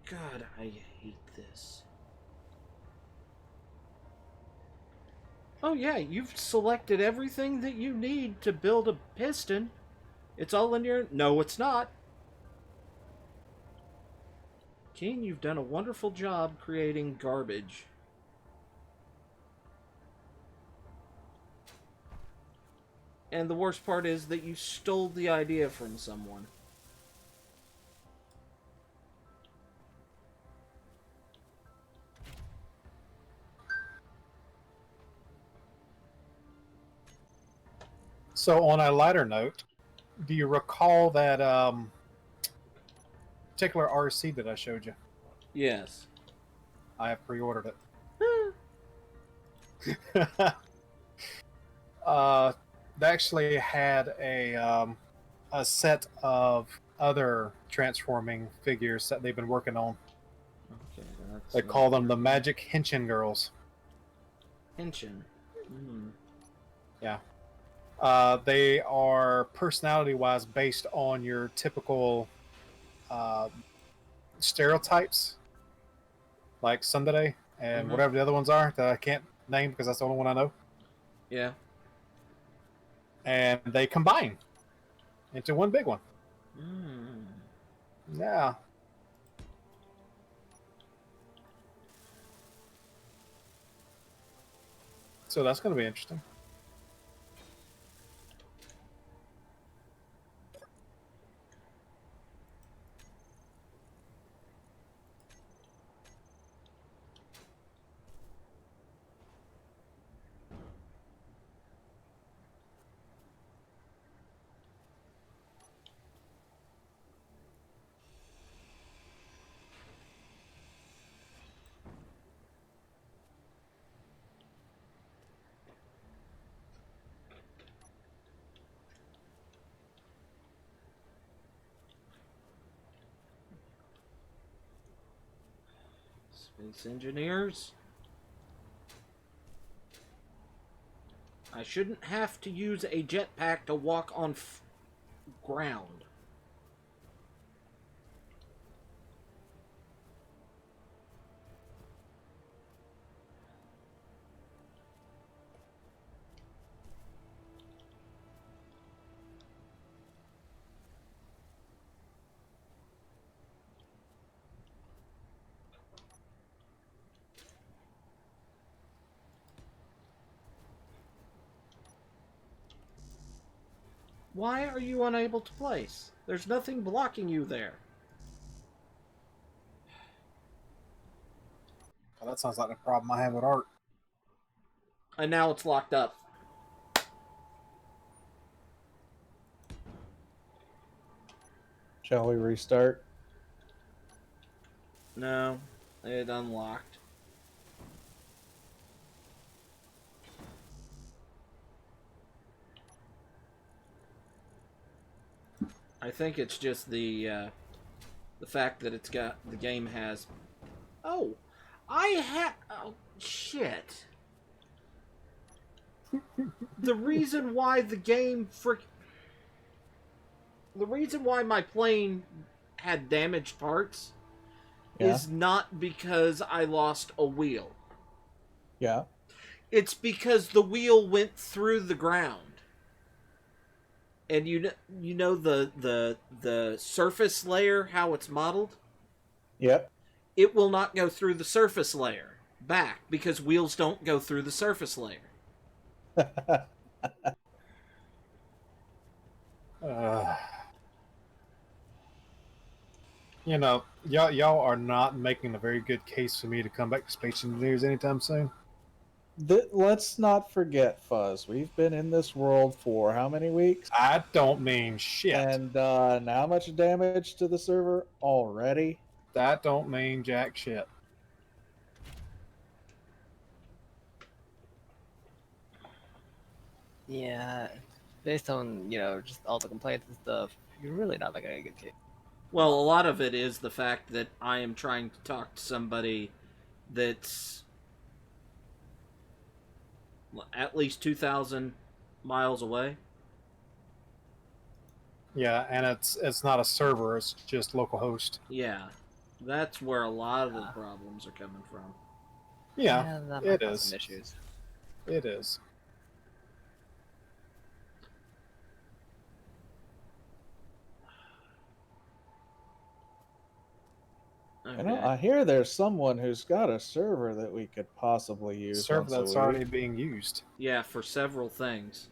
Speaker 1: God, I hate this. Oh yeah, you've selected everything that you need to build a piston. It's all in your... No, it's not. Keen, you've done a wonderful job creating garbage. And the worst part is that you stole the idea from someone.
Speaker 3: So, on a lighter note, do you recall that particular RC that I showed you?
Speaker 1: Yes.
Speaker 3: I have pre-ordered it. They actually had a set of other transforming figures that they've been working on.
Speaker 1: Okay, that's...
Speaker 3: They call them the Magic Henshin Girls.
Speaker 1: Henshin. Hmm.
Speaker 3: Yeah. They are personality-wise based on your typical stereotypes, like Tsundere and whatever the other ones are that I can't name because that's the only one I know.
Speaker 1: Yeah.
Speaker 3: And they combine into one big one.
Speaker 1: Hmm.
Speaker 3: Yeah. So that's going to be interesting.
Speaker 1: Space engineers. I shouldn't have to use a jetpack to walk on ground. Why are you unable to place? There's nothing blocking you there.
Speaker 3: Well, that sounds like the problem I have with art.
Speaker 1: And now it's locked up.
Speaker 2: Shall we restart?
Speaker 1: No, it unlocked. I think it's just the fact that the game has. Oh, oh shit. The reason why the reason why my plane had damaged parts
Speaker 2: Yeah.
Speaker 1: is not because I lost a wheel.
Speaker 2: Yeah.
Speaker 1: It's because the wheel went through the ground. And you know the surface layer, how it's modeled?
Speaker 2: Yep.
Speaker 1: It will not go through the surface layer back because wheels don't go through the surface layer.
Speaker 3: You know, y'all are not making a very good case for me to come back to Space Engineers anytime soon.
Speaker 2: Let's not forget, Fuzz. We've been in this world for how many weeks?
Speaker 3: I don't mean shit.
Speaker 2: And how much damage to the server already?
Speaker 3: That don't mean jack shit.
Speaker 4: Yeah, based on just all the complaints and stuff, you're really not making a good case.
Speaker 1: Well, a lot of it is the fact that I am trying to talk to somebody that's at least 2,000 miles away.
Speaker 3: Yeah, and it's not a server; it's just local-host.
Speaker 1: Yeah, that's where a lot of the problems are coming from.
Speaker 3: Yeah,
Speaker 4: that
Speaker 3: it
Speaker 4: might cause
Speaker 3: is.
Speaker 4: some issues.
Speaker 3: It is.
Speaker 1: Okay.
Speaker 2: You know, I hear there's someone who's got a server that we could possibly use.
Speaker 3: Server
Speaker 2: once a
Speaker 3: that's
Speaker 2: week.
Speaker 3: already being used.
Speaker 1: Yeah, for several things.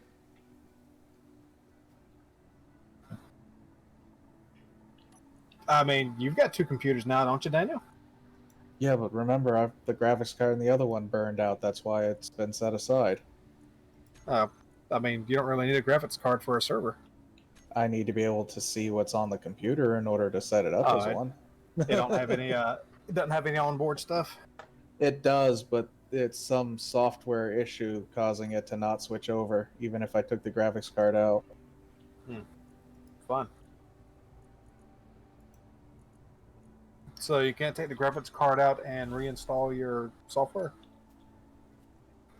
Speaker 3: I mean, you've got 2 computers now, don't you, Daniel?
Speaker 2: Yeah, but remember, the graphics card in the other one burned out. That's why it's been set aside.
Speaker 3: I mean, you don't really need a graphics card for a server.
Speaker 2: I need to be able to see what's on the computer in order to set it up as
Speaker 3: Alright.
Speaker 2: one.
Speaker 3: It don't have any. It doesn't have any onboard stuff.
Speaker 2: It does, but it's some software issue causing it to not switch over, even if I took the graphics card out.
Speaker 3: Fun. So you can't take the graphics card out and reinstall your software.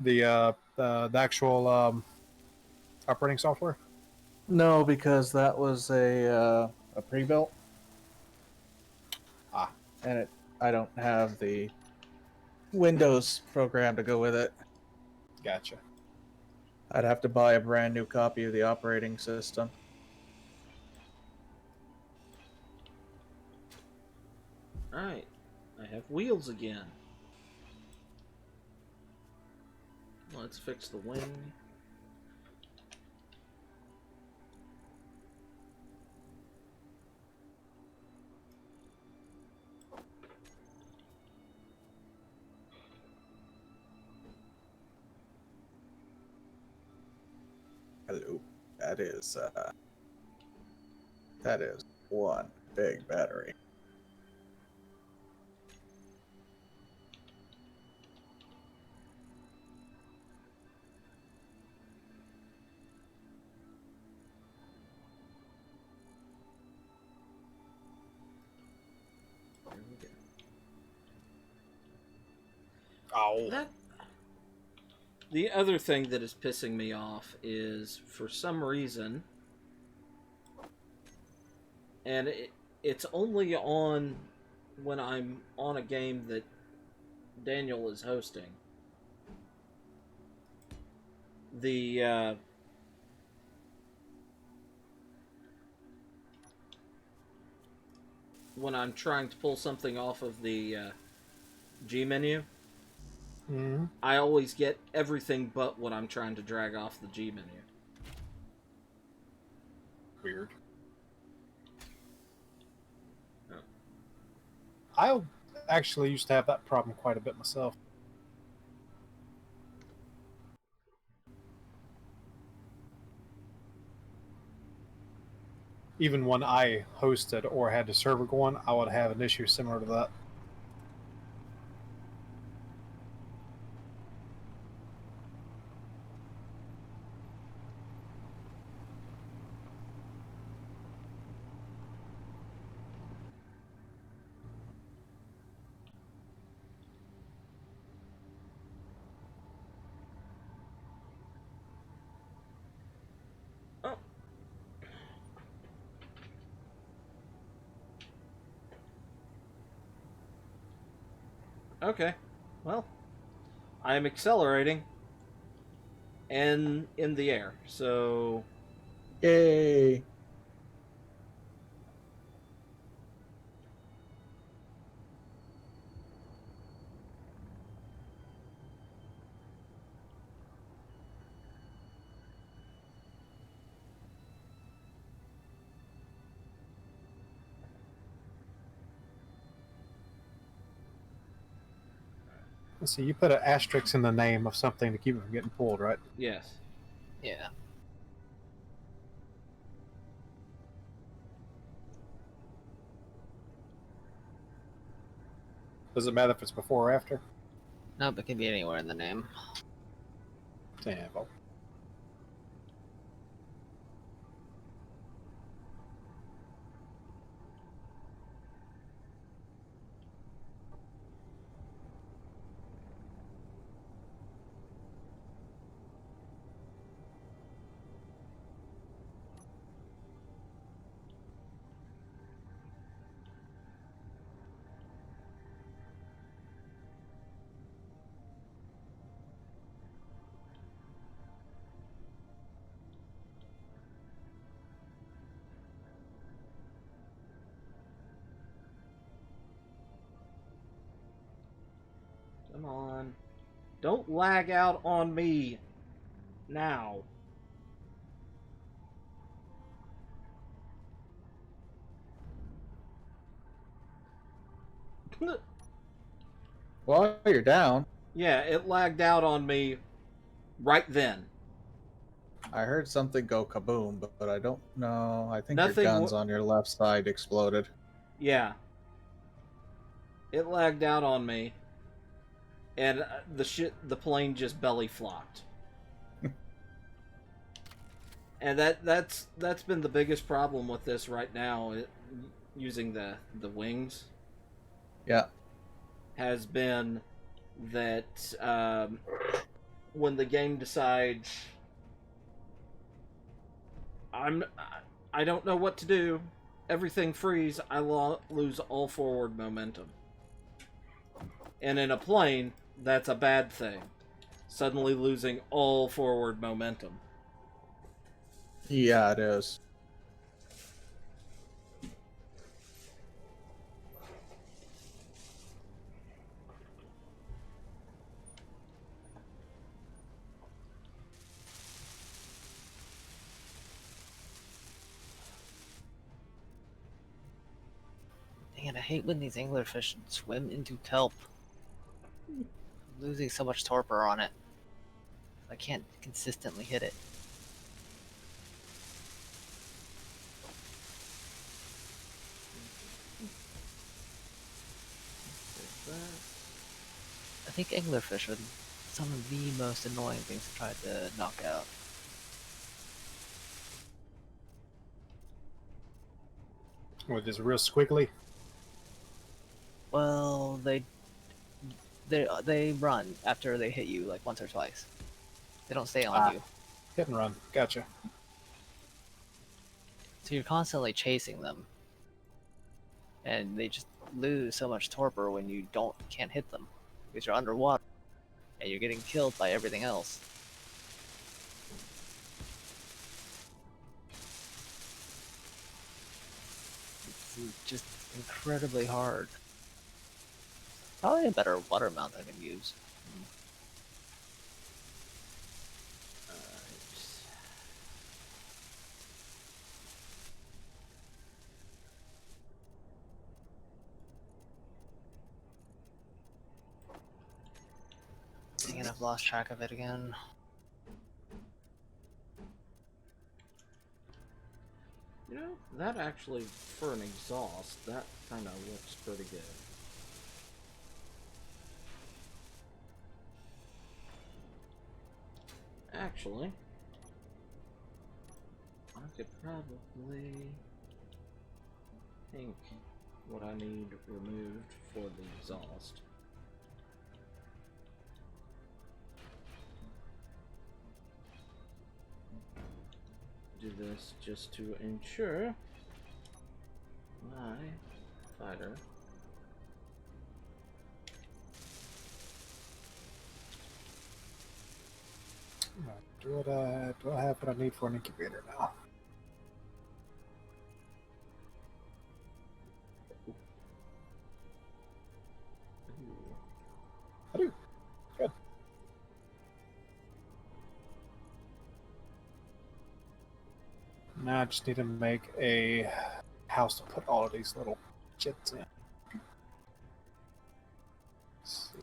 Speaker 3: The actual operating software.
Speaker 2: No, because that was a pre-built. And I don't have the Windows program to go with it.
Speaker 3: Gotcha.
Speaker 2: I'd have to buy a brand new copy of the operating system.
Speaker 1: Alright, I have wheels again. Let's fix the wing.
Speaker 2: Hello. That is one big battery.
Speaker 1: There we go.
Speaker 3: Oh.
Speaker 1: The other thing that is pissing me off is, for some reason, and it's only on when I'm on a game that Daniel is hosting. When I'm trying to pull something off of the G menu,
Speaker 3: Mm-hmm.
Speaker 1: I always get everything but what I'm trying to drag off the G menu.
Speaker 3: Weird.
Speaker 1: Oh.
Speaker 3: I actually used to have that problem quite a bit myself. even when I hosted or had the server going, I would have an issue similar to that.
Speaker 1: Oh. Okay. Well, I am accelerating and in the air. So
Speaker 2: Yay!
Speaker 3: Let's see, you put an asterisk in the name of something to keep it from getting pulled, right?
Speaker 1: yes.
Speaker 4: Yeah.
Speaker 3: Does it matter if it's before or after?
Speaker 4: Nope, it can be anywhere in the name.
Speaker 3: Yeah, well,
Speaker 1: Come on. Don't lag out on me now.
Speaker 2: Well, you're down.
Speaker 1: Yeah, it lagged out on me right then.
Speaker 2: I heard something go kaboom, but I don't know. I think
Speaker 1: Nothing
Speaker 2: your guns on your left side exploded.
Speaker 1: Yeah. It lagged out on me. And the plane just belly flopped. And that's been the biggest problem with this right now, using the wings,
Speaker 2: Yeah.
Speaker 1: has been that when the game decides I don't know what to do, everything freeze, I lose all forward momentum. And in a plane, that's a bad thing. Suddenly losing all forward momentum.
Speaker 2: Yeah, it is.
Speaker 4: Dang it, I hate when these anglerfish swim into kelp. I'm losing so much torpor on it. I can't consistently hit it. I think anglerfish are some of the most annoying things to try to knock out.
Speaker 3: with just real squiggly.
Speaker 4: Well, they run after they hit you like once or twice. They don't stay on you.
Speaker 3: Hit and run. Gotcha.
Speaker 4: So you're constantly chasing them. And they just lose so much torpor when you can't hit them. Because you're underwater. And you're getting killed by everything else. It's just incredibly hard. Probably a better water mount I can use. Dang it, I've lost track of it again.
Speaker 1: You know, that actually, for an exhaust, that kind of looks pretty good. Actually, I could probably think what I need removed for the exhaust. Do this just to ensure my fighter
Speaker 3: Do I have what I need for an incubator now? I do. Good. Now I just need to make a house to put all of these little jets in. Let's see.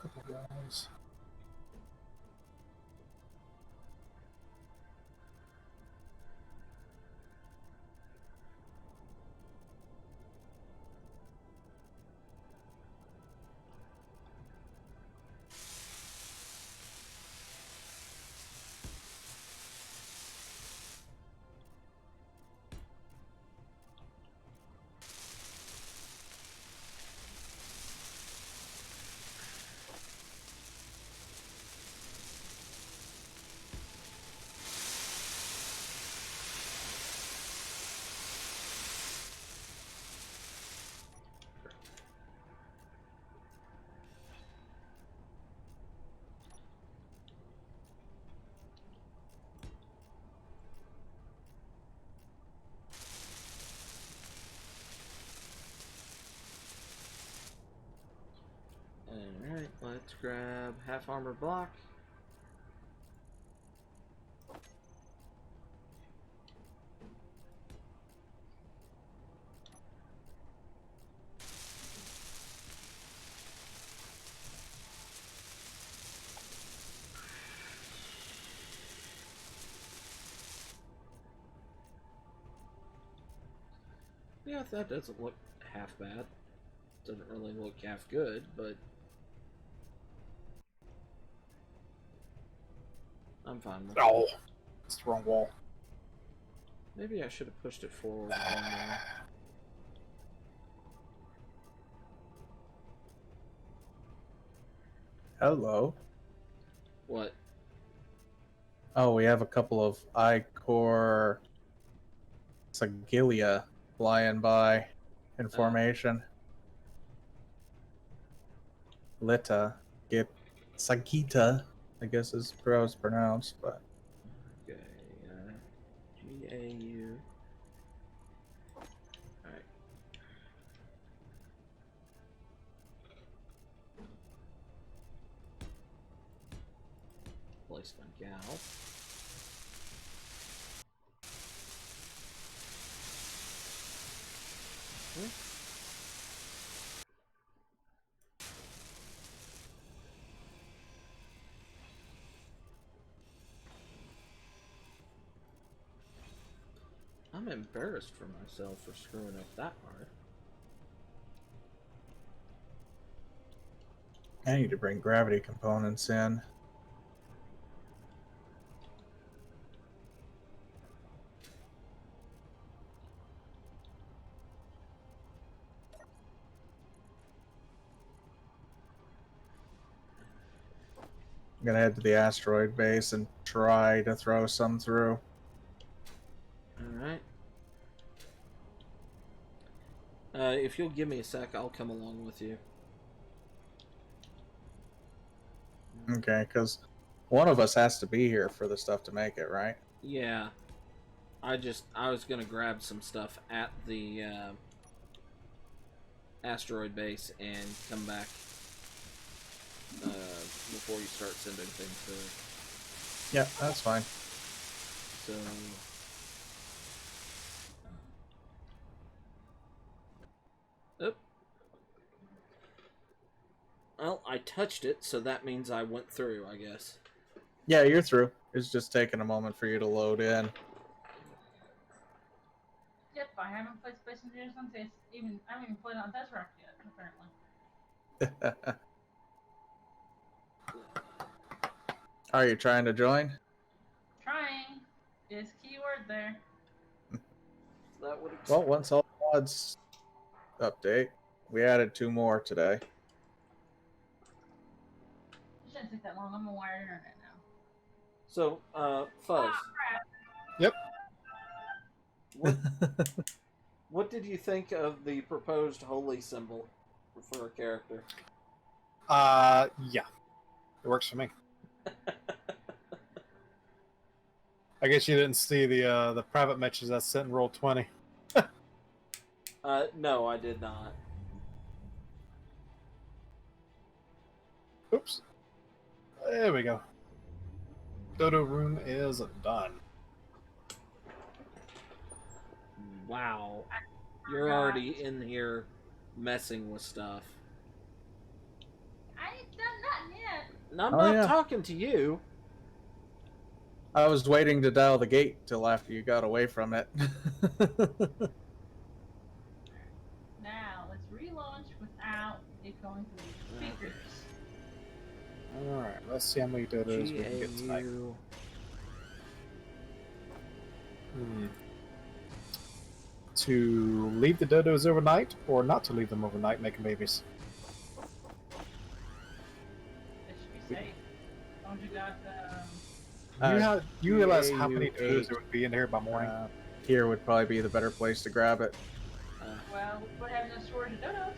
Speaker 3: Couple guys.
Speaker 1: Alright, let's grab half armor block. Yeah, that doesn't look half bad. Doesn't really look half good, but I'm fine with it.
Speaker 3: Oh, it's the wrong wall.
Speaker 1: Maybe I should have pushed it forward one more.
Speaker 2: Hello.
Speaker 1: What?
Speaker 2: Oh, we have a couple of Icor Sagilia flying by in formation. Lita, get Sagita, I guess is how it's pronounced, but
Speaker 1: Okay, GAU. Alright. Place my gal. Okay. I'm embarrassed for myself for screwing up that hard.
Speaker 2: I need to bring gravity components in. I'm gonna head to the asteroid base and try to throw some through.
Speaker 1: Alright. If you'll give me a sec, I'll come along with you.
Speaker 2: Okay, because one of us has to be here for the stuff to make it, right?
Speaker 1: Yeah. I was gonna grab some stuff at the asteroid base and come back before you start sending things through.
Speaker 2: Yeah, that's fine.
Speaker 1: So oh. Well, I touched it, so that means I went through, I guess.
Speaker 2: Yeah, you're through. It's just taking a moment for you to load in.
Speaker 5: I haven't played Space Invaders on I haven't even played on Desrock yet, apparently.
Speaker 2: Are you trying to join?
Speaker 5: Trying is keyword there.
Speaker 1: That would
Speaker 2: Well, once all mods update, we added 2 more today.
Speaker 5: It shouldn't take that long. I'm on wired internet now.
Speaker 1: So, Fuzz.
Speaker 3: Yep.
Speaker 1: What did you think of the proposed holy symbol for a character?
Speaker 3: Yeah. It works for me. I guess you didn't see the private matches I sent in roll 20.
Speaker 1: No, I did not.
Speaker 3: Oops. There we go. Dodo room is done.
Speaker 1: Wow. You're already in here messing with stuff.
Speaker 5: I ain't done nothing yet.
Speaker 1: And I'm
Speaker 2: Oh,
Speaker 1: not
Speaker 2: yeah.
Speaker 1: talking to you.
Speaker 2: I was waiting to dial the gate till after you got away from it.
Speaker 5: Now let's relaunch without it going through the speakers.
Speaker 3: Alright, let's see how many dodos we can get tonight.
Speaker 1: GAU.
Speaker 3: To leave the dodos overnight or not to leave them overnight making babies?
Speaker 5: It should be safe. Don't you got
Speaker 3: You realize how many
Speaker 2: GAU8.
Speaker 3: dodos there would be in here by morning?
Speaker 2: Here would probably be the better place to grab it.
Speaker 5: well, what having no storage of dodos?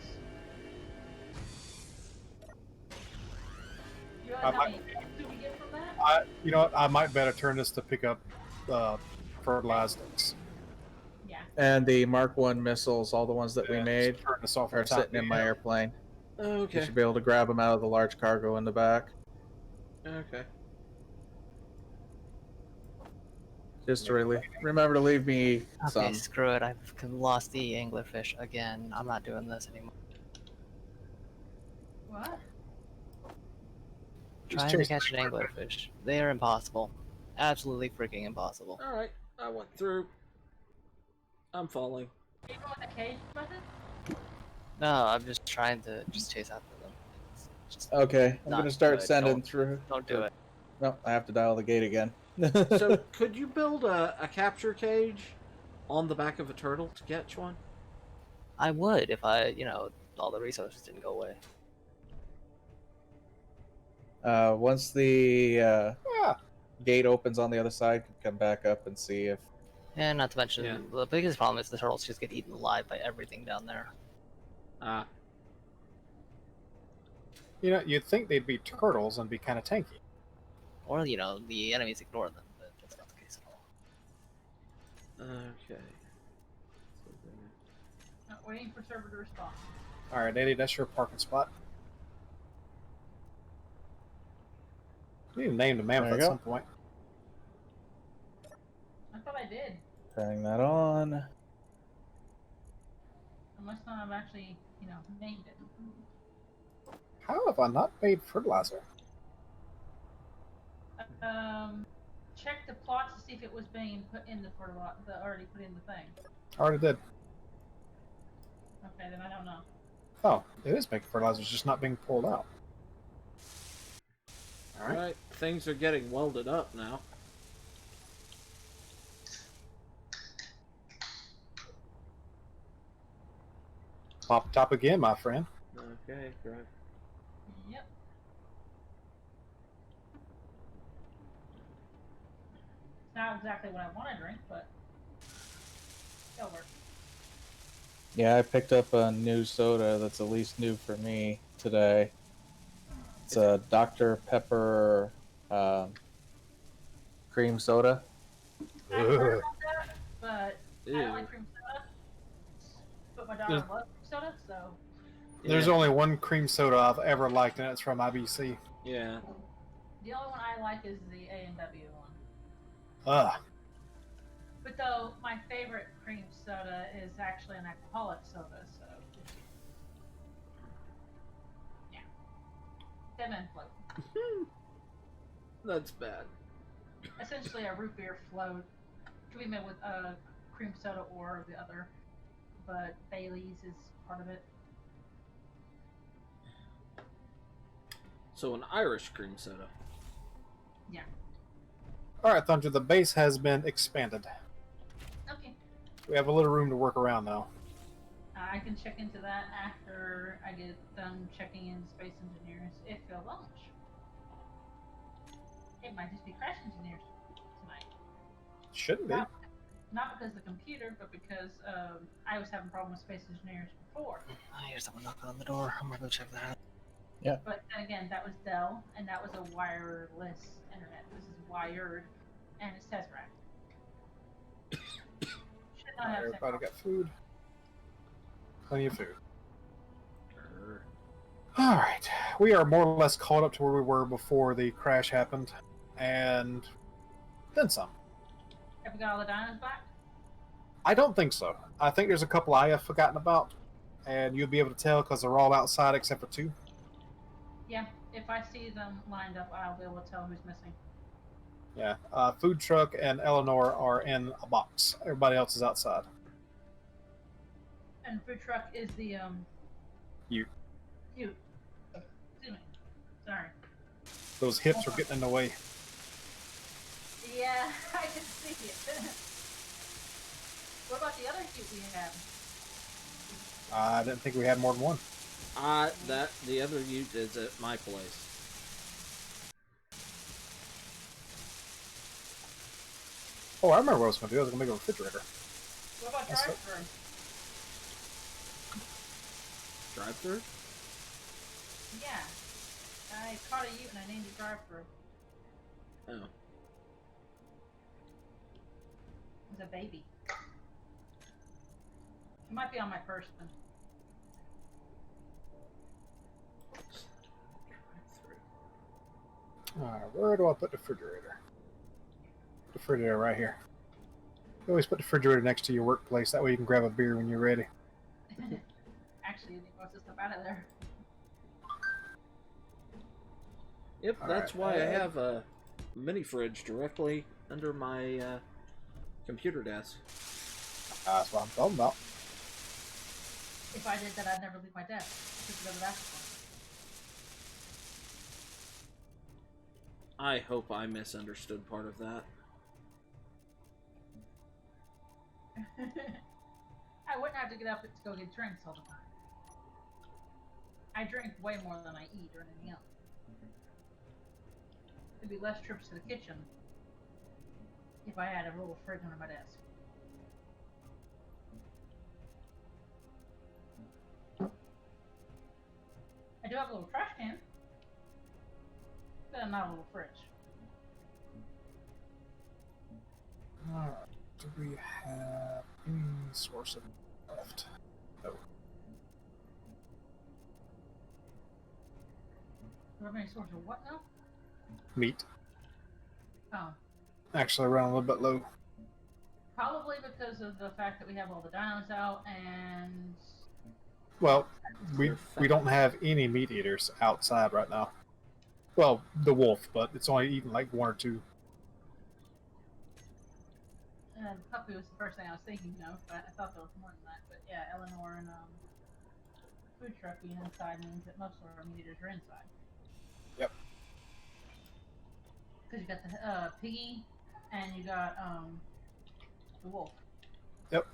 Speaker 5: You realize how many eggs do we get from that?
Speaker 3: You know what? I might better turn this to pick up fertilized eggs.
Speaker 5: Yeah.
Speaker 2: And the Mark 1 missiles, all the ones that we
Speaker 3: Yeah,
Speaker 2: made,
Speaker 3: just turn this off
Speaker 2: are
Speaker 3: on top
Speaker 2: sitting in my
Speaker 3: here.
Speaker 2: airplane. You
Speaker 1: Okay.
Speaker 2: should be able to grab them out of the large cargo in the back.
Speaker 1: Okay.
Speaker 2: Just to really remember to leave me
Speaker 4: Okay,
Speaker 2: some.
Speaker 4: screw it. I've lost the anglerfish again. I'm not doing this anymore.
Speaker 5: What?
Speaker 3: Just
Speaker 4: Trying to
Speaker 3: chase
Speaker 4: catch an anglerfish. They are impossible. Absolutely freaking impossible.
Speaker 1: Alright. I went through. I'm falling.
Speaker 5: Even with the cage method?
Speaker 4: No, I'm just trying to just chase after them. It's just,
Speaker 2: Okay, I'm
Speaker 4: Not
Speaker 2: gonna start
Speaker 4: good.
Speaker 2: sending
Speaker 4: Don't-
Speaker 2: through.
Speaker 4: don't do it.
Speaker 2: No, I have to dial the gate again.
Speaker 1: So, could you build a capture cage on the back of a turtle to catch one?
Speaker 4: I would if I, all the resources didn't go away.
Speaker 2: Once the
Speaker 3: Yeah.
Speaker 2: gate opens on the other side, can come back up and see if.
Speaker 4: And not to mention,
Speaker 1: Yeah.
Speaker 4: the biggest problem is the turtles just get eaten alive by everything down there.
Speaker 3: You know, you'd think they'd be turtles and be kind of tanky.
Speaker 4: Or, the enemies ignore them, but that's not the case at all.
Speaker 1: Okay.
Speaker 5: Not waiting for server to respond.
Speaker 3: Alright, Eddie, that's your parking spot. We need to name the mammoth
Speaker 2: There
Speaker 3: at
Speaker 2: you go.
Speaker 3: some point.
Speaker 5: I thought I did.
Speaker 2: Turning that on.
Speaker 5: I must not have actually, named it.
Speaker 3: How have I not made fertilizer?
Speaker 5: Check the plots to see if it was being put in the already put in the thing.
Speaker 3: I already did.
Speaker 5: Okay, then I don't know.
Speaker 3: Oh, it is making fertilizer, it's just not being pulled out. Alright.
Speaker 1: Alright. Things are getting welded up now.
Speaker 3: Pop top again, my friend.
Speaker 1: Okay, great.
Speaker 5: Yep. It's not exactly what I want to drink, but it'll work.
Speaker 2: Yeah, I picked up a new soda that's at least new for me today. It's a Dr. Pepper cream soda.
Speaker 5: I've heard
Speaker 3: Ugh.
Speaker 5: about that, but I
Speaker 1: Ew.
Speaker 5: don't like cream soda. But my daughter loves cream soda, so
Speaker 3: There's
Speaker 1: Yeah.
Speaker 3: only one cream soda I've ever liked, and it's from IBC.
Speaker 1: Yeah.
Speaker 5: the only one I like is the A&W one.
Speaker 3: Ugh.
Speaker 5: But though my favorite cream soda is actually an alcoholic soda, so yeah, them and float.
Speaker 1: That's bad.
Speaker 5: Essentially a root beer float treatment with cream soda or the other, but Bailey's is part of it.
Speaker 1: So an Irish cream soda.
Speaker 3: All right, Thunder. The base has been expanded.
Speaker 5: Okay.
Speaker 3: We have a little room to work around now.
Speaker 5: I can check into that after I get done checking in Space Engineers if they'll launch. It might just be Crash Engineers tonight.
Speaker 3: Shouldn't be.
Speaker 5: Not because of the computer, but because I was having problems with Space Engineers before.
Speaker 4: Oh, here's someone knocking on the door. I'm gonna go check that out.
Speaker 5: But then again, that was Dell, and that was a wireless internet. This is wired, and it's Tesseract. Should not have
Speaker 3: Everybody got food. Plenty of food. All right, we are more or less caught up to where we were before the crash happened, and then some.
Speaker 5: Have we got all the dinos back?
Speaker 3: I don't think so. I think there's a couple I have forgotten about, and you'll be able to tell because they're all outside except for 2.
Speaker 5: Yeah. If I see them lined up, I'll be able to tell who's missing.
Speaker 3: Yeah, Food Truck and Eleanor are in a box. Everybody else is outside.
Speaker 5: And Food Truck is the
Speaker 3: You.
Speaker 5: You. Excuse me. Sorry.
Speaker 3: Those hips are getting in the way.
Speaker 5: Yeah, I can see it. What about the other cute we have?
Speaker 3: I didn't think we had more than one.
Speaker 1: That the other ute is at my place.
Speaker 3: Oh, I remember what I was going to do. I was going to make a refrigerator.
Speaker 5: What about
Speaker 3: That's
Speaker 5: drive-thru?
Speaker 1: Drive-through?
Speaker 5: Yeah. I caught a ute and I named it drive-thru.
Speaker 1: Oh.
Speaker 5: It was a baby. It might be on my person.
Speaker 3: Alright, where do I put the refrigerator? The refrigerator right here. You always put the refrigerator next to your workplace. That way you can grab a beer when you're ready.
Speaker 5: Actually, I think most of the stuff out of there.
Speaker 1: Yep,
Speaker 3: All
Speaker 1: that's
Speaker 3: right,
Speaker 1: why I have a mini fridge directly under my computer desk.
Speaker 3: That's what I'm talking about.
Speaker 5: If I did that, I'd never leave my desk. Just go to that one.
Speaker 1: I hope I misunderstood part of that.
Speaker 5: I wouldn't have to get up to go get drinks all the time. I drink way more than I eat or anything else. There'd be less trips to the kitchen if I had a little fridge under my desk. I do have a little trash can, but not a little fridge.
Speaker 3: Alright, do we have any source of left? No.
Speaker 5: Do we have any source of what now?
Speaker 3: Meat.
Speaker 5: Oh.
Speaker 3: Actually, running a little bit low.
Speaker 5: Probably because of the fact that we have all the dinos out and
Speaker 3: Well, we don't have any meat eaters outside right now. Well, the wolf, but it's only eating like 1 or 2.
Speaker 5: the puppy was the first thing I was thinking of, but I thought there was more than that. But yeah, Eleanor and Food Truck being inside means that most of our meat eaters are inside.
Speaker 3: Yep.
Speaker 5: Because you got the piggy and you got the wolf.
Speaker 3: Yep.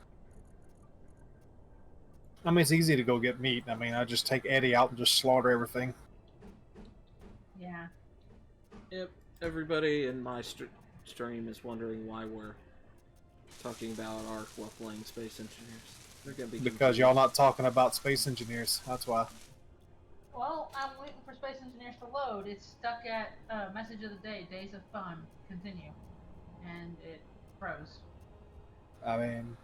Speaker 3: I mean, it's easy to go get meat. I mean, I just take Eddie out and just slaughter everything.
Speaker 5: Yeah.
Speaker 1: Yep, everybody in my stream is wondering why we're talking about ARC while playing Space Engineers. They're gonna be
Speaker 3: Because y'all not talking about Space Engineers. That's why.
Speaker 5: Well, I'm waiting for Space Engineers to load. It's stuck at message of the day, Days of Fun, continue. And it froze.
Speaker 3: I mean,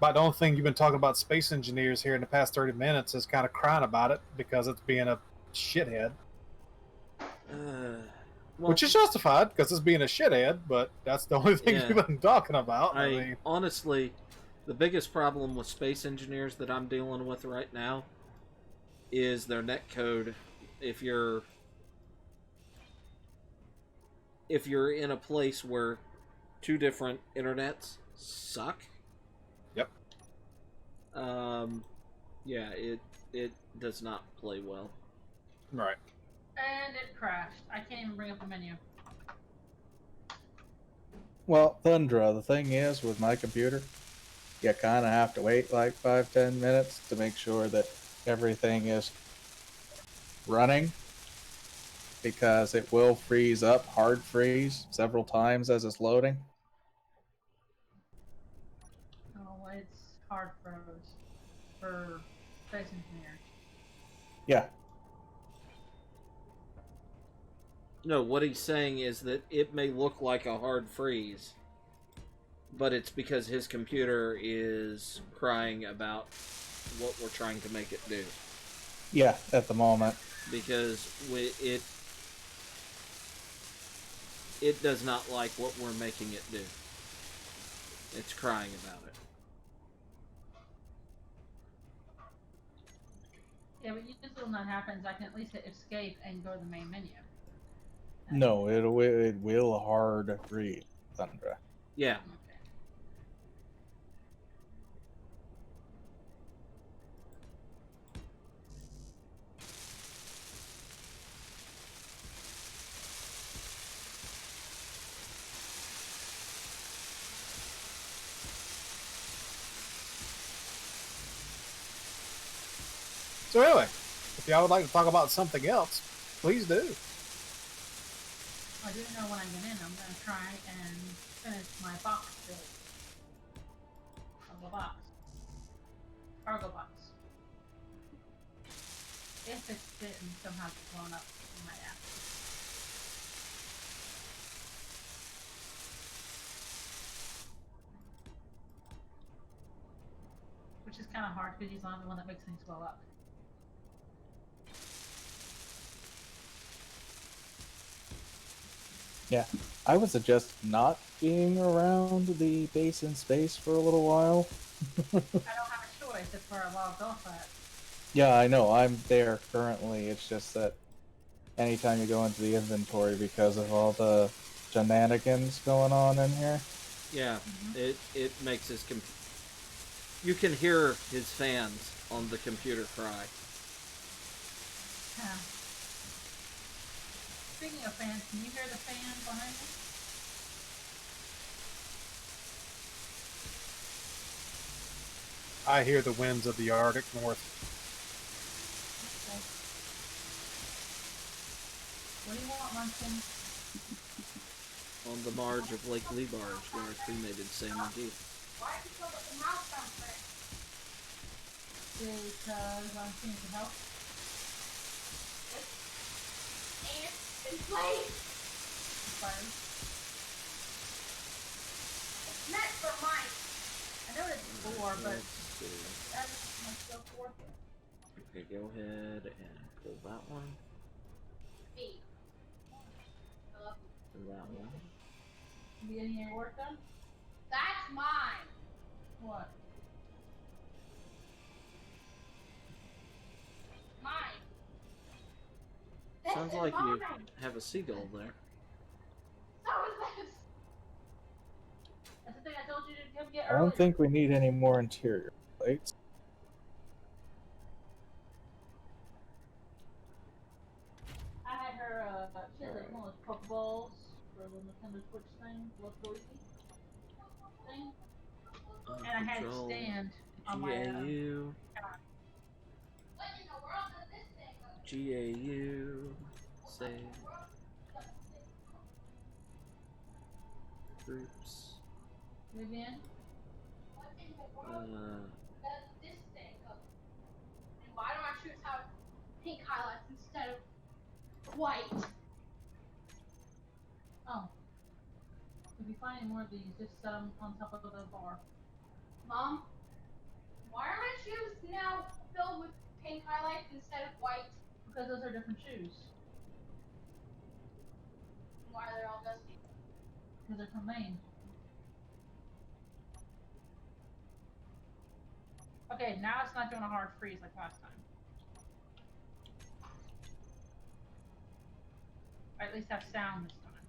Speaker 3: but the only thing you've been talking about Space Engineers here in the past 30 minutes is kind of crying about it because it's being a shithead.
Speaker 1: Well,
Speaker 3: Which is justified because it's being a shithead, but that's the only thing
Speaker 1: Yeah.
Speaker 3: you've been talking about. I
Speaker 1: I
Speaker 3: mean,
Speaker 1: honestly, the biggest problem with Space Engineers that I'm dealing with right now is their netcode. If you're in a place where 2 different internets suck, Yeah, it does not play well.
Speaker 3: Right.
Speaker 5: And it crashed. I can't even bring up the menu.
Speaker 2: Well, Thundra, the thing is with my computer, you kind of have to wait like 5-10 minutes to make sure that everything is running because it will freeze up, hard freeze, several times as it's loading.
Speaker 5: Oh, it's hard froze for Space Engineers.
Speaker 2: Yeah.
Speaker 1: No, what he's saying is that it may look like a hard freeze, but it's because his computer is crying about what we're trying to make it do.
Speaker 2: Yeah, at the moment.
Speaker 1: Because it does not like what we're making it do. It's crying about it.
Speaker 5: Yeah, but usually when that happens, I can at least hit escape and go to the main menu.
Speaker 2: No, it will hard freeze, Thundra.
Speaker 1: Yeah.
Speaker 5: Okay.
Speaker 3: So anyway, if y'all would like to talk about something else, please do.
Speaker 5: I do know when I get in, I'm gonna try and finish my box build. Of the box. Cargo box. If it's didn't somehow get blown up in my app. Which is kind of hard because he's not the one that makes things blow up.
Speaker 2: Yeah, I would suggest not being around the base in space for a little while.
Speaker 5: I don't have a choice if we're logged off at.
Speaker 2: Yeah, I know, I'm there currently. It's just that anytime you go into the inventory because of all the shenanigans going on in here.
Speaker 1: Yeah, it makes his you can hear his fans on the computer cry.
Speaker 5: Yeah. Speaking of fans, can you hear the fan behind me?
Speaker 3: I hear the winds of the Arctic North.
Speaker 5: Okay. What do you want, Munchkin?
Speaker 1: On the marge of Lake Lebarge, where a cremated salmon deep.
Speaker 6: Why did you put the mouse down there?
Speaker 5: Because I'm seeing to help.
Speaker 6: And it's playing.
Speaker 5: Fire.
Speaker 6: It's meant for mine.
Speaker 5: I know it's 4, but
Speaker 1: Let's see.
Speaker 5: that's let's go forth it.
Speaker 1: Okay, go ahead and pull that one.
Speaker 6: Me. I love you.
Speaker 1: And that one.
Speaker 5: You getting your work done?
Speaker 6: That's mine.
Speaker 5: What?
Speaker 6: Mine.
Speaker 1: Sounds
Speaker 6: This is
Speaker 1: like you
Speaker 6: mine.
Speaker 1: have a seagull there.
Speaker 6: So is this.
Speaker 5: That's the thing I told you to come get
Speaker 2: I
Speaker 5: earlier.
Speaker 2: don't think we need any more interior plates.
Speaker 5: I had her, she had like one of those Pokeballs for the Nintendo Switch thing, Lost Luigi thing. And I had it
Speaker 1: Control,
Speaker 5: stand on my,
Speaker 1: GAU,
Speaker 6: What in the world does this thing go?
Speaker 1: GAU, save, groups,
Speaker 5: Vivian.
Speaker 6: What in the world
Speaker 1: uh,
Speaker 6: does this thing go? And why don't I choose have pink highlights instead of white?
Speaker 5: Oh. If you find any more of these, just set them on top of the bar.
Speaker 6: Mom, why are my shoes now filled with pink highlights instead of white?
Speaker 5: Because those are different shoes.
Speaker 6: Why are they all dusty?
Speaker 5: Because they're from Maine. Okay, now it's not doing a hard freeze like last time. I at least have sound this time.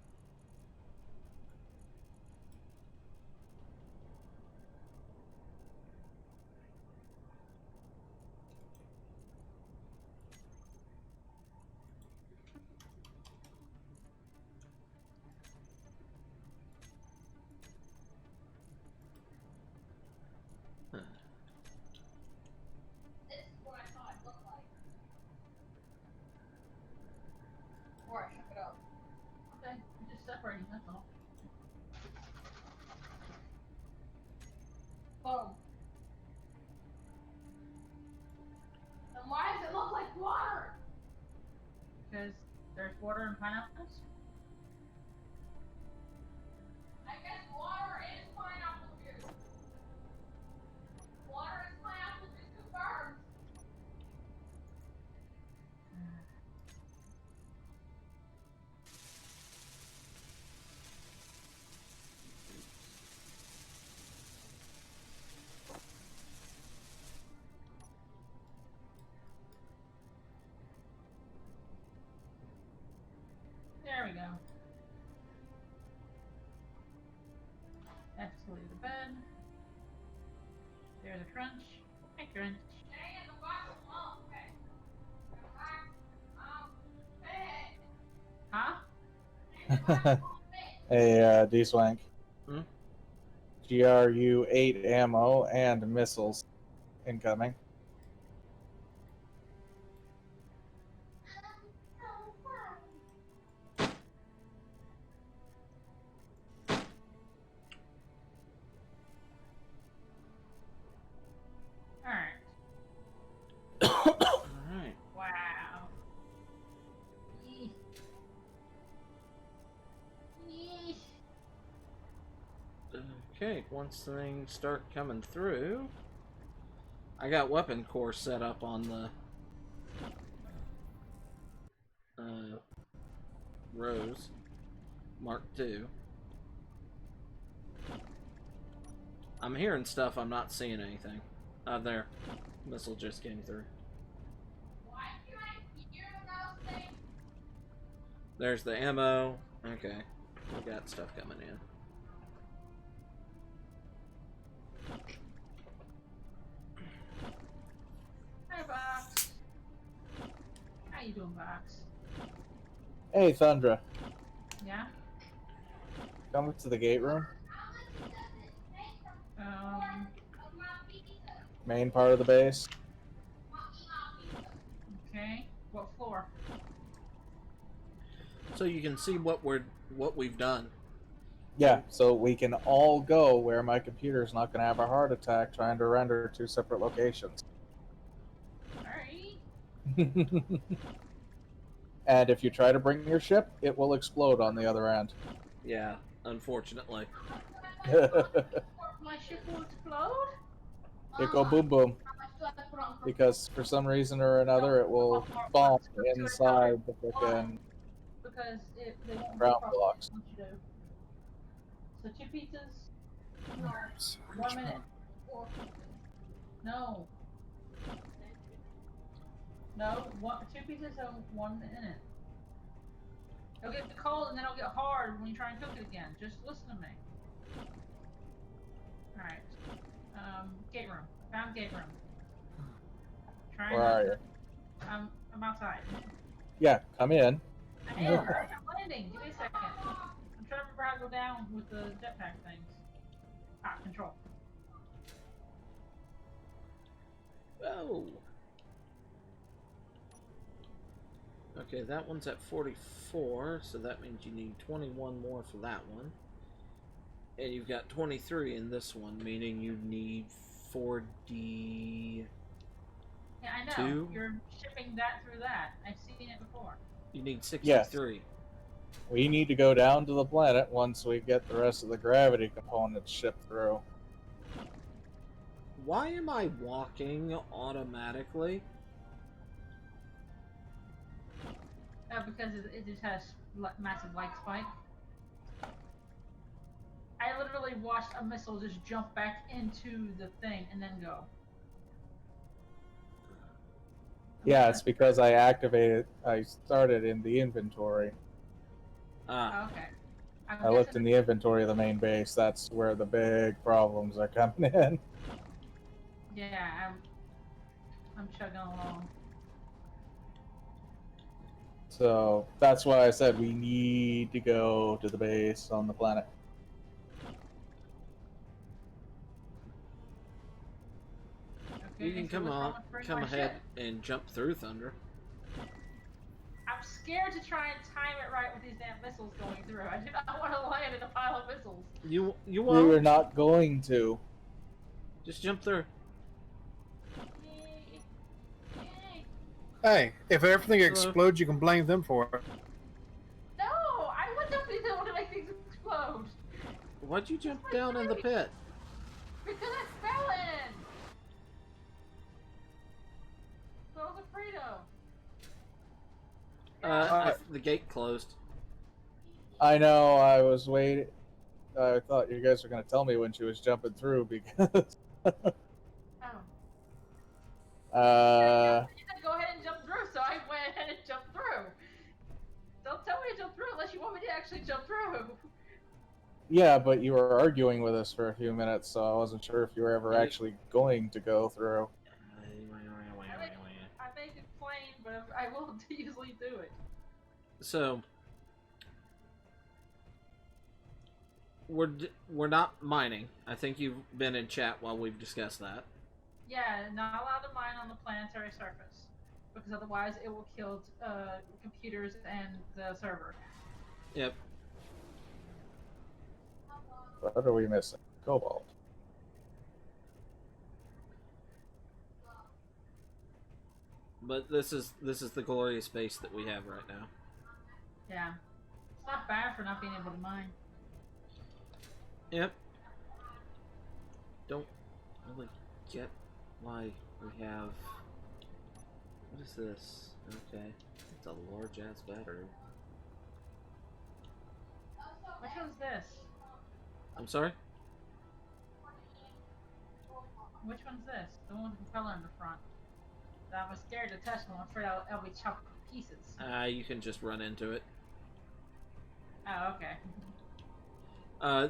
Speaker 6: before I shook it up.
Speaker 5: Okay, you're just separating, that's all.
Speaker 6: Boom. Then why does it look like water?
Speaker 5: Because there's water in pineapples.
Speaker 6: I guess water is pineapple juice. Water is pineapple juice confirmed.
Speaker 5: There we go. Escalated the bed. There's a crunch. Hi, crunch.
Speaker 6: And the box of malt, okay. Hey.
Speaker 5: Huh?
Speaker 2: Hey, D-Swank.
Speaker 1: Hmm?
Speaker 2: GRU-8 ammo and missiles incoming.
Speaker 5: Alright.
Speaker 1: Alright.
Speaker 5: Wow. Yeesh. Yeesh.
Speaker 1: Okay, once things start coming through, I got weapon core set up on the Rose Mark II. I'm hearing stuff, I'm not seeing anything. There. Missile just came through.
Speaker 6: Why can't I hear those things?
Speaker 1: There's the ammo. Okay. We got stuff coming in.
Speaker 5: Hi, Box. How you doing, Box?
Speaker 2: Hey, Thundra.
Speaker 5: Yeah?
Speaker 2: Come to the gate room. Main part of the base.
Speaker 5: Okay. What floor?
Speaker 1: So you can see what we've done.
Speaker 2: Yeah, so we can all go where my computer's not going to have a heart attack trying to render two separate locations.
Speaker 5: Alright.
Speaker 2: And if you try to bring your ship, it will explode on the other end.
Speaker 1: Yeah, unfortunately.
Speaker 5: My ship will explode?
Speaker 2: It go boom boom. Because for some reason or another, it will fall inside the frickin'
Speaker 5: Because they won't
Speaker 2: ground
Speaker 5: properly
Speaker 2: blocks.
Speaker 5: want you to. So 2 pizzas?
Speaker 3: No.
Speaker 5: 1 minute. No. No, 2 pizzas and 1 minute. It'll get cold and then it'll get hard when you try and cook it again. Just listen to me. Alright. Gate room. Found gate room. Try
Speaker 2: Where are you?
Speaker 5: I'm outside.
Speaker 2: Yeah, come in.
Speaker 5: I am. I'm landing. Give me a second. I'm trying to remember how to go down with the jetpack things. Ah, control.
Speaker 1: Oh. Okay, that one's at 44, so that means you need 21 more for that one. And you've got 23 in this one, meaning you need 40...
Speaker 5: Yeah, I know.
Speaker 1: 2?
Speaker 5: You're shipping that through that. I've seen it before.
Speaker 1: You need 63.
Speaker 2: We need to go down to the planet once we get the rest of the gravity components shipped through.
Speaker 1: Why am I walking automatically?
Speaker 5: Because it just has massive light spike. I literally watched a missile just jump back into the thing and then go.
Speaker 2: Yeah, it's because I started in the inventory.
Speaker 1: Ah,
Speaker 5: Oh, okay.
Speaker 2: I looked in the inventory of the main base. That's where the big problems are coming in.
Speaker 5: Yeah, I'm chugging along.
Speaker 2: So that's why I said we need to go to the base on the planet.
Speaker 5: Okay,
Speaker 1: you can
Speaker 5: so what's wrong with bringing
Speaker 1: come
Speaker 5: my
Speaker 1: ahead
Speaker 5: ship?
Speaker 1: and jump through Thunder.
Speaker 5: I'm scared to try and time it right with these damn missiles going through. I do not want to land in a pile of missiles.
Speaker 1: You
Speaker 2: We
Speaker 1: won't.
Speaker 2: were not going to.
Speaker 1: Just jump through.
Speaker 5: Yay. Yay.
Speaker 3: Hey, if everything
Speaker 1: Hello?
Speaker 3: explodes, you can blame them for it.
Speaker 5: No, I would not be able to make things explode.
Speaker 1: Why'd you jump down in the pit?
Speaker 5: Because I fell in. So I was afraid of.
Speaker 1: The gate closed.
Speaker 2: I know. I was waiting. I thought you guys were going to tell me when she was jumping through because.
Speaker 5: Oh.
Speaker 2: uh,
Speaker 5: You said go ahead and jump through, so I went ahead and jumped through. Don't tell me to jump through unless you want me to actually jump through.
Speaker 2: yeah, but you were arguing with us for a few minutes, so I wasn't sure if you were ever actually going to go through.
Speaker 5: I make it plain, but I will easily do it.
Speaker 1: So we're not mining. I think you've been in chat while we've discussed that.
Speaker 5: Yeah, not allowed to mine on the planetary surface, because otherwise it will kill computers and the server.
Speaker 1: Yep.
Speaker 2: What are we missing? Cobalt.
Speaker 1: But this is the glorious base that we have right now.
Speaker 5: Yeah, it's not bad for not being able to mine.
Speaker 1: Yep. Don't really get why we have. What is this? Okay, it's a large ass battery.
Speaker 5: Which one's this?
Speaker 1: I'm sorry.
Speaker 5: Which one's this? The one with the propeller in the front. That I was scared to touch them. I'm afraid I'll be chopped to pieces.
Speaker 1: You can just run into it.
Speaker 5: Oh, okay.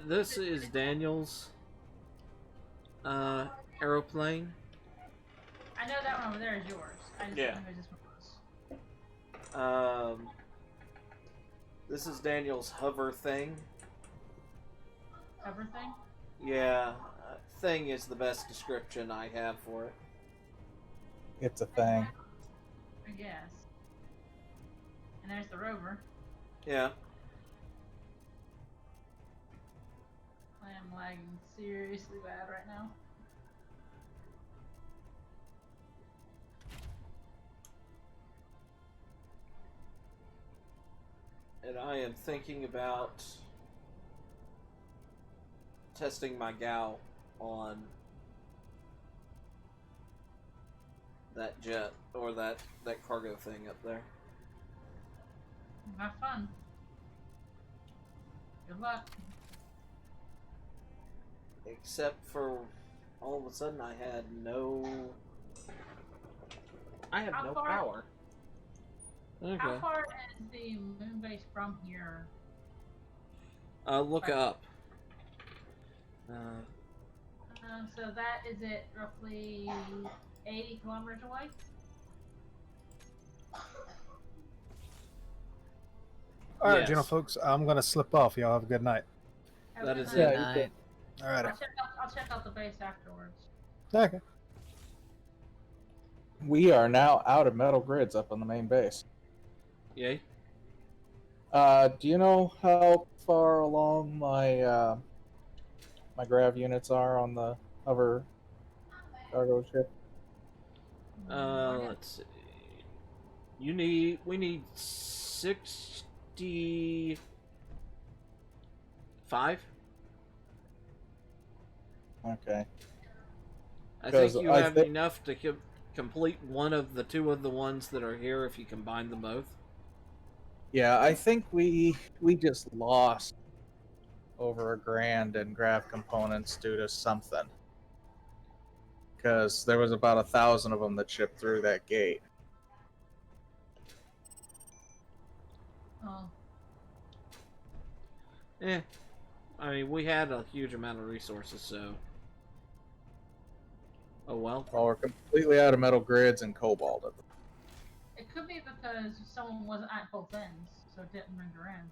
Speaker 1: This is Daniel's aeroplane.
Speaker 5: I know that one over there is yours. I just
Speaker 1: Yeah.
Speaker 5: don't know who this one was.
Speaker 1: This is Daniel's hover thing.
Speaker 5: Everything?
Speaker 1: Yeah, thing is the best description I have for it.
Speaker 2: It's a thing.
Speaker 5: I guess. And there's the rover.
Speaker 1: Yeah.
Speaker 5: I am lagging seriously bad right now.
Speaker 1: And I am thinking about testing my gal on that jet or that cargo thing up there.
Speaker 5: Have fun. Good luck.
Speaker 1: Except for all of a sudden I had no
Speaker 5: How far-
Speaker 1: power. Okay.
Speaker 5: How far is the moon base from here?
Speaker 1: Look up.
Speaker 5: So that is it roughly 80 kilometers away?
Speaker 3: All right,
Speaker 1: Yes.
Speaker 3: General folks, I'm gonna slip off. Y'all have a good night.
Speaker 5: Have
Speaker 1: That
Speaker 5: a
Speaker 1: is
Speaker 5: good
Speaker 1: it.
Speaker 5: night.
Speaker 2: Yeah, you
Speaker 4: Night.
Speaker 3: All right.
Speaker 5: I'll check out the base afterwards.
Speaker 3: Okay.
Speaker 2: We are now out of metal grids up on the main base.
Speaker 1: Yay.
Speaker 2: Do you know how far along my my grav units are on the hover cargo ship?
Speaker 1: Let's see. We need 65.
Speaker 2: Okay.
Speaker 1: I think
Speaker 2: 'Cause
Speaker 1: you
Speaker 2: I
Speaker 1: have
Speaker 2: thi-
Speaker 1: enough to complete one of the two of the ones that are here if you combine them both.
Speaker 2: Yeah, I think we just lost over $1,000 in grav components due to something. Because there was about 1,000 of them that shipped through that gate.
Speaker 5: Oh,
Speaker 1: I mean, we had a huge amount of resources, so. Oh well.
Speaker 2: Well, we're completely out of metal grids and cobalt.
Speaker 5: it could be because someone wasn't at both ends, so it didn't render in.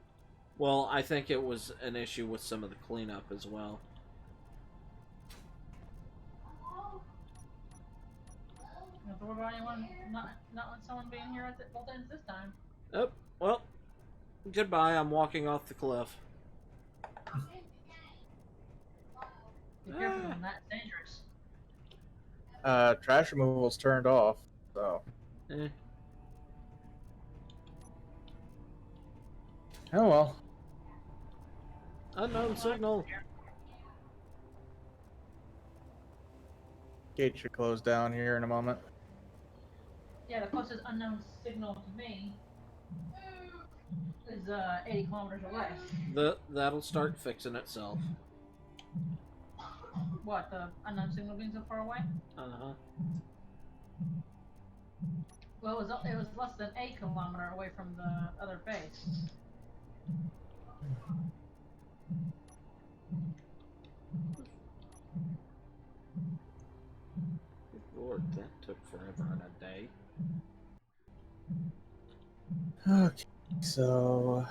Speaker 1: Well, I think it was an issue with some of the cleanup as well.
Speaker 5: You don't have to worry about anyone, not with someone being here at both ends this time.
Speaker 1: Oh, well, goodbye. I'm walking off the cliff.
Speaker 5: Be careful when that's dangerous.
Speaker 2: Trash removal's turned off, so.
Speaker 1: Eh.
Speaker 2: Oh well.
Speaker 1: Unknown signal.
Speaker 2: Gate should close down here in a moment.
Speaker 5: Yeah, the closest unknown signal to me is 80 kilometers away.
Speaker 1: That'll start fixing itself.
Speaker 5: What, the unknown signal being so far away?
Speaker 1: Uh-huh.
Speaker 5: Well, it was less than a kilometer away from the other base.
Speaker 1: Good Lord, that took forever and a day.
Speaker 2: Okay, so.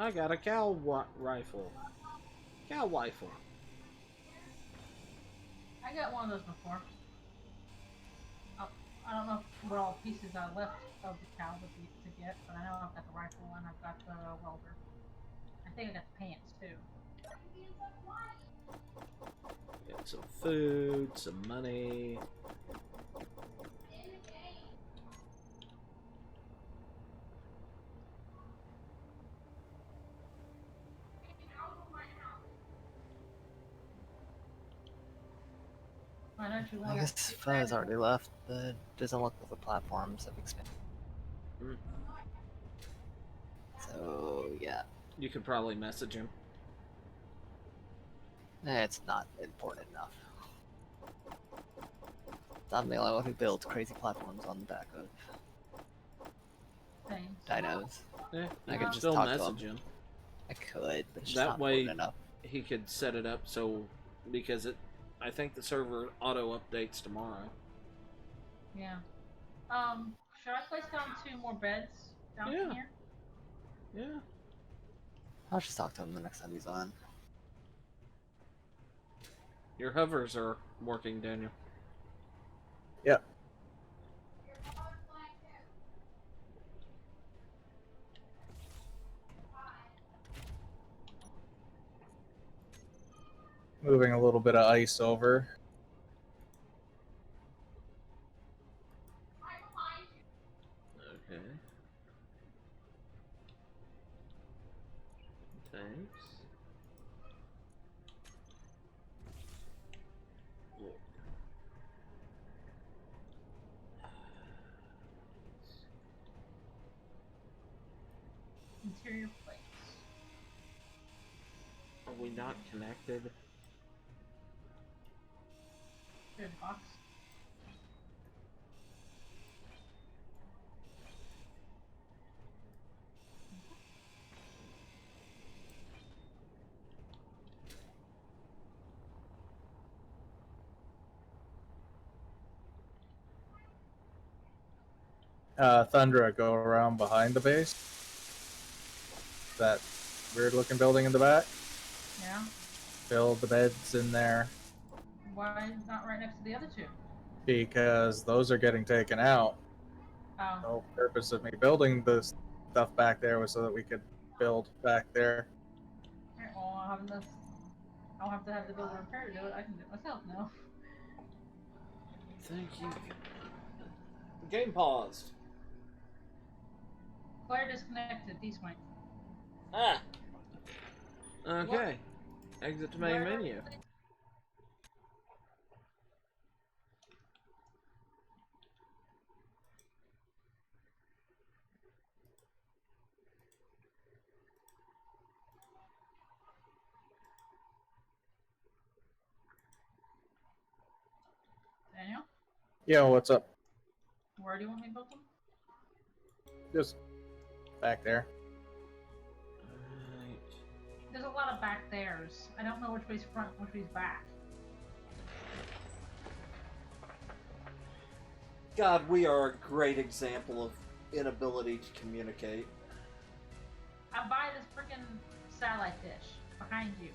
Speaker 1: I got a rifle. Cow rifle.
Speaker 5: I got one of those before. I don't know what all pieces I left of the cow to get, but I know I've got the rifle and I've got the welder. I think I got the pants too.
Speaker 1: Get some food, some money.
Speaker 4: I guess Fuzz already left, but doesn't look like the platforms have expanded.
Speaker 1: Mm.
Speaker 4: So, yeah.
Speaker 1: You could probably message him.
Speaker 4: It's not important enough. I'm the only one who builds crazy platforms on the back of
Speaker 5: things.
Speaker 4: dinos.
Speaker 1: Yeah,
Speaker 4: I
Speaker 1: you
Speaker 4: could
Speaker 1: could
Speaker 4: just
Speaker 1: still
Speaker 4: talk to
Speaker 1: message
Speaker 4: him.
Speaker 1: him.
Speaker 4: I could, but it's just
Speaker 1: That
Speaker 4: not
Speaker 1: way-
Speaker 4: important enough.
Speaker 1: He could set it up so because I think the server auto updates tomorrow.
Speaker 5: Yeah. Should I place down 2 more beds down
Speaker 1: Yeah.
Speaker 5: here?
Speaker 1: Yeah.
Speaker 4: I'll just talk to him the next time he's on.
Speaker 1: Your hovers are working, Daniel.
Speaker 2: Yep. Moving a little bit of ice over.
Speaker 1: Okay. Thanks.
Speaker 5: Interior plates.
Speaker 1: Are we not connected?
Speaker 5: Good box.
Speaker 2: Thundra, go around behind the base. That weird looking building in the back.
Speaker 5: Yeah.
Speaker 2: Build the beds in there
Speaker 5: Why not right next to the other 2?
Speaker 2: because those are getting taken out.
Speaker 5: Oh.
Speaker 2: The whole purpose of me building the stuff back there was so that we could build back there.
Speaker 5: Alright, well, I'll have to have the builder repair to do it. I can do it myself now.
Speaker 1: Thank you. The game paused.
Speaker 5: Player disconnected. D-Swing.
Speaker 1: Ah. Okay. Exit to main menu.
Speaker 5: Daniel,
Speaker 2: Yeah, what's up?
Speaker 5: where do you want me to build them?
Speaker 2: Just back there.
Speaker 1: Alright.
Speaker 5: There's a lot of back there's. I don't know which way's front, which way's back.
Speaker 1: God, we are a great example of inability to communicate.
Speaker 5: I buy this freaking satellite dish behind you.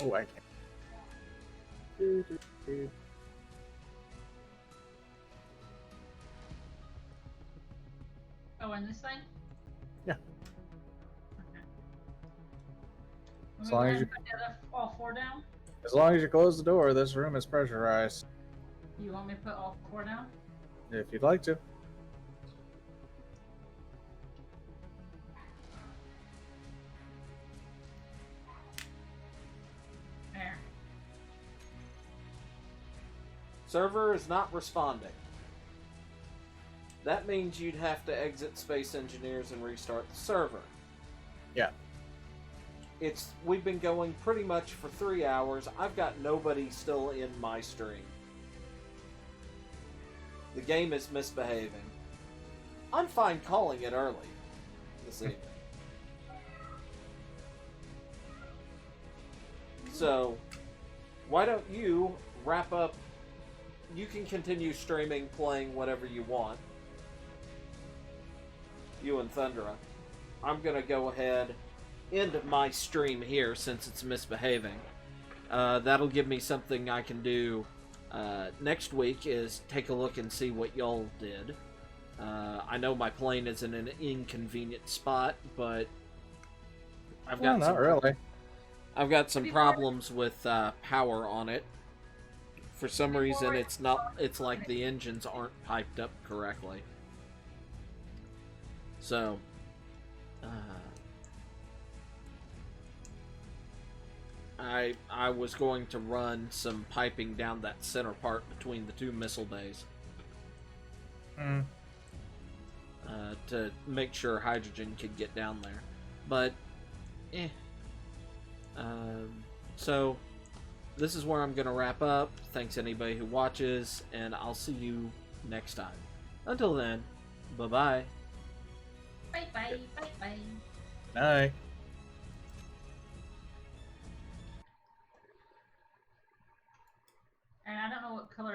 Speaker 2: Oh, I can't.
Speaker 5: Oh, and this thing?
Speaker 2: Yeah.
Speaker 5: Okay.
Speaker 2: As
Speaker 5: Let me
Speaker 2: long
Speaker 5: go
Speaker 2: as
Speaker 5: ahead
Speaker 2: you-
Speaker 5: and put the other all 4 down.
Speaker 2: As long as you close the door, this room is pressurized.
Speaker 5: You want me to put all 4 down?
Speaker 2: If you'd like to.
Speaker 5: There.
Speaker 1: Server is not responding. That means you'd have to exit Space Engineers and restart the server.
Speaker 2: Yeah.
Speaker 1: We've been going pretty much for 3 hours. I've got nobody still in my stream. The game is misbehaving. I'm fine calling it early this evening. So, why don't you wrap up? You can continue streaming, playing whatever you want. You and Thundra. I'm gonna go ahead, end my stream here since it's misbehaving. That'll give me something I can do next week, is take a look and see what y'all did. I know my plane is in an inconvenient spot, but I've got
Speaker 2: Well, not really.
Speaker 1: I've got some problems with power on it. For some reason, it's not. It's like the engines aren't piped up correctly. So, I was going to run some piping down that center part between the 2 missile bays to make sure hydrogen could get down there, but so this is where I'm going to wrap up. Thanks anybody who watches, and I'll see you next time. Until then, bye-bye.
Speaker 5: Bye bye. Bye bye.
Speaker 2: Night.